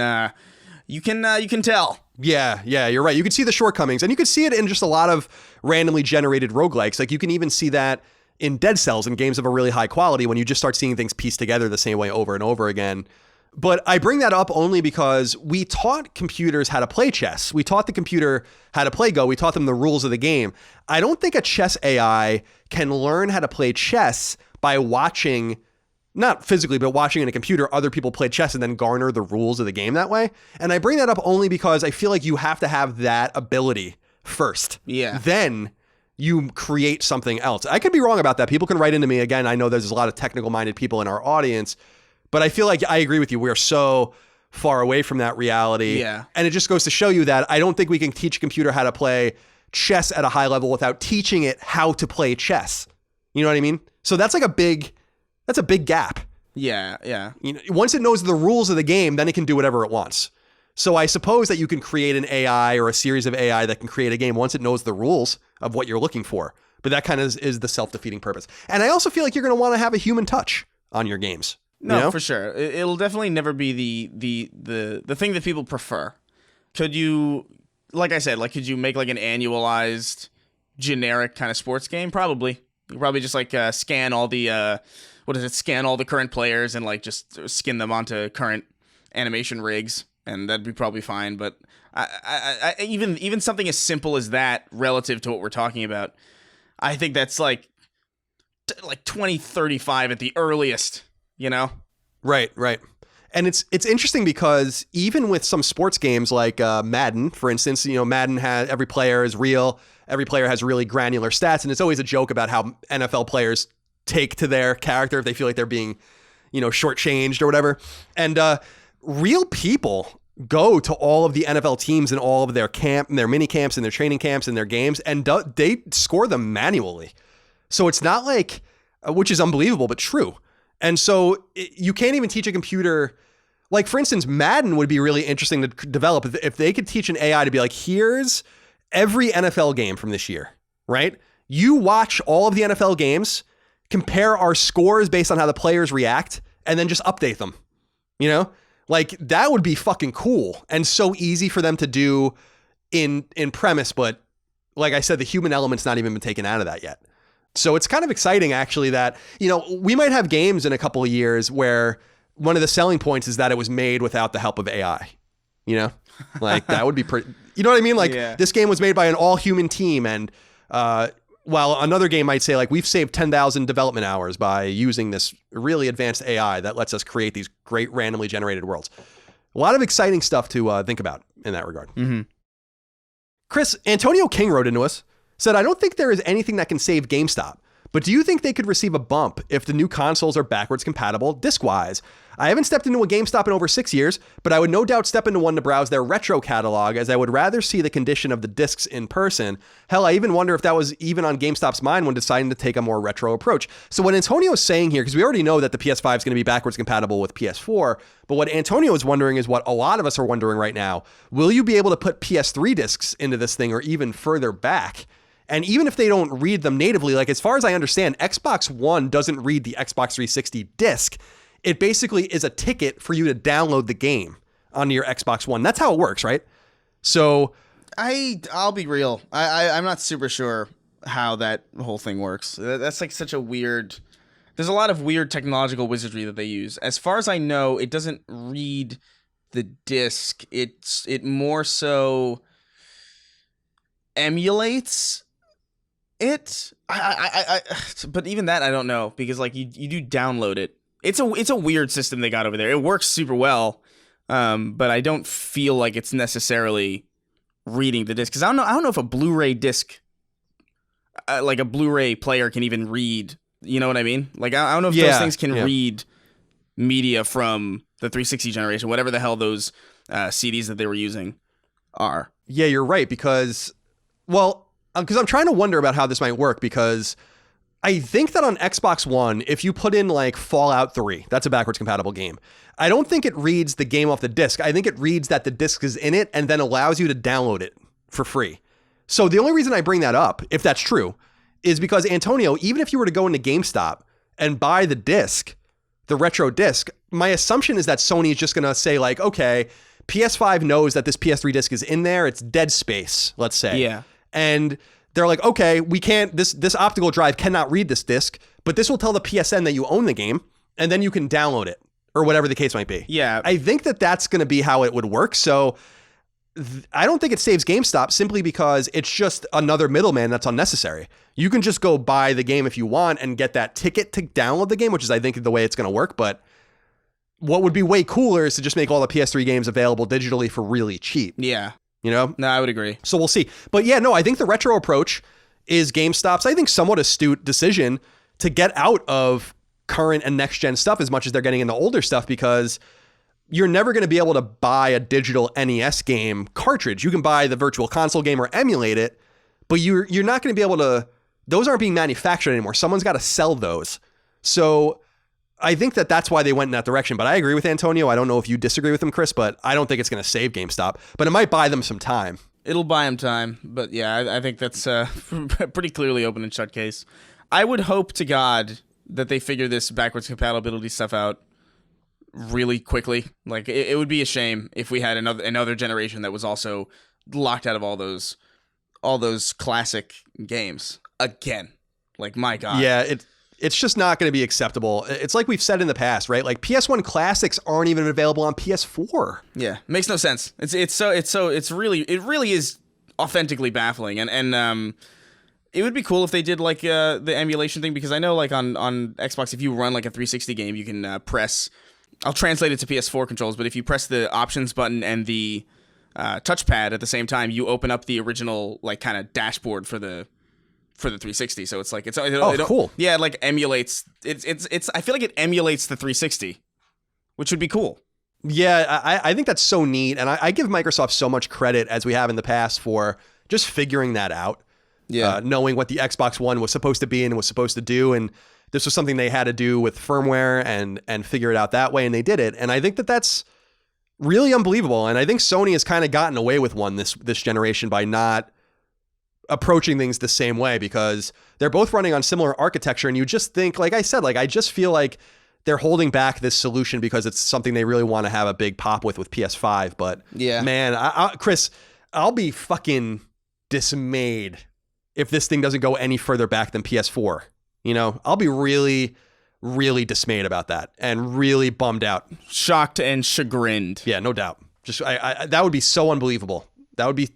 tell. Yeah, you're right. You can see the shortcomings, and you can see it in just a lot of randomly generated roguelikes. Like you can even see that in Dead Cells and games of a really high quality when you just start seeing things pieced together the same way over and over again. But I bring that up only because we taught computers how to play chess. We taught the computer how to play Go. We taught them the rules of the game. I don't think a chess AI can learn how to play chess by watching, not physically, but watching in a computer, other people play chess and then garner the rules of the game that way. And I bring that up only because I feel like you have to have that ability first. Yeah. Then you create something else. I could be wrong about that. People can write into me. Again, I know there's a lot of technical minded people in our audience, but I feel like I agree with you. We are so far away from that reality. Yeah. And it just goes to show you that I don't think we can teach a computer how to play chess at a high level without teaching it how to play chess. You know what I mean? So that's like a big gap. Yeah. You know, once it knows the rules of the game, then it can do whatever it wants. So I suppose that you can create an AI or a series of AI that can create a game once it knows the rules of what you're looking for. But that kind of is the self-defeating purpose. And I also feel like you're going to want to have a human touch on your games. No, you know? for sure. It'll definitely never be the thing that people prefer. Could you, like I said, like could you make like an annualized generic kind of sports game? Probably. You probably just like scan all the scan all the current players and like just skin them onto current animation rigs, and that'd be probably fine. But I even something as simple as that relative to what we're talking about, I think that's like 2035 at the earliest, you know? Right. And it's interesting because even with some sports games like Madden, for instance, you know, Madden has every player is real. Every player has really granular stats. And it's always a joke about how NFL players take to their character if they feel like they're being, you know, shortchanged or whatever. And real people go to all of the NFL teams and all of their camp and their mini camps and their training camps and their games, and they score them manually. So it's not like, which is unbelievable, but true. And so you can't even teach a computer, like for instance, Madden would be really interesting to develop if they could teach an AI to be like, here's every NFL game from this year, right? You watch all of the NFL games, compare our scores based on how the players react, and then just update them, you know? Like that would be fucking cool and so easy for them to do in premise. But like I said, the human element's not even been taken out of that yet. So it's kind of exciting actually that, you know, we might have games in a couple of years where one of the selling points is that it was made without the help of AI, you know, like that would be pretty, you know what I mean? Like This game was made by an all human team. And while another game might say like, we've saved 10,000 development hours by using this really advanced AI that lets us create these great randomly generated worlds. A lot of exciting stuff to think about in that regard. Mm-hmm. Chris, Antonio King wrote into us, said, I don't think there is anything that can save GameStop, but do you think they could receive a bump if the new consoles are backwards compatible disc-wise? I haven't stepped into a GameStop in over 6 years, but I would no doubt step into one to browse their retro catalog, as I would rather see the condition of the discs in person. Hell, I even wonder if that was even on GameStop's mind when deciding to take a more retro approach. So what Antonio is saying here, because we already know that the PS5 is going to be backwards compatible with PS4, but what Antonio is wondering is what a lot of us are wondering right now. Will you be able to put PS3 discs into this thing or even further back? And even if they don't read them natively, like as far as I understand, Xbox One doesn't read the Xbox 360 disc. It basically is a ticket for you to download the game onto your Xbox One. That's how it works, right? So I'll be real. I'm not super sure how that whole thing works. That's like such a weird, there's a lot of weird technological wizardry that they use. As far as I know, it doesn't read the disc. It more so emulates it. But even that I don't know, because like you do download it. It's a weird system they got over there. It works super well, but I don't feel like it's necessarily reading the disc, because I don't know if a Blu-ray disc, like a Blu-ray player, can even read. You know what I mean? Like I don't know if those things can read media from the 360 generation, whatever the hell those CDs that they were using are. Yeah, you're right, because I'm trying to wonder about how this might work, because I think that on Xbox One, if you put in like Fallout 3, that's a backwards compatible game. I don't think it reads the game off the disc. I think it reads that the disc is in it and then allows you to download it for free. So the only reason I bring that up, if that's true, is because Antonio, even if you were to go into GameStop and buy the disc, the retro disc, my assumption is that Sony is just going to say like, okay, PS5 knows that this PS3 disc is in there. It's dead space, let's say. Yeah. And they're like, okay, we can't, this optical drive cannot read this disc, but this will tell the PSN that you own the game, and then you can download it, or whatever the case might be. Yeah. I think that that's going to be how it would work. So I don't think it saves GameStop simply because it's just another middleman that's unnecessary. You can just go buy the game if you want and get that ticket to download the game, which is, I think, the way it's going to work. But what would be way cooler is to just make all the PS3 games available digitally for really cheap. Yeah. You know? No, I would agree. So we'll see. But yeah, no, I think the retro approach is GameStop's, I think, somewhat astute decision to get out of current and next gen stuff as much as they're getting into older stuff, because you're never going to be able to buy a digital NES game cartridge. You can buy the virtual console game or emulate it, but you're not going to be able to, those aren't being manufactured anymore. Someone's got to sell those. So I think that that's why they went in that direction. But I agree with Antonio. I don't know if you disagree with him, Chris, but I don't think it's going to save GameStop, but it might buy them some time. It'll buy them time, but yeah, I think that's pretty clearly open and shut case. I would hope to God that they figure this backwards compatibility stuff out really quickly. Like, it would be a shame if we had another generation that was also locked out of all those classic games again. Like, my God. Yeah, it's just not going to be acceptable. It's like we've said in the past, right? Like, PS1 classics aren't even available on PS4. Yeah, makes no sense. It really is authentically baffling, and it would be cool if they did like the emulation thing, because I know like on Xbox, if you run like a 360 game, you can press. I'll translate it to PS4 controls, but if you press the options button and the touchpad at the same time, you open up the original like kind of dashboard for the 360. So it's like cool. Yeah, it like emulates. It's. I feel like it emulates the 360, which would be cool. Yeah, I think that's so neat, and I give Microsoft so much credit, as we have in the past, for just figuring that out. Yeah, knowing what the Xbox One was supposed to be and was supposed to do, and this was something they had to do with firmware and figure it out that way, and they did it. And I think that that's really unbelievable. And I think Sony has kind of gotten away with one this generation by not approaching things the same way, because they're both running on similar architecture. And you just think, like I said, like I just feel like they're holding back this solution because it's something they really want to have a big pop with PS5. But yeah, man, Chris, I'll be fucking dismayed if this thing doesn't go any further back than PS4. You know, I'll be really, really dismayed about that and really bummed out. Shocked and chagrined. Yeah, no doubt. Just I that would be so unbelievable. That would be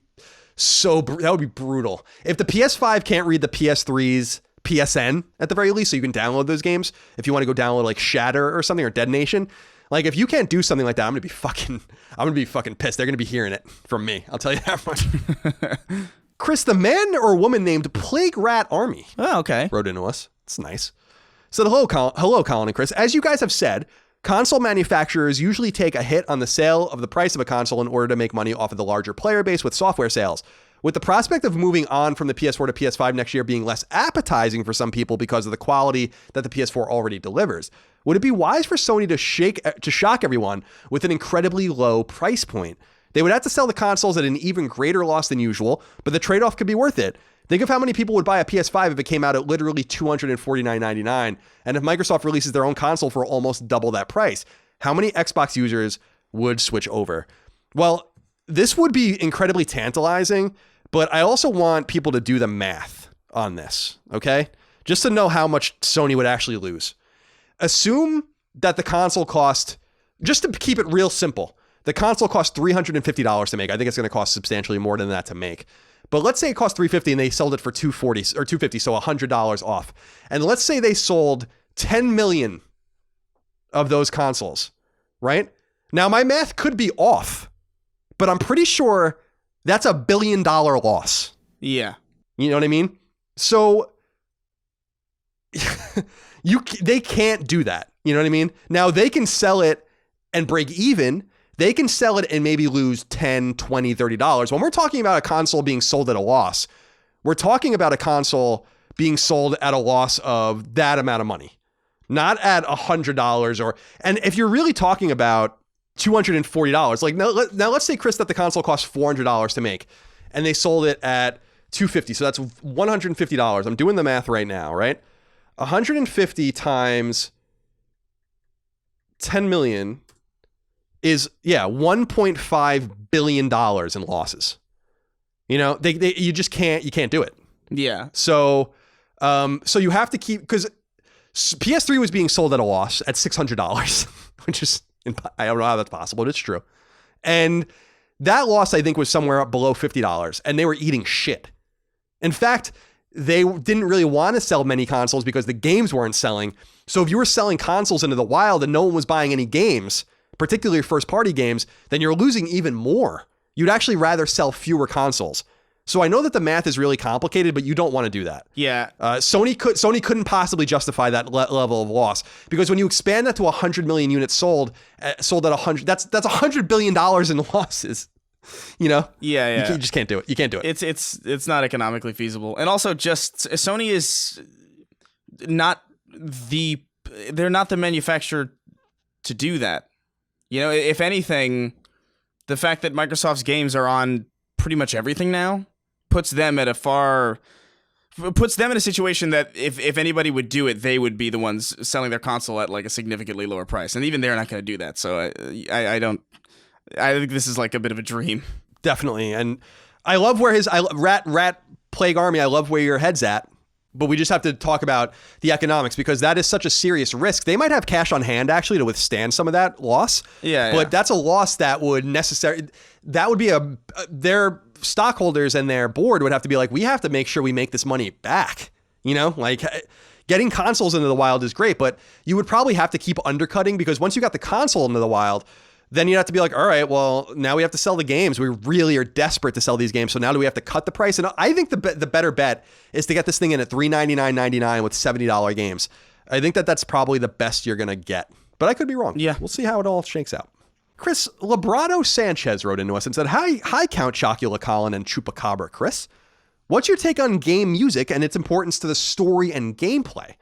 brutal. If the PS5 can't read the PS3's PSN at the very least, so you can download those games, if you want to go download like Shatter or something, or Dead Nation, like if you can't do something like that, I'm gonna be fucking pissed. They're gonna be hearing it from me. I'll tell you that much. Chris, the man or woman named Plague Rat Army. Oh, okay. Wrote into us. It's nice. So hello, Colin and Chris. As you guys have said, console manufacturers usually take a hit on the sale of the price of a console in order to make money off of the larger player base with software sales. With the prospect of moving on from the PS4 to PS5 next year being less appetizing for some people because of the quality that the PS4 already delivers, would it be wise for Sony to shock everyone with an incredibly low price point? They would have to sell the consoles at an even greater loss than usual, but the trade-off could be worth it. Think of how many people would buy a PS5 if it came out at literally $249.99, and if Microsoft releases their own console for almost double that price. How many Xbox users would switch over? Well, this would be incredibly tantalizing, but I also want people to do the math on this, okay? Just to know how much Sony would actually lose. Assume that the console cost, just to keep it real simple, the console cost $350 to make. I think it's going to cost substantially more than that to make. But let's say it cost $350 and they sold it for $240 or $250, so $100 off. And let's say they sold 10 million of those consoles, right? Now my math could be off, but I'm pretty sure that's $1 billion loss. Yeah. You know what I mean? So they can't do that. You know what I mean? Now they can sell it and break even. They can sell it and maybe lose $10, $20, $30. When we're talking about a console being sold at a loss, we're talking about a console being sold at a loss of that amount of money, not at $100 and if you're really talking about $240, like now let's say, Chris, that the console costs $400 to make and they sold it at $250. So that's $150. I'm doing the math right now, right? 150 times 10 million is $1.5 billion in losses. You know, you just can't do it. Yeah. So you have to keep, because PS3 was being sold at a loss at $600, which is, I don't know how that's possible, but it's true. And That loss, I think, was somewhere up below $50, and they were eating shit. In fact, they didn't really want to sell many consoles because the games weren't selling. So if you were selling consoles into the wild and no one was buying any games, particularly first-party games, then you're losing even more. You'd actually rather sell fewer consoles. So I know that the math is really complicated, but you don't want to do that. Yeah. Sony couldn't possibly justify that level of loss, because when you expand that to 100 million units sold at 100, that's $100 billion in losses. You know? Yeah. You just can't do it. You can't do it. It's not economically feasible. And also just Sony is not they're not the manufacturer to do that. You know, if anything, the fact that Microsoft's games are on pretty much everything now puts them in a situation that if anybody would do it, they would be the ones selling their console at like a significantly lower price. And even they're not going to do that. So I think this is like a bit of a dream. Definitely. And I love where Rat Plague Army, I love where your head's at. But we just have to talk about the economics, because that is such a serious risk. They might have cash on hand actually to withstand some of that loss. But that's a loss that would be their stockholders and their board would have to be like, we have to make sure we make this money back. You know, like getting consoles into the wild is great, but you would probably have to keep undercutting, because once you got the console into the wild, then you have to be like, all right, well, now we have to sell the games. We really are desperate to sell these games. So now do we have to cut the price? And I think the better bet is to get this thing in at $399.99 with $70 games. I think that's probably the best you're going to get. But I could be wrong. Yeah. We'll see how it all shakes out. Chris Labrado Sanchez wrote into us and said, Hi, Count Chocula Colin and Chupacabra Chris. What's your take on game music and its importance to the story and gameplay?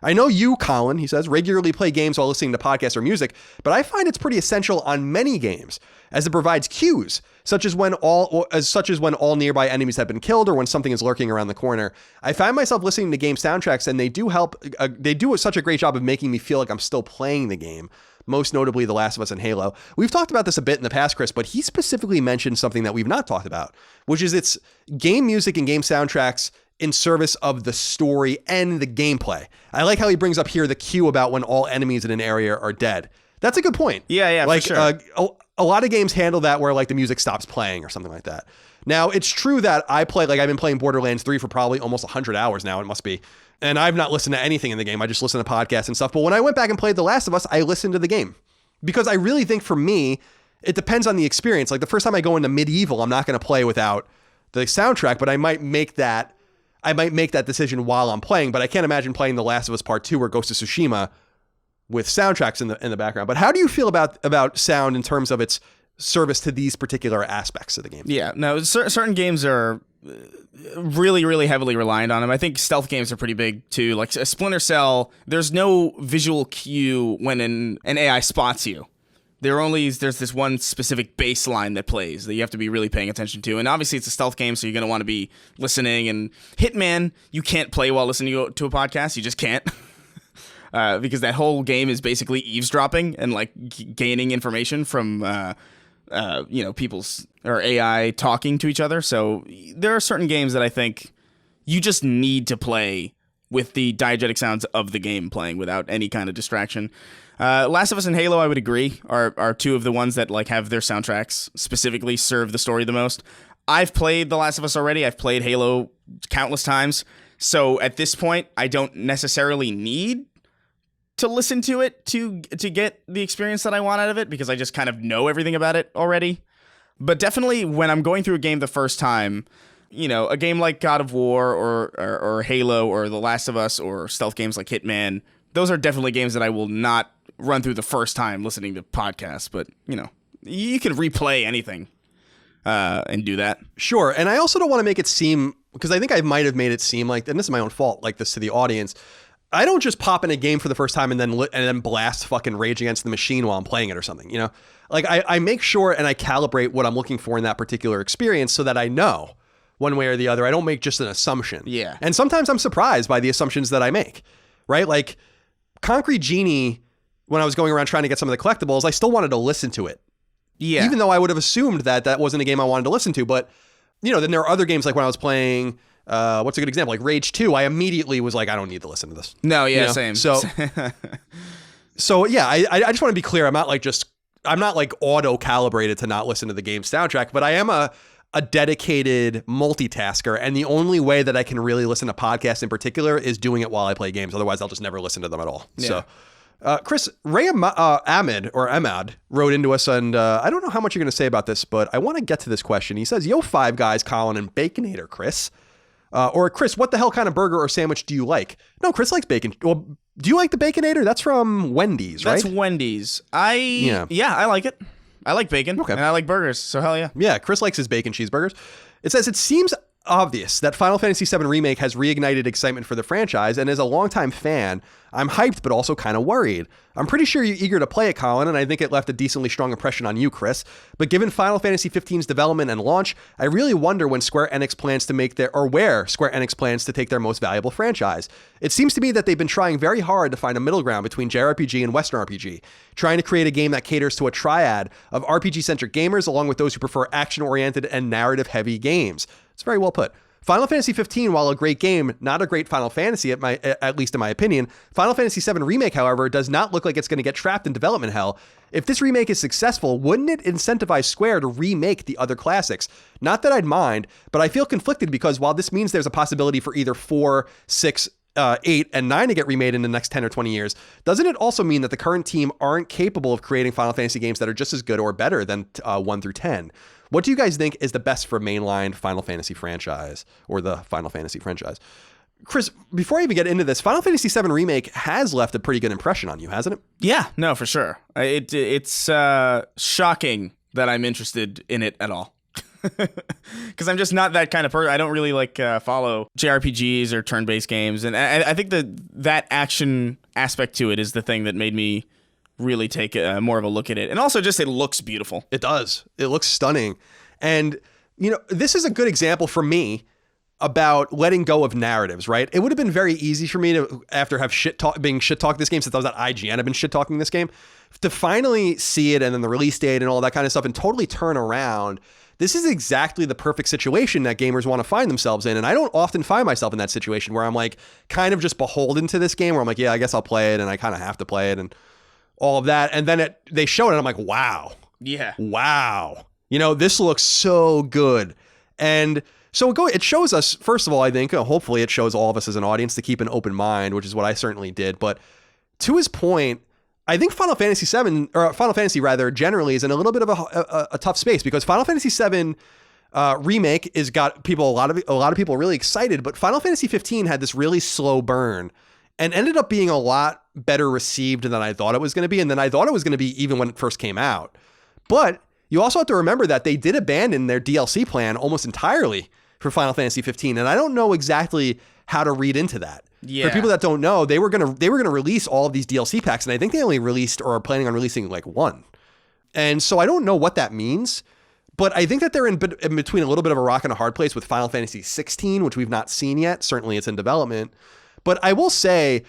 I know you, Colin, he says, regularly play games while listening to podcasts or music, but I find it's pretty essential on many games, as it provides cues, such as when all nearby enemies have been killed or when something is lurking around the corner. I find myself listening to game soundtracks, and they do help. They do such a great job of making me feel like I'm still playing the game. Most notably, The Last of Us and Halo. We've talked about this a bit in the past, Chris, but he specifically mentioned something that we've not talked about, which is it's game music and game soundtracks in service of the story and the gameplay. I like how he brings up here the cue about when all enemies in an area are dead. That's a good point. Yeah, like, for sure. A lot of games handle that where like the music stops playing or something like that. Now, it's true that I've been playing Borderlands 3 for probably almost 100 hours now, it must be. And I've not listened to anything in the game. I just listen to podcasts and stuff. But when I went back and played The Last of Us, I listened to the game. Because I really think for me, it depends on the experience. Like the first time I go into Medieval, I'm not going to play without the soundtrack, but I might make that decision while I'm playing. But I can't imagine playing The Last of Us Part 2 or Ghost of Tsushima with soundtracks in the background. But how do you feel about sound in terms of its service to these particular aspects of the game? Yeah, no, certain games are really, really heavily reliant on them. I think stealth games are pretty big too. Like a Splinter Cell, there's no visual cue when an AI spots you. There's this one specific bass line that plays that you have to be really paying attention to. And obviously it's a stealth game, so you're going to want to be listening. And Hitman, you can't play while listening to a podcast. You just can't. Because that whole game is basically eavesdropping and like gaining information from people's or AI talking to each other. So there are certain games that I think you just need to play with the diegetic sounds of the game playing without any kind of distraction. Last of Us and Halo, I would agree, are two of the ones that like have their soundtracks specifically serve the story the most. I've played The Last of Us already. I've played Halo countless times. So at this point, I don't necessarily need to listen to it to get the experience that I want out of it, because I just kind of know everything about it already. But definitely when I'm going through a game the first time, you know, a game like God of War or Halo or The Last of Us or stealth games like Hitman, those are definitely games that I will not run through the first time listening to podcasts. But, you know, you can replay anything and do that. Sure. And I also don't want to make it seem, because I think I might have made it seem like, and this is my own fault, like this to the audience, I don't just pop in a game for the first time and then blast fucking Rage Against the Machine while I'm playing it or something, you know? Like I make sure and I calibrate what I'm looking for in that particular experience so that I know one way or the other. I don't make just an assumption. Yeah. And sometimes I'm surprised by the assumptions that I make, right? Like Concrete Genie, when I was going around trying to get some of the collectibles, I still wanted to listen to it. Yeah. Even though I would have assumed that wasn't a game I wanted to listen to. But, you know, then there are other games like when I was playing... what's a good example? Like Rage 2, I immediately was like, I don't need to listen to this. No, yeah, you know? same. So yeah, I just want to be clear. I'm not like just I'm not like auto calibrated to not listen to the game soundtrack, but I am a dedicated multitasker. And the only way that I can really listen to podcasts in particular is doing it while I play games. Otherwise, I'll just never listen to them at all. Yeah. So, Chris, Ray Ahmed wrote into us, and I don't know how much you're going to say about this, but I want to get to this question. He says, yo, Five Guys, Colin, and Baconator, Chris. Or Chris, what the hell kind of burger or sandwich do you like? No, Chris likes bacon. Well, do you like the Baconator? That's from Wendy's, right? That's Wendy's. I like it. I like bacon, and I like burgers, so hell yeah. Yeah, Chris likes his bacon cheeseburgers. It says, it seems obvious that Final Fantasy VII Remake has reignited excitement for the franchise, and as a longtime fan, I'm hyped but also kind of worried. I'm pretty sure you're eager to play it, Colin, and I think it left a decently strong impression on you, Chris. But given Final Fantasy XV's development and launch, I really wonder when Square Enix plans to where Square Enix plans to take their most valuable franchise. It seems to me that they've been trying very hard to find a middle ground between JRPG and Western RPG, trying to create a game that caters to a triad of RPG-centric gamers along with those who prefer action-oriented and narrative-heavy games. It's very well put. Final Fantasy XV, while a great game, not a great Final Fantasy, at least in my opinion. Final Fantasy VII Remake, however, does not look like it's going to get trapped in development hell. If this remake is successful, wouldn't it incentivize Square to remake the other classics? Not that I'd mind, but I feel conflicted because while this means there's a possibility for either 4, 6, 8, and 9 to get remade in the next 10 or 20 years, doesn't it also mean that the current team aren't capable of creating Final Fantasy games that are just as good or better than 1 through 10? What do you guys think is the best for mainline Final Fantasy franchise or the Final Fantasy franchise? Chris, before I even get into this, Final Fantasy VII Remake has left a pretty good impression on you, hasn't it? Yeah, no, for sure. It's shocking that I'm interested in it at all. Because I'm just not that kind of person. I don't really follow JRPGs or turn-based games. And I think that action aspect to it is the thing that made me really take more of a look at it. And also just it looks beautiful. It does. It looks stunning. And, this is a good example for me about letting go of narratives, right? It would have been very easy for me to, after have being shit-talked this game since I was at IGN, I've been shit-talking this game, to finally see it and then the release date and all that kind of stuff and totally turn around. This is exactly the perfect situation that gamers want to find themselves in. And I don't often find myself in that situation where I'm kind of just beholden to this game where I'm yeah, I guess I'll play it and I kind of have to play it and all of that. And then they show it and I'm wow. Yeah. Wow. This looks so good. And so it shows us, first of all, I think, hopefully it shows all of us as an audience to keep an open mind, which is what I certainly did. But to his point, I think Final Fantasy generally is in a little bit of a tough space because Final Fantasy VII Remake has got a lot of people really excited, but Final Fantasy 15 had this really slow burn and ended up being a lot better received than I thought it was going to be, and than I thought it was going to be even when it first came out. But you also have to remember that they did abandon their DLC plan almost entirely for Final Fantasy 15, and I don't know exactly how to read into that. Yeah. For people that don't know, they were gonna release all of these DLC packs, and I think they only released or are planning on releasing one. And so I don't know what that means, but I think that they're in between a little bit of a rock and a hard place with Final Fantasy 16, which we've not seen yet. Certainly it's in development. But I will say,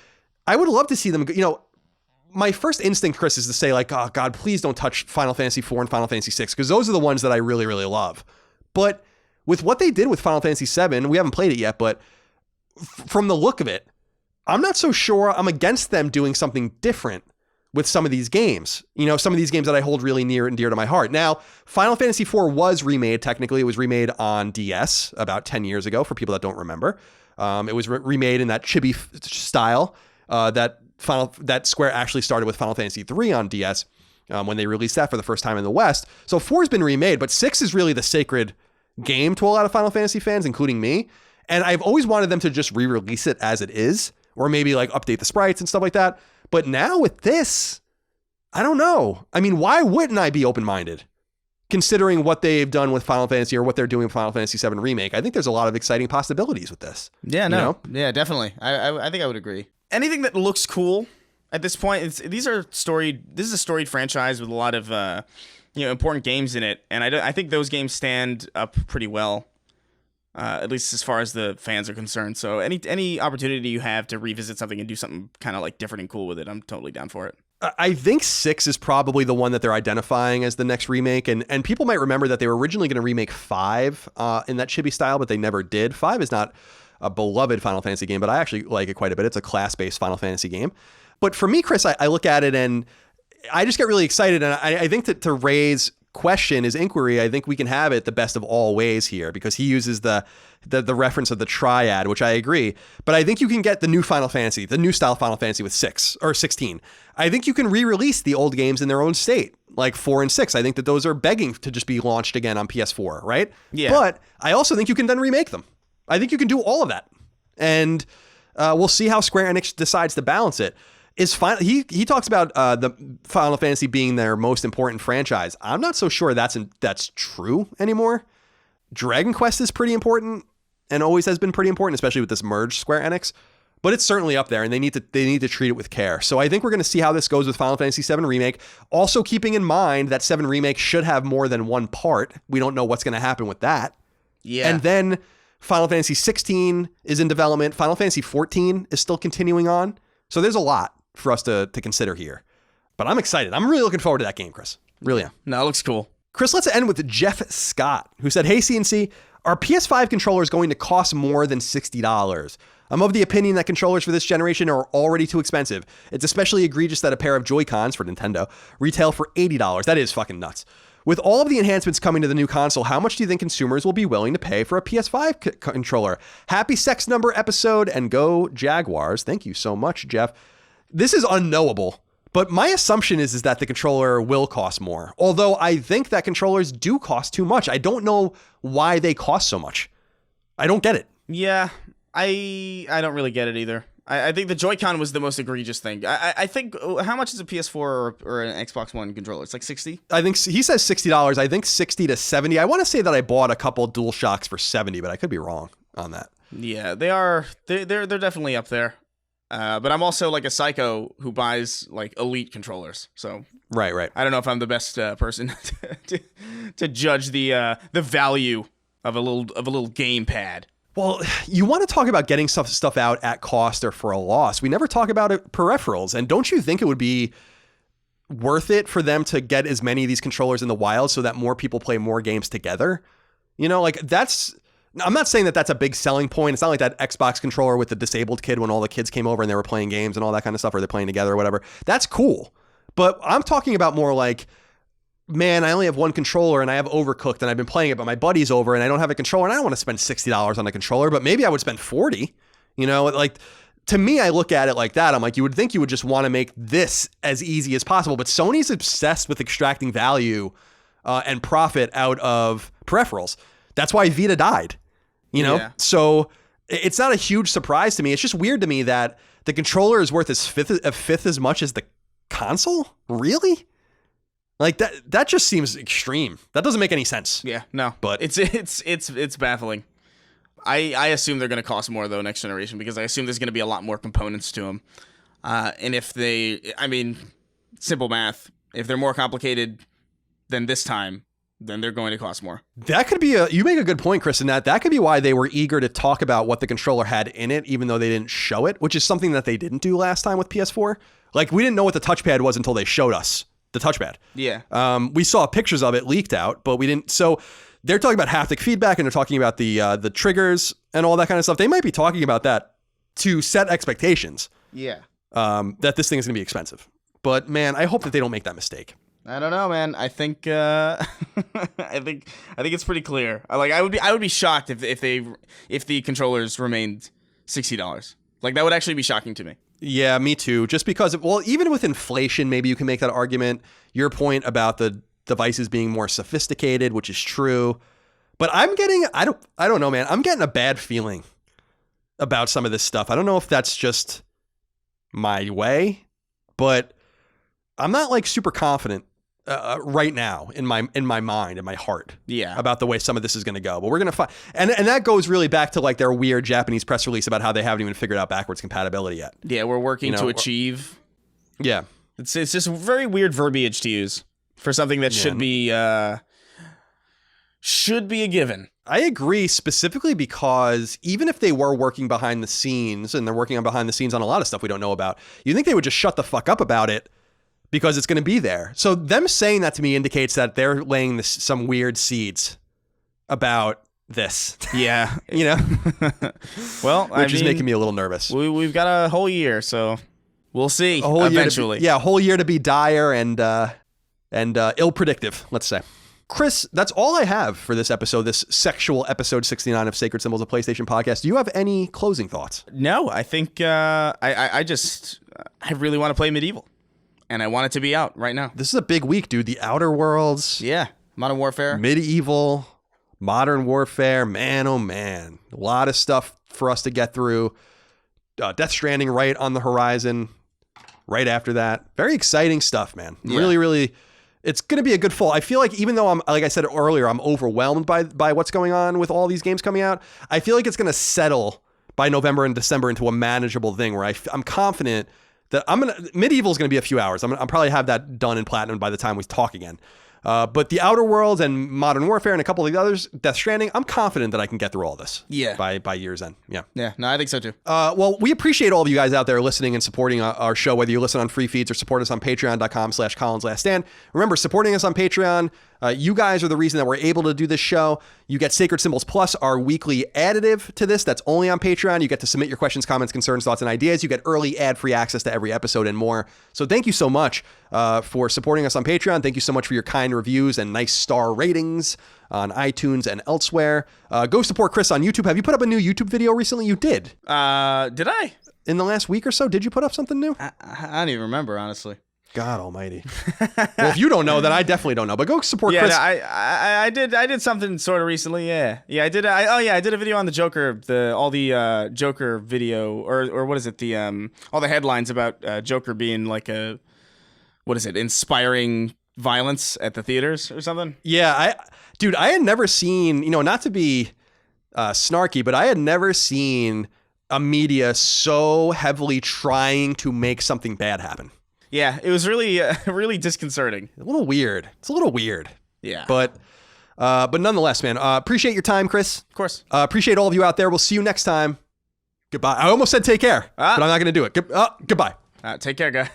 I would love to see them, my first instinct, Chris, is to say oh God, please don't touch Final Fantasy 4 and Final Fantasy 6, because those are the ones that I really, really love. But with what they did with Final Fantasy 7, we haven't played it yet, but from the look of it, I'm not so sure I'm against them doing something different with some of these games. Some of these games that I hold really near and dear to my heart. Now, Final Fantasy 4 was remade. Technically, it was remade on DS about 10 years ago for people that don't remember. It was remade in that chibi style that Square actually started with Final Fantasy 3 on DS when they released that for the first time in the West. So 4 has been remade, but 6 is really the sacred game to a lot of Final Fantasy fans, including me. And I've always wanted them to just re-release it as it is, or maybe update the sprites and stuff like that. But now with this, I don't know. I mean, why wouldn't I be open-minded? Considering what they've done with Final Fantasy or what they're doing with Final Fantasy VII Remake, I think there's a lot of exciting possibilities with this. Yeah, no. Yeah, definitely. I think I would agree. Anything that looks cool at this point, this is a storied franchise with a lot of important games in it, and I think those games stand up pretty well. At least as far as the fans are concerned. So any opportunity you have to revisit something and do something kind of different and cool with it, I'm totally down for it. I think 6 is probably the one that they're identifying as the next remake. And people might remember that they were originally going to remake 5 in that chibi style, but they never did. 5 is not a beloved Final Fantasy game, but I actually like it quite a bit. It's a class-based Final Fantasy game. But for me, Chris, I look at it and I just get really excited, and I think that to raise question is inquiry, I think we can have it the best of all ways here, because he uses the reference of the triad, which I agree. But I think you can get the new Final Fantasy, the new style Final Fantasy with 6 or 16. I think you can re-release the old games in their own state, like 4 and 6. I think that those are begging to just be launched again on PS4, right? Yeah. But I also think you can then remake them. I think you can do all of that. And we'll see how Square Enix decides to balance it. He talks about the Final Fantasy being their most important franchise. I'm not so sure that's true anymore. Dragon Quest is pretty important and always has been pretty important, especially with this merged Square Enix. But it's certainly up there, and they need to treat it with care. So I think we're going to see how this goes with Final Fantasy VII Remake. Also keeping in mind that 7 Remake should have more than one part. We don't know what's going to happen with that. Yeah. And then Final Fantasy 16 is in development. Final Fantasy 14 is still continuing on. So there's a lot for us to consider here. But I'm excited. I'm really looking forward to that game, Chris. Really am. No, it looks cool. Chris, let's end with Jeff Scott, who said, "Hey, CNC, are PS5 controllers going to cost more than $60? I'm of the opinion that controllers for this generation are already too expensive. It's especially egregious that a pair of Joy-Cons for Nintendo retail for $80. That is fucking nuts. With all of the enhancements coming to the new console, how much do you think consumers will be willing to pay for a PS5 controller? Happy sex number episode, and go Jaguars." Thank you so much, Jeff. This is unknowable, but my assumption is that the controller will cost more. Although I think that controllers do cost too much. I don't know why they cost so much. I don't get it. Yeah, I don't really get it either. I think the Joy-Con was the most egregious thing. I think, how much is a PS4 or an Xbox One controller? It's like 60? I think he says $60. I think 60 to 70. I want to say that I bought a couple DualShocks for 70, but I could be wrong on that. Yeah, they're definitely up there. But I'm also like a psycho who buys like elite controllers. So right. I don't know if I'm the best person to judge the value of a little gamepad. Well, you want to talk about getting stuff out at cost or for a loss. We never talk about peripherals. And don't you think it would be worth it for them to get as many of these controllers in the wild so that more people play more games together? You know, like I'm not saying that that's a big selling point. It's not like that Xbox controller with the disabled kid when all the kids came over and they were playing games and all that kind of stuff, or they're playing together or whatever. That's cool. But I'm talking about more like, man, I only have one controller and I have Overcooked and I've been playing it, but my buddy's over and I don't have a controller and I don't want to spend $60 on a controller, but maybe I would spend $40. You know, like, to me, I look at it like that. I'm like, you would think you would just want to make this as easy as possible, but Sony's obsessed with extracting value and profit out of peripherals. That's why Vita died. You know, Yeah. So it's not a huge surprise to me. It's just weird to me that the controller is worth a fifth as much as the console. Really? Like that just seems extreme. That doesn't make any sense. Yeah, no, But it's baffling. I assume they're going to cost more though next generation, because I assume there's going to be a lot more components to them. And simple math, if they're more complicated than this time, then they're going to cost more. that could be you make a good point, Chris, in that could be why they were eager to talk about what the controller had in it, even though they didn't show it, which is something that they didn't do last time with PS4. Like, we didn't know what the touchpad was until they showed us the touchpad. Yeah. We saw pictures of it leaked out, but we didn't. So they're talking about haptic feedback and they're talking about the triggers and all that kind of stuff. They might be talking about that to set expectations. Yeah. That this thing is going to be expensive. But man, I hope that they don't make that mistake. I don't know, man. I think I think it's pretty clear. I would be shocked if the controllers remained $60. Like, that would actually be shocking to me. Yeah, me too. Just because, even with inflation, maybe you can make that argument. Your point about the devices being more sophisticated, which is true. But I don't know, man. I'm getting a bad feeling about some of this stuff. I don't know if that's just my way, but I'm not like super confident right now in my mind, in my heart, Yeah. about the way some of this is going to go. But we're going to find, and that goes really back to like their weird Japanese press release about how they haven't even figured out backwards compatibility yet. Yeah, we're working to achieve. Yeah. It's just very weird verbiage to use for something that should be a given. I agree, specifically because even if they were working behind the scenes, and they're working on behind the scenes on a lot of stuff we don't know about, you think they would just shut the fuck up about it because it's going to be there. So them saying that to me indicates that they're laying some weird seeds about this. Yeah. You know? Well, Which is making me a little nervous. We've got a whole year, so We'll see. A whole eventually. a whole year to be dire and ill-predictive, let's say. Chris, that's all I have for this episode, this sexual episode 69 of Sacred Symbols, a PlayStation podcast. Do you have any closing thoughts? No, I think I really want to play Medieval, and I want it to be out right now. This is a big week, dude. The Outer Worlds. Yeah, Modern Warfare. Medieval, Modern Warfare. Man, oh man. A lot of stuff for us to get through. Death Stranding right on the horizon right after that. Very exciting stuff, man. Yeah. Really, really... It's going to be a good fall. I feel like even though like I said earlier, I'm overwhelmed by what's going on with all these games coming out, I feel like it's going to settle by November and December into a manageable thing where I'm confident that Medieval is going to be a few hours. I'll probably have that done in platinum by the time we talk again. But the Outer Worlds and Modern Warfare and a couple of the others, Death Stranding, I'm confident that I can get through all this. Yeah. By year's end. Yeah. Yeah. No, I think so too. Well, we appreciate all of you guys out there listening and supporting our show, whether you listen on free feeds or support us on patreon.com/ColinsLastStand. Remember, supporting us on Patreon, you guys are the reason that we're able to do this show. You get Sacred Symbols Plus, our weekly additive to this. That's only on Patreon. You get to submit your questions, comments, concerns, thoughts, and ideas. You get early ad-free access to every episode and more. So thank you so much for supporting us on Patreon. Thank you so much for your kind reviews and nice star ratings on iTunes and elsewhere. Go support Chris on YouTube. Have you put up a new YouTube video recently? You did. Did I? In the last week or so, did you put up something new? I don't even remember, honestly. God almighty. Well, if you don't know, then I definitely don't know. But go support Chris. Yeah, I did something sort of recently. Yeah, I did. I did a video on the Joker, all the Joker video, or what is it? All the headlines about Joker being like inspiring violence at the theaters or something. Yeah, I had never seen, not to be snarky, but I had never seen a media so heavily trying to make something bad happen. Yeah, it was really, really disconcerting. A little weird. It's a little weird. Yeah. But nonetheless, man, appreciate your time, Chris. Of course. Appreciate all of you out there. We'll see you next time. Goodbye. I almost said take care, but I'm not going to do it. Goodbye. Take care, guy.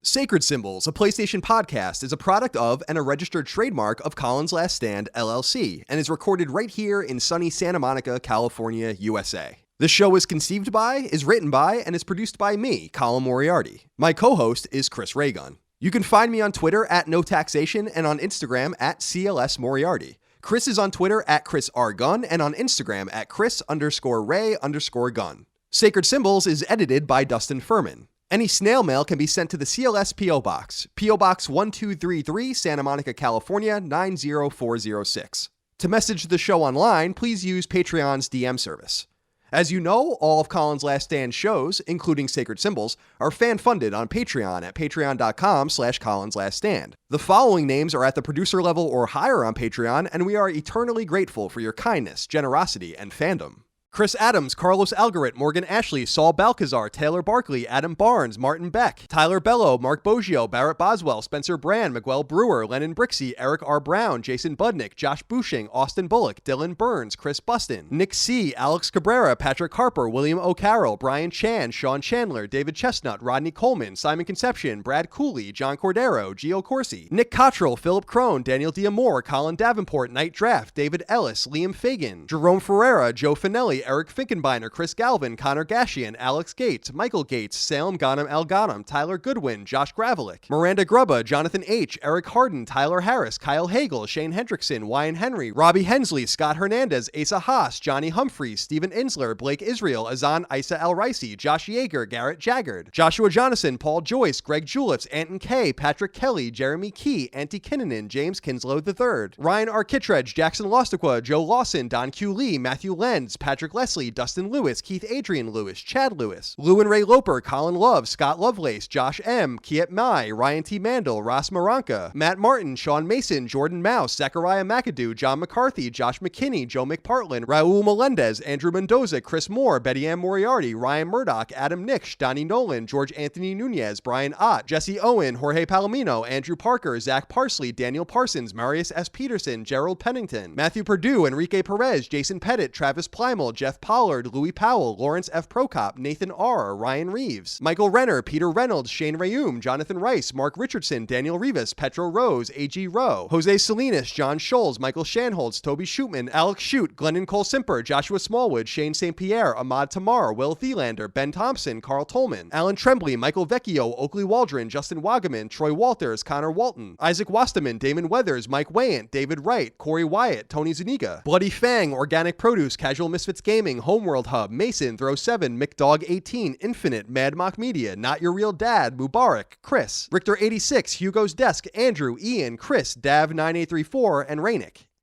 Sacred Symbols, a PlayStation podcast, is a product of and a registered trademark of Collins Last Stand, LLC, and is recorded right here in sunny Santa Monica, California, USA. This show is conceived by, is written by, and is produced by me, Colin Moriarty. My co-host is Chris Raygun. You can find me on Twitter at NoTaxation and on Instagram at CLS Moriarty. Chris is on Twitter at Chris R. Gunn and on Instagram at Chris_Ray_Gun. Sacred Symbols is edited by Dustin Furman. Any snail mail can be sent to the CLS P.O. Box, P.O. Box 1233, Santa Monica, California, 90406. To message the show online, please use Patreon's DM service. As you know, all of Collins Last Stand shows, including Sacred Symbols, are fan-funded on Patreon at patreon.com/CollinsLastStand. The following names are at the producer level or higher on Patreon, and we are eternally grateful for your kindness, generosity, and fandom. Chris Adams, Carlos Algarit, Morgan Ashley, Saul Balcazar, Taylor Barkley, Adam Barnes, Martin Beck, Tyler Bello, Mark Boggio, Barrett Boswell, Spencer Brand, Miguel Brewer, Lennon Brixey, Eric R. Brown, Jason Budnick, Josh Bushing, Austin Bullock, Dylan Burns, Chris Bustin, Nick C., Alex Cabrera, Patrick Harper, William O'Carroll, Brian Chan, Sean Chandler, David Chestnut, Rodney Coleman, Simon Conception, Brad Cooley, John Cordero, Gio Corsi, Nick Cottrell, Philip Crone, Daniel Diamore, Colin Davenport, Night Draft, David Ellis, Liam Fagan, Jerome Ferreira, Joe Finelli, Eric Finkenbeiner, Chris Galvin, Connor Gashian, Alex Gates, Michael Gates, Salem Ghanem Al Ghanem, Tyler Goodwin, Josh Gravelick, Miranda Grubba, Jonathan H., Eric Harden, Tyler Harris, Kyle Hagel, Shane Hendrickson, Wyan Henry, Robbie Hensley, Scott Hernandez, Asa Haas, Johnny Humphreys, Stephen Insler, Blake Israel, Azan Isa El Ricey, Josh Yeager, Garrett Jaggard, Joshua Jonathan, Paul Joyce, Greg Julips, Anton K., Patrick Kelly, Jeremy Key, Auntie Kinnanen, James Kinslow III, Ryan R. Kittredge, Jackson Lostiqua, Joe Lawson, Don Q. Lee, Matthew Lenz, Patrick Leslie, Dustin Lewis, Keith Adrian Lewis, Chad Lewis, Lou and Ray Loper, Colin Love, Scott Lovelace, Josh M., Kiet Mai, Ryan T. Mandel, Ross Maranka, Matt Martin, Sean Mason, Jordan Mouse, Zachariah McAdoo, John McCarthy, Josh McKinney, Joe McPartlin, Raul Melendez, Andrew Mendoza, Chris Moore, Betty Ann Moriarty, Ryan Murdoch, Adam Nix, Donnie Nolan, George Anthony Nunez, Brian Ott, Jesse Owen, Jorge Palomino, Andrew Parker, Zach Parsley, Daniel Parsons, Marius S. Peterson, Gerald Pennington, Matthew Perdue, Enrique Perez, Jason Pettit, Travis Plimal, Jeff Pollard, Louis Powell, Lawrence F. Prokop, Nathan R., Ryan Reeves, Michael Renner, Peter Reynolds, Shane Rayum, Jonathan Rice, Mark Richardson, Daniel Rivas, Petro Rose, A.G. Rowe, Jose Salinas, John Scholes, Michael Shanholz, Toby Shootman, Alex Shute, Glennon Cole Simper, Joshua Smallwood, Shane St. Pierre, Ahmad Tamar, Will Thielander, Ben Thompson, Carl Tolman, Alan Tremblay, Michael Vecchio, Oakley Waldron, Justin Wagaman, Troy Walters, Connor Walton, Isaac Wasterman, Damon Weathers, Mike Wayant, David Wright, Corey Wyatt, Tony Zuniga, Bloody Fang, Organic Produce, Casual Misfits Gaming, Homeworld Hub, Mason, Throw 7, McDog 18, Infinite, Mad Mock Media, Not Your Real Dad, Mubarak, Chris, Richter 86, Hugo's Desk, Andrew, Ian, Chris, Dav 9834, and Rainick.